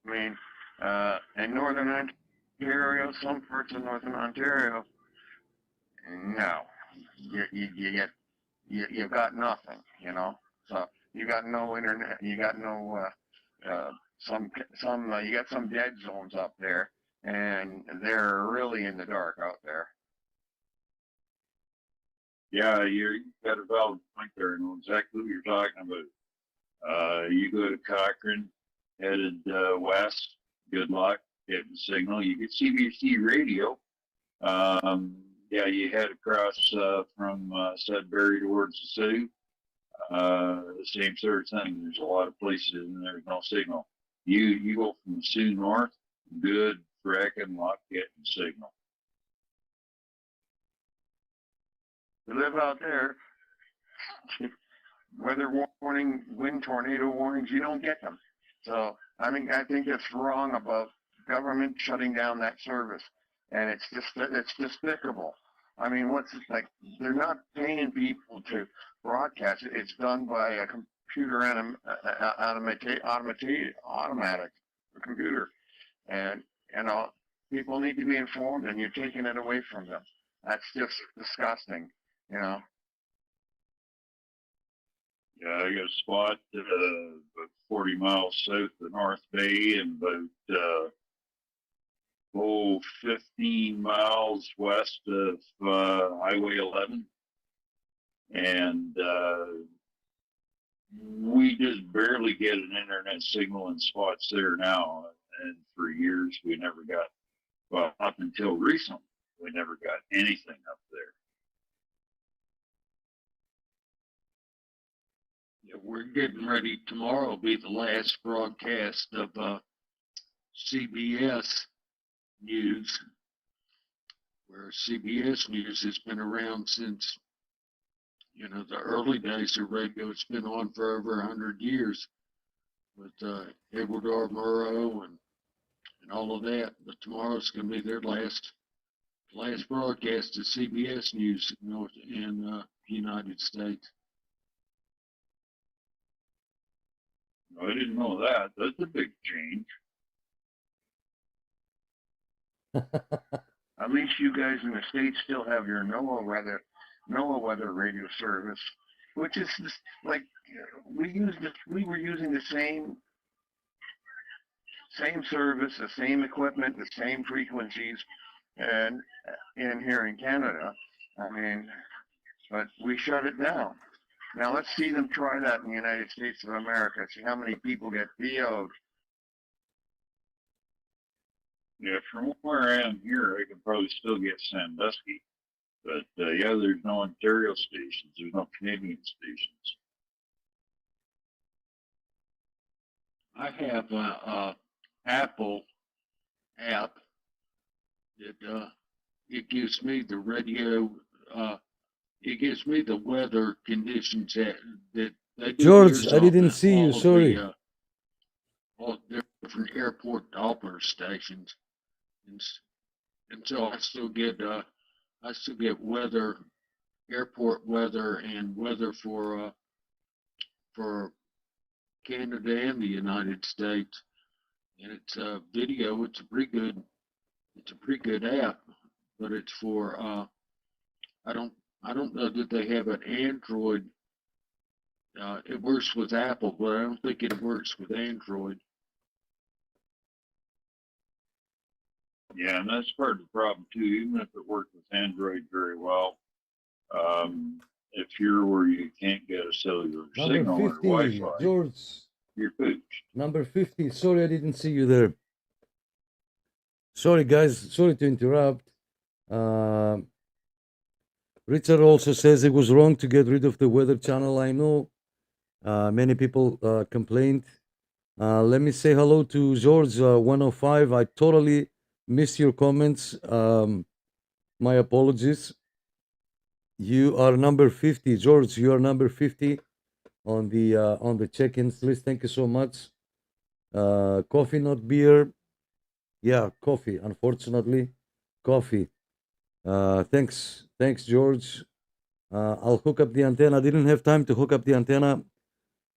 I mean, in Northern Ontario, some parts of Northern Ontario, no, you've got nothing, you know. So you got no internet, you got no you got some dead zones up there, and they're really in the dark out there. Yeah, you got a valid point there. I know exactly what you're talking about. You go to Cochrane, headed west, good luck getting signal. You get CBC radio. Yeah, you head across from Sudbury towards the Sioux. The same sort of thing. There's a lot of places and there's no signal. You go from the Sioux north, good fracking luck getting signal. You live out there, weather warning, wind tornado warnings, you don't get them. So, I mean, I think it's wrong about government shutting down that service. And it's despicable. I mean, what's it like? They're not paying people to broadcast it. It's done by a computer automatic computer. And, you know, people need to be informed, and you're taking it away from them. That's just disgusting, you know. Yeah, I got a spot about 40 miles south of North Bay and about 15 miles west of Highway 11. And we just barely get an internet signal in spots there now. And for years, we never got, well, up until recently, we never got anything up there. Yeah, we're getting ready. Tomorrow will be the last broadcast of CBS News, where CBS News has been around since, you know, the early days of radio. It's been on for over 100 years with Edward R. Murrow and all of that. But tomorrow's going to be their last broadcast of CBS News in the United States. I didn't know that. That's a big change. At least you guys in the States still have your NOAA NOAA weather radio service, which is just like we were using the same service, the same equipment, the same frequencies, and in here in Canada. I mean, but we shut it down. Now let's see them try that in the United States of America. See how many people get PO'd. Yeah, from where I am here, I can probably still get Sandusky. But yeah, there's no Ontario stations. There's no Canadian stations. I have a Apple app that it gives me the radio. It gives me the weather conditions that they do George, yours I off didn't at see you. all of Sorry. all the different airport Doppler stations, and so I still get weather, airport weather, and weather for Canada and the United States. And it's video. It's a pretty good app, but it's for I don't know that they have an Android. It works with Apple, but I don't think it works with Android. Yeah, and that's part of the problem too. Even if it worked with Android very well, if you're where you can't get a cellular signal Number or 50, Wi-Fi, George. you're pooched. Number 50. Sorry, I didn't see you there. Sorry, guys. Sorry to interrupt. Richard also says it was wrong to get rid of the Weather Channel. I know many people complained. Let me say hello to George 105. I totally missed your comments. My apologies. You are number 50, George. You are number 50 on the check-ins list. Thank you so much. Coffee, not beer. Yeah, coffee. Unfortunately, coffee. Thanks, George. I'll hook up the antenna. I didn't have time to hook up the antenna.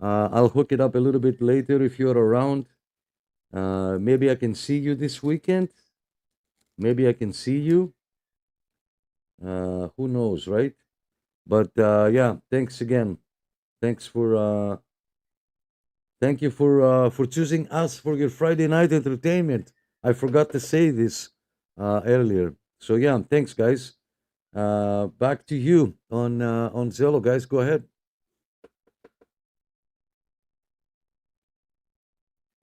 I'll hook it up a little bit later if you're around. Maybe I can see you this weekend. Maybe I can see you. Who knows, right? But yeah, thanks again. Thank you for choosing us for your Friday night entertainment. I forgot to say this earlier. So yeah, thanks, guys. Back to you on Zello, guys. Go ahead.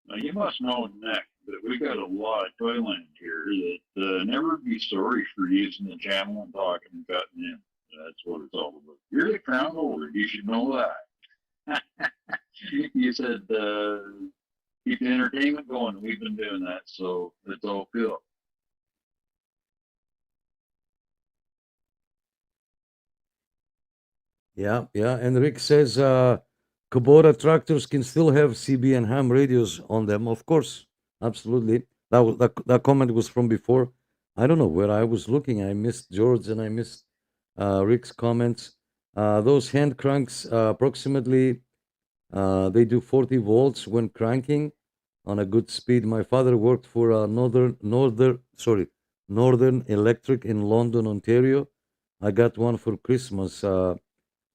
Now you must know, Nick, that we got a lot of toyland here that never be sorry for using the channel and talking and cutting in. That's what it's all about. You're the crown holder. You should know that. You said keep the entertainment going. We've been doing that, so it's all good. Yeah. And Rick says Kubota tractors can still have CB and ham radios on them. Of course, absolutely. That comment was from before. I don't know where I was looking. I missed George and I missed Rick's comments. Those hand cranks, approximately, they do 40 volts when cranking on a good speed. My father worked for Northern Electric in London, Ontario. I got one for Christmas.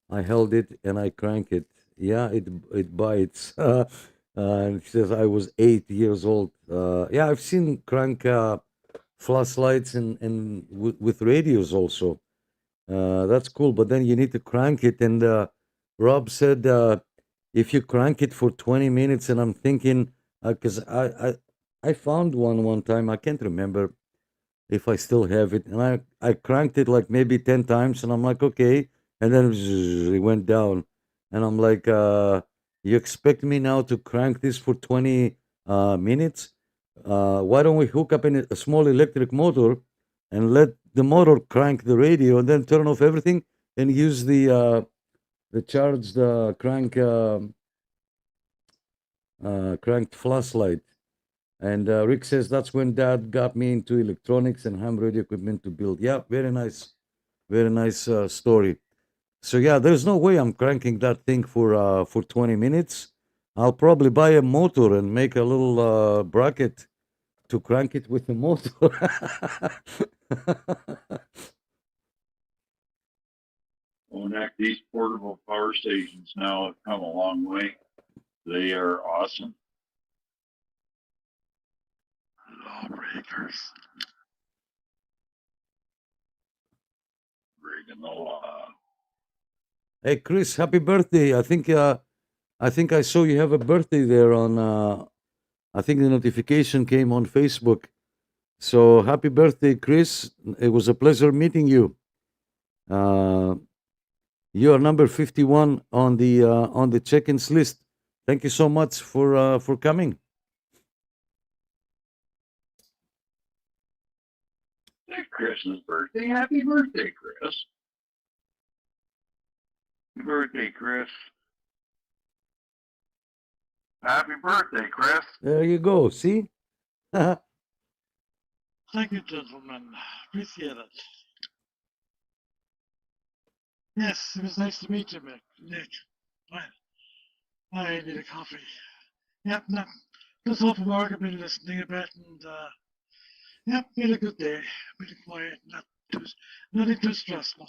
I held it and I crank it. Yeah, it bites. And he says I was 8 years old. Yeah, I've seen crank flashlights and with radios also. That's cool, but then you need to crank it. And Rob said if you crank it for 20 minutes, and I'm thinking because I found one time. I can't remember if I still have it, and I cranked it like maybe 10 times, and I'm like, okay, and then it went down, and I'm like, you expect me now to crank this for 20 minutes? Why don't we hook up a small electric motor and let the motor crank the radio and then turn off everything and use the charged cranked flashlight? And Rick says that's when Dad got me into electronics and ham radio equipment to build. Yeah, very nice story. So yeah, there's no way I'm cranking that thing for 20 minutes. I'll probably buy a motor and make a little bracket to crank it with the motor. Well, Nick, these portable power stations now have come a long way. They are awesome. Lawbreakers. Breaking the law. Hey, Chris, happy birthday. I think I saw you have a birthday there on, I think the notification came on Facebook. So happy birthday, Chris. It was a pleasure meeting you. You are number 51 on the check-ins list. Thank you so much for coming. It's Chris's birthday. Happy birthday, Chris. Happy birthday, Chris. Happy birthday, Chris. There you go. See? Thank you, gentlemen. Appreciate it. Yes, it was nice to meet you, Nick. I need a coffee. Yep, no, just off of work, I've been listening a bit, and yep, been a good day. Been quiet, nothing too stressful.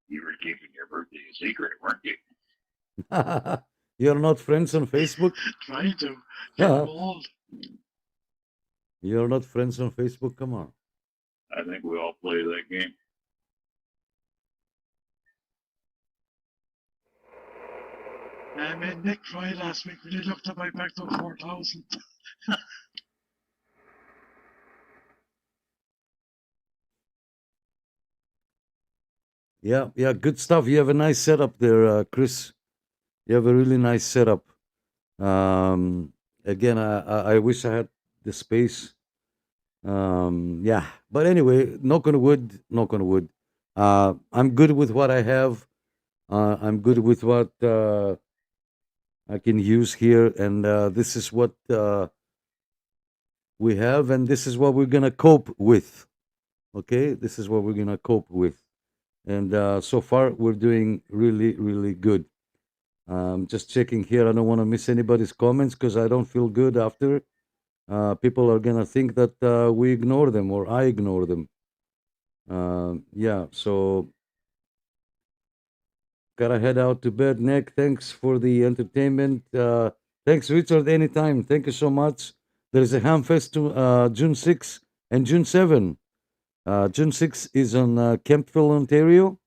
You were keeping your birthday a secret, weren't you? You're not friends on Facebook? Trying to. Get old. You're not friends on Facebook? Come on. I think we all play that game. I made Nick cry last week when he looked at my back to 4,000. Yeah, good stuff. You have a nice setup there, Chris. You have a really nice setup. Again, I wish I had the space. Yeah, but anyway, knock on wood, knock on wood. I'm good with what I have. I'm good with what I can use here, and this is what we have, and this is what we're gonna cope with. Okay, this is what we're gonna cope with, and so far we're doing really, really good. Just checking here. I don't want to miss anybody's comments because I don't feel good after. People are gonna think that we ignore them or I ignore them. Yeah, so gotta head out to bed. Nick, thanks for the entertainment. Thanks, Richard. Anytime. Thank you so much. There is a Hamfest to June 6 and June 7. June 6 is on Kemptville, Ontario,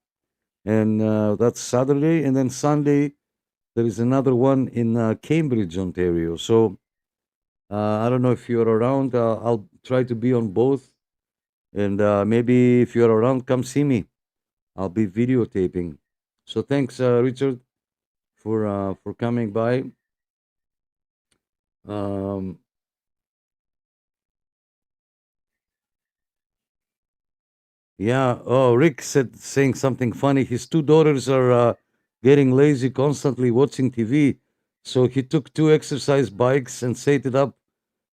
and that's Saturday. And then Sunday, there is another one in Cambridge, Ontario. So I don't know if you're around. I'll try to be on both. And maybe if you're around, come see me. I'll be videotaping. So thanks, Richard, for coming by. Yeah. Oh, Rick saying something funny. His two daughters are getting lazy, constantly watching TV. So he took 2 exercise bikes and set it up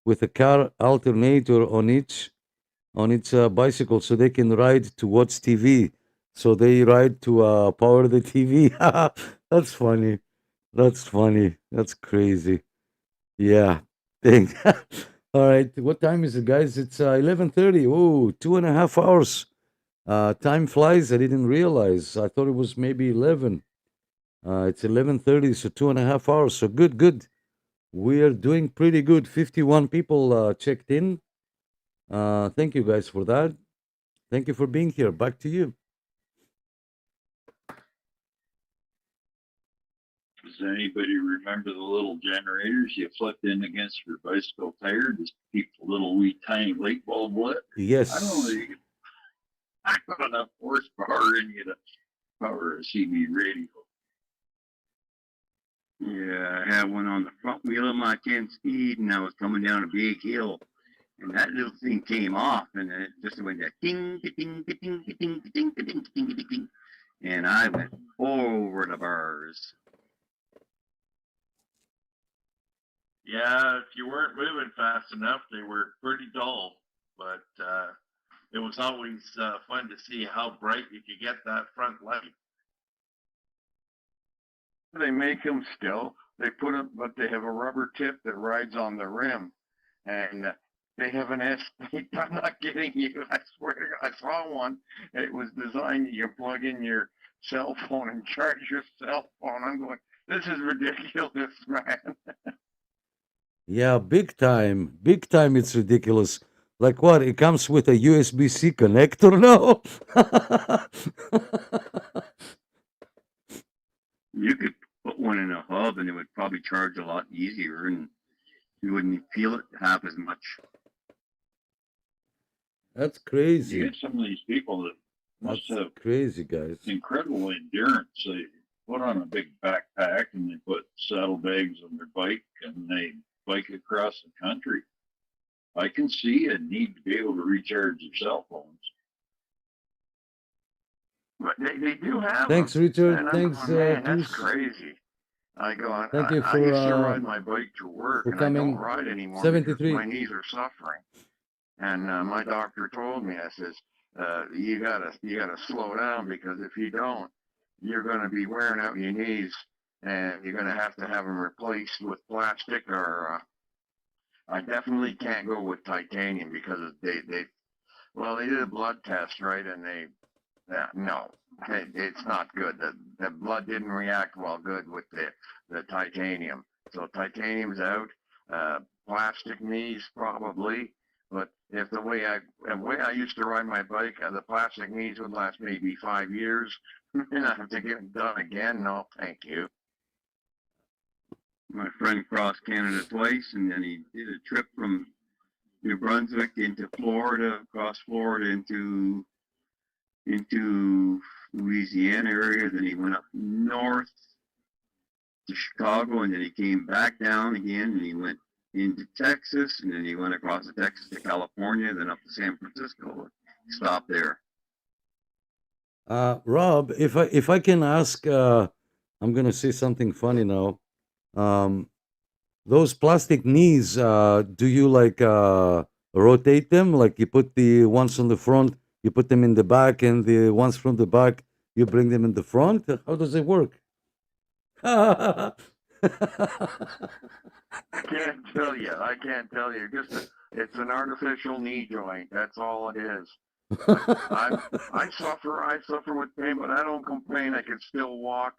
with a car alternator on each bicycle, so they can ride to watch TV. So they ride to power the TV. That's funny. That's funny. That's crazy. Yeah. Thanks. All right. What time is it, guys? It's 11:30. Oh, 2.5 hours. Time flies. I didn't realize. I thought it was maybe 11. It's 11:30, so 2.5 hours. So good. We are doing pretty good. 51 people checked in. Thank you guys for that. Thank you for being here. Back to you. Does anybody remember the little generators you flipped in against your bicycle tire just to keep the little wee tiny light bulb lit? Yes. I don't know. You can have enough horsepower in you to power a CB radio. Yeah, I had one on the front wheel of my 10-speed, and I was coming down a big hill, and that little thing came off, and it just went that ding, ding, ding, ding, ding, ding, ding, ding, ding, and I went over the bars. Yeah, if you weren't moving fast enough, they were pretty dull. But it was always fun to see how bright you could get that front light. They make them still. They put them, but they have a rubber tip that rides on the rim, and They have an S. I'm not kidding you. I swear to God, I saw one. It was designed you plug in your cell phone and charge your cell phone. I'm going, this is ridiculous, man. Yeah, big time. Big time, it's ridiculous. Like what? It comes with a USB-C connector now? You could put one in a hub and it would probably charge a lot easier and you wouldn't feel it half as much. That's You crazy. get some of these people that must That's have crazy, guys. incredible endurance. They put on a big backpack and they put saddlebags on their bike and they bike across the country. I can see a need to be able to recharge their cell phones. But they do have Thanks, them. Richard. And I'm Thanks, going, man, that's Toos. crazy. I go, Thank you I used to for ride my bike to work and I don't coming. ride anymore because 73. my knees are suffering. And my doctor told me, I says, you gotta slow down because if you don't, you're gonna be wearing out your knees and you're gonna have to have them replaced with plastic or I definitely can't go with titanium because they did a blood test, right? And no, it's not good. The blood didn't react well good with the titanium. So titanium's out. Plastic knees probably. But if the way I used to ride my bike, the plastic knees would last maybe 5 years, and I have to get it done again. No, thank you. My friend crossed Canada twice and then he did a trip from New Brunswick into Florida, across Florida into Louisiana area. Then he went up north to Chicago and then he came back down again and he went into Texas and then he went across the Texas to California, then up to San Francisco. Stopped there. Rob, if I can ask, I'm gonna say something funny now. Those plastic knees, do you like rotate them? Like you put the ones on the front, you put them in the back, and the ones from the back, you bring them in the front? How does it work? I can't tell you. It's an artificial knee joint. That's all it is. I suffer with pain, but I don't complain. I can still walk,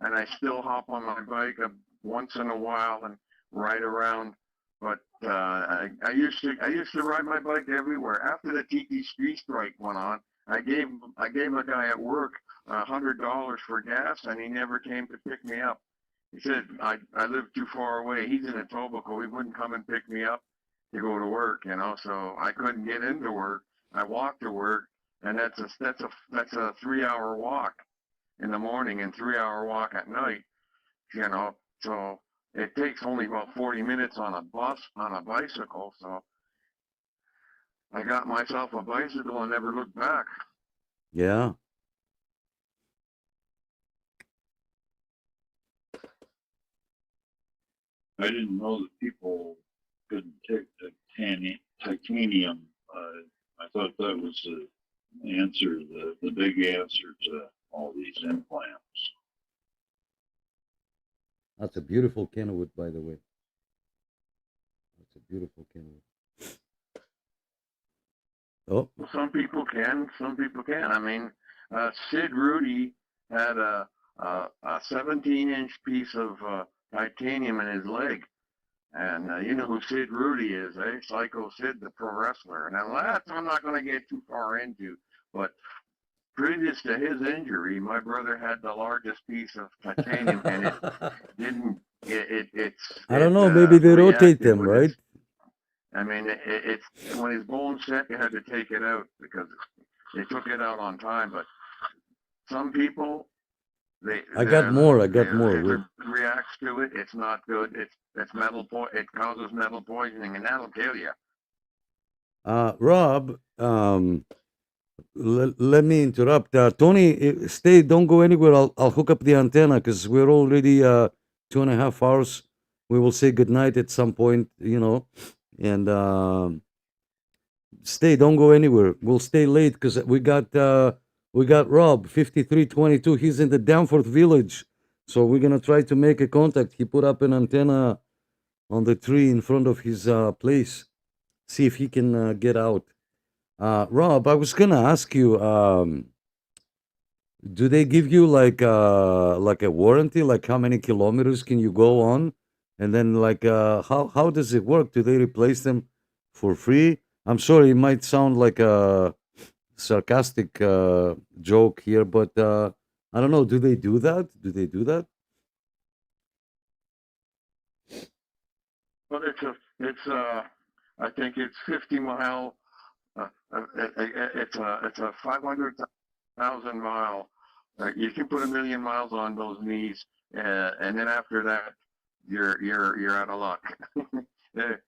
and I still hop on my bike once in a while and ride around. But I used to ride my bike everywhere. After the TT Street strike went on, I gave a guy at work $100 for gas, and he never came to pick me up. He said I live too far away. He's in Etobicoke. He wouldn't come and pick me up to go to work, so I couldn't get into work. I walked to work, and that's a 3-hour walk in the morning and 3-hour walk at night. So it takes only about 40 minutes on a bicycle. So I got myself a bicycle and never looked back. Yeah. I didn't know that people couldn't take titanium. I thought that was the answer, the big answer to all these implants. That's a beautiful Kenwood, by the way. That's a beautiful Kenwood. Oh, Some people can, some people can't. I mean, Sid Rudy had a 17-inch piece of titanium in his leg. And you know who Sid Rudy is, eh? Psycho Sid, the pro wrestler. Now that I'm not going to get too far into, but previous to his injury, my brother had the largest piece of titanium, and it didn't. I don't know. Maybe they rotate them, right? I mean, it's when his bone set, you had to take it out because they took it out on time. But some people, I got more. It reacts to it. It's not good. It's metal. It causes metal poisoning, and that'll kill you. Rob, let me interrupt. Tony, stay. Don't go anywhere. I'll hook up the antenna because we're already 2.5 hours. We will say goodnight at some point, and stay. Don't go anywhere. We'll stay late because we got Rob 5322. He's in the Danforth Village, so we're gonna try to make a contact. He put up an antenna on the tree in front of his place. see if he can get out. Rob, I was gonna ask you, do they give you like a warranty? Like how many kilometers can you go on? And then like how does it work? Do they replace them for free? I'm sorry, it might sound like a sarcastic joke here, but I don't know. Do they do that? Do they do that? But I think it's 50 mile. It's a 500,000 mile. You can put 1,000,000 miles on those knees, and then after that, you're out of luck.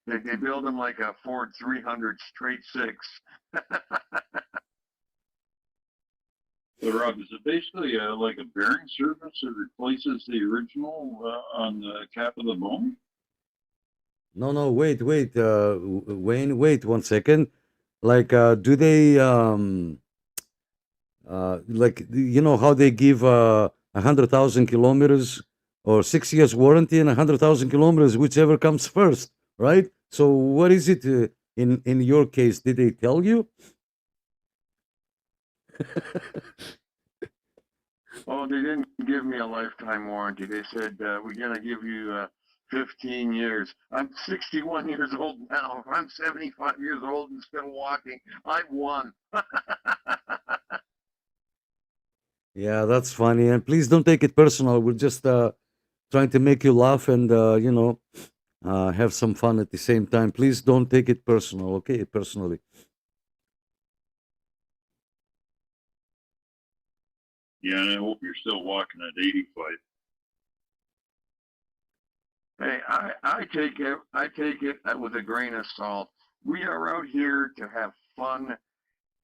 They build them like a Ford 300 straight six. So Rob, is it basically like a bearing service that replaces the original on the cap of the bone? No, wait, Wayne, wait 1 second. Like, do they like you know how they give 100,000 kilometers or 6 years warranty and 100,000 kilometers, whichever comes first, right? So what is it in your case? Did they tell you? Oh, they didn't give me a lifetime warranty. They said we're gonna give you 15 years. I'm 61 years old now. I'm 75 years old and still walking. I won. Yeah, that's funny. And please don't take it personal. We're just trying to make you laugh and you know have some fun at the same time. Please don't take it personal, okay? Personally. Yeah, and I hope you're still walking at 85. Hey, I take it with a grain of salt. We are out here to have fun,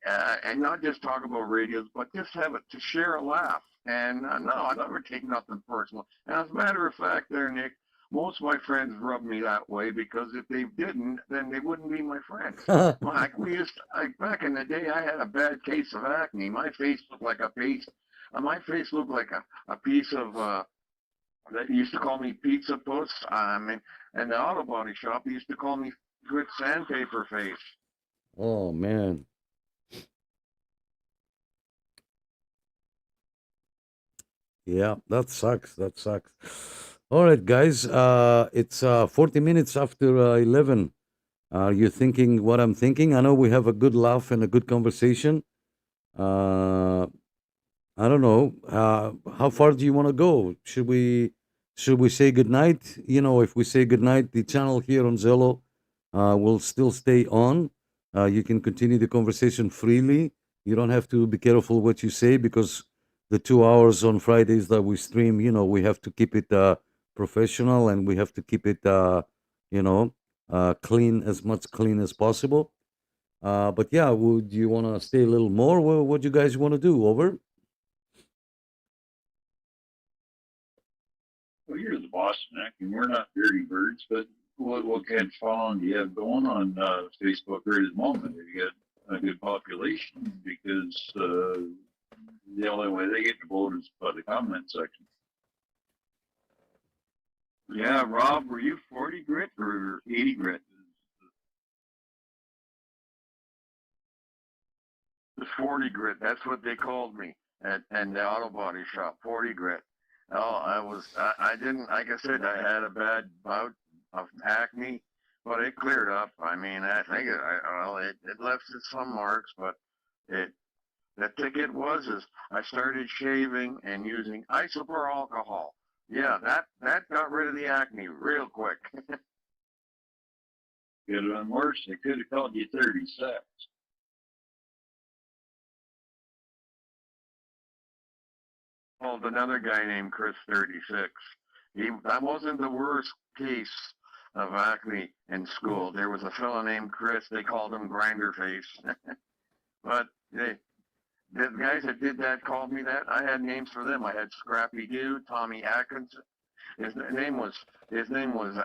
and not just talk about radios, but just have it to share a laugh. And no, I never take nothing personal. And as a matter of fact, there, Nick, most of my friends rub me that way because if they didn't, then they wouldn't be my friends. Like back in the day, I had a bad case of acne. My face looked like a piece. My face looked like a piece of. They used to call me pizza puss. And the auto body shop used to call me good sandpaper face. Oh man. Yeah, that sucks. That sucks. All right, guys. It's 40 minutes after 11. Are you thinking what I'm thinking? I know we have a good laugh and a good conversation. I don't know. How far do you want to go? Should we say goodnight? You know, if we say goodnight, the channel here on Zello will still stay on. You can continue the conversation freely. You don't have to be careful what you say because the 2 hours on Fridays that we stream, you know, we have to keep it professional and we have to keep it, you know, clean as possible. But yeah, would you want to stay a little more? What do you guys want to do? Over. Well, you're the boss, Nick, and we're not dirty birds, but what kind of following do you have going on Facebook right at the moment? Have you got a good population? Because the only way they get to vote is by the comment section. Yeah, Rob, were you 40 grit or 80 grit? It's 40 grit. That's what they called me at the auto body shop. 40 grit. Oh, I didn't, like I said, I had a bad bout of acne, but it cleared up. I mean, I think it left some marks, but the ticket is I started shaving and using isopropyl alcohol. Yeah, that got rid of the acne real quick. Could have been worse. They could have called you 30 seconds. Called another guy named Chris 36. That wasn't the worst case of acne in school. There was a fellow named Chris. They called him Grinder Face. But the guys that did that called me that. I had names for them. I had Scrappy Doo, Tommy Atkinson. His name was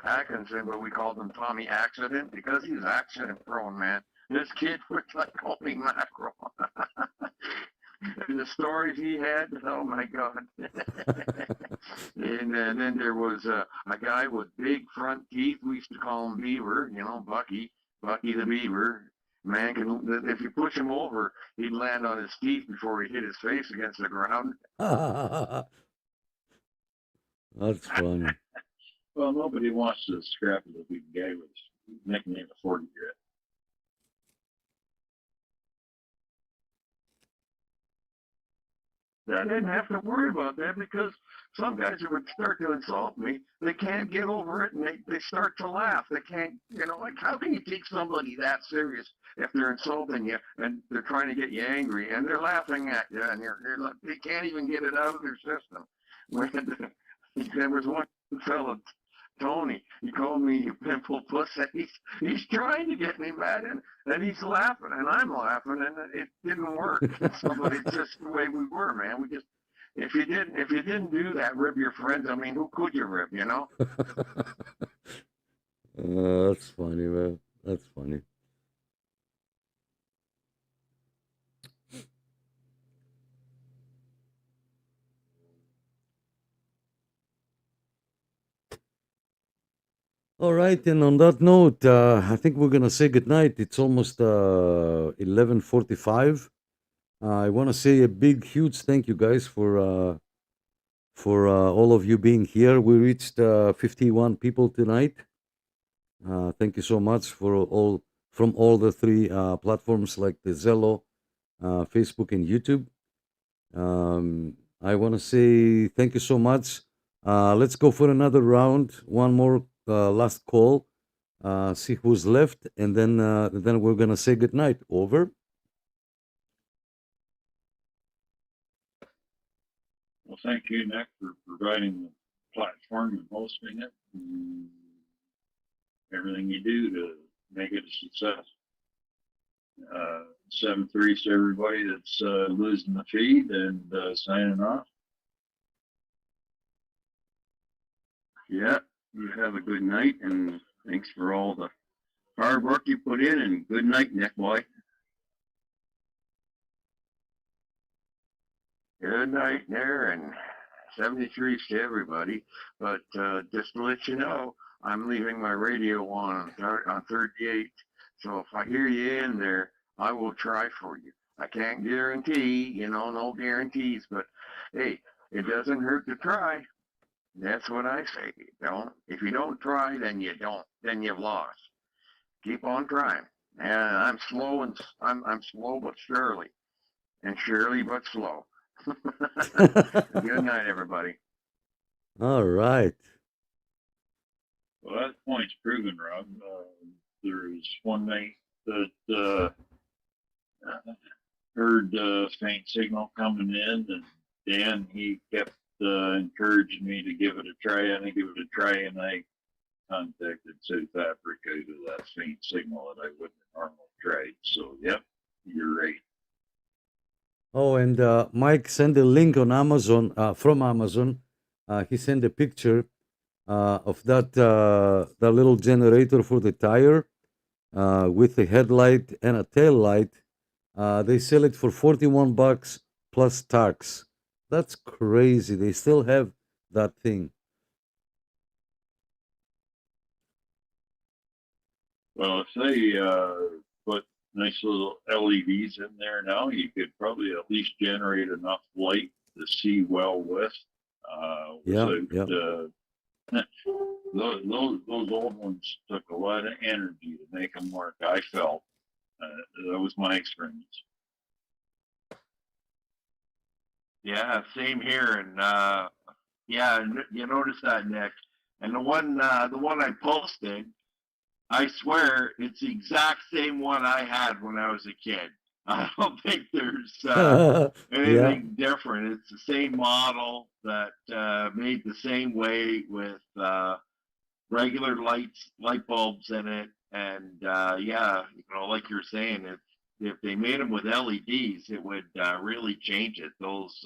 Atkinson, but we called him Tommy Accident because he was accident prone, man. This kid was like holy mackerel. And the stories he had, oh my God. And then there was a guy with big front teeth. We used to call him Beaver, you know, Bucky. Bucky the Beaver. Man can, if you push him over, he'd land on his feet before he hit his face against the ground. That's funny. Well, nobody wants to scrap with a big guy with his nickname of 40 grit. I didn't have to worry about that because some guys who would start to insult me, they can't get over it and they start to laugh. They can't, like how can you take somebody that serious if they're insulting you and they're trying to get you angry and they're laughing at you and they can't even get it out of their system. There was one fellow, Tony, he called me a pimple puss. He's trying to get me mad and he's laughing and I'm laughing and it didn't work. So, but it's just the way we were, man. We just if you didn't do that, rib your friends. I mean, who could you rib? That's funny, man. That's funny. All right, and on that note, I think we're gonna say goodnight. It's almost 11:45. I want to say a big, huge thank you guys for all of you being here. We reached 51 people tonight. Thank you so much for all from all the three platforms like the Zello, Facebook, and YouTube. I want to say thank you so much. Let's go for another round. One more last call. See who's left, and then we're gonna say goodnight. Over. Well, thank you, Nick, for providing the platform and hosting it. And everything you do to make it a success. 7-3 to everybody that's losing the feed and signing off. Yeah, you have a good night, and thanks for all the hard work you put in, and good night, Nick boy. Good night there, and 73s to everybody. But just to let you know, I'm leaving my radio on 38. So if I hear you in there, I will try for you. I can't guarantee, no guarantees, but hey, it doesn't hurt to try. That's what I say. If you don't try, then you don't. Then you've lost. Keep on trying. And I'm slow I'm slow but surely, and surely but slow. Good night, everybody. All right. Well, that point's proven, Rob. There was one night that heard faint signal coming in, and Dan, he kept encouraging me to give it a try, and I contacted South Africa to that faint signal that I wouldn't have normally tried. So, yep, you're right. Oh, and Mike sent a link on Amazon, from Amazon. He sent a picture of that little generator for the tire with a headlight and a tail light. They sell it for $41 plus tax. That's crazy. They still have that thing. Well, if they put nice little LEDs in there now, you could probably at least generate enough light to see well with. Those old ones took a lot of energy to make them work. I felt that was my experience. Yeah, same here, and yeah, you notice that, Nick. And the one I posted, I swear it's the exact same one I had when I was a kid. I don't think there's anything different. It's the same model that made the same way with regular light bulbs in it, and yeah, like you're saying, if they made them with LEDs, it would really change it. Those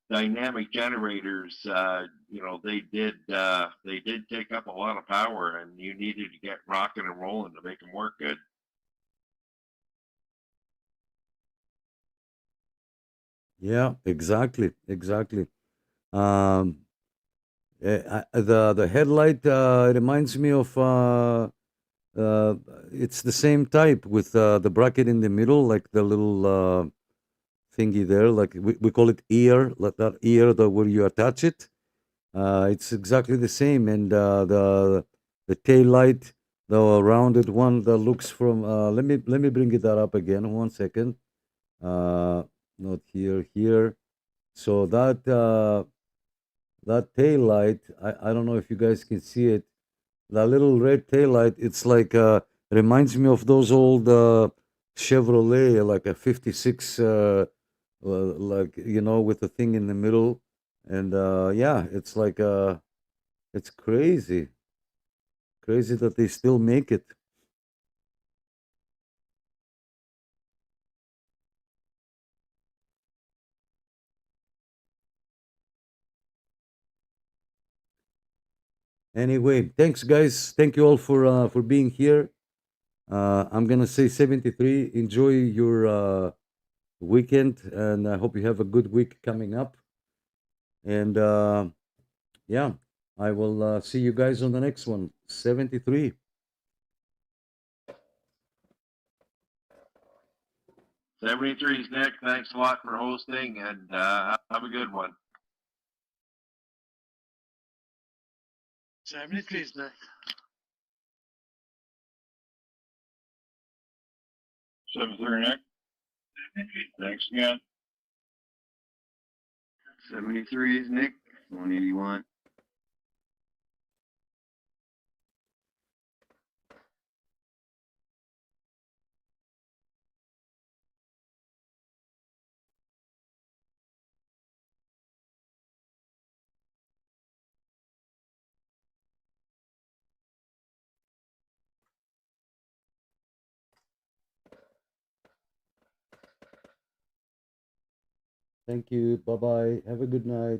dynamic generators, they did take up a lot of power, and you needed to get rocking and rolling to make them work good. Yeah, exactly. The headlight reminds me of it's the same type with the bracket in the middle, like the little thingy there, like we call it ear, like that ear that where you attach it. It's exactly the same, and the tail light, the rounded one that looks from. Let me bring it that up again. 1 second. Not here, here. So that tail light, I don't know if you guys can see it. That little red tail light, it's like reminds me of those old Chevrolet, like a '56, like with the thing in the middle, and yeah, it's like it's crazy, crazy that they still make it. Anyway, thanks guys. Thank you all for being here. I'm gonna say 73. Enjoy your weekend, and I hope you have a good week coming up. And yeah, I will see you guys on the next one. 73. 73's Nick. Thanks a lot for hosting, and have a good one. 73's Nick. 73 Nick. Thanks again. 73 is Nick. 181. Thank you. Bye bye. Have a good night.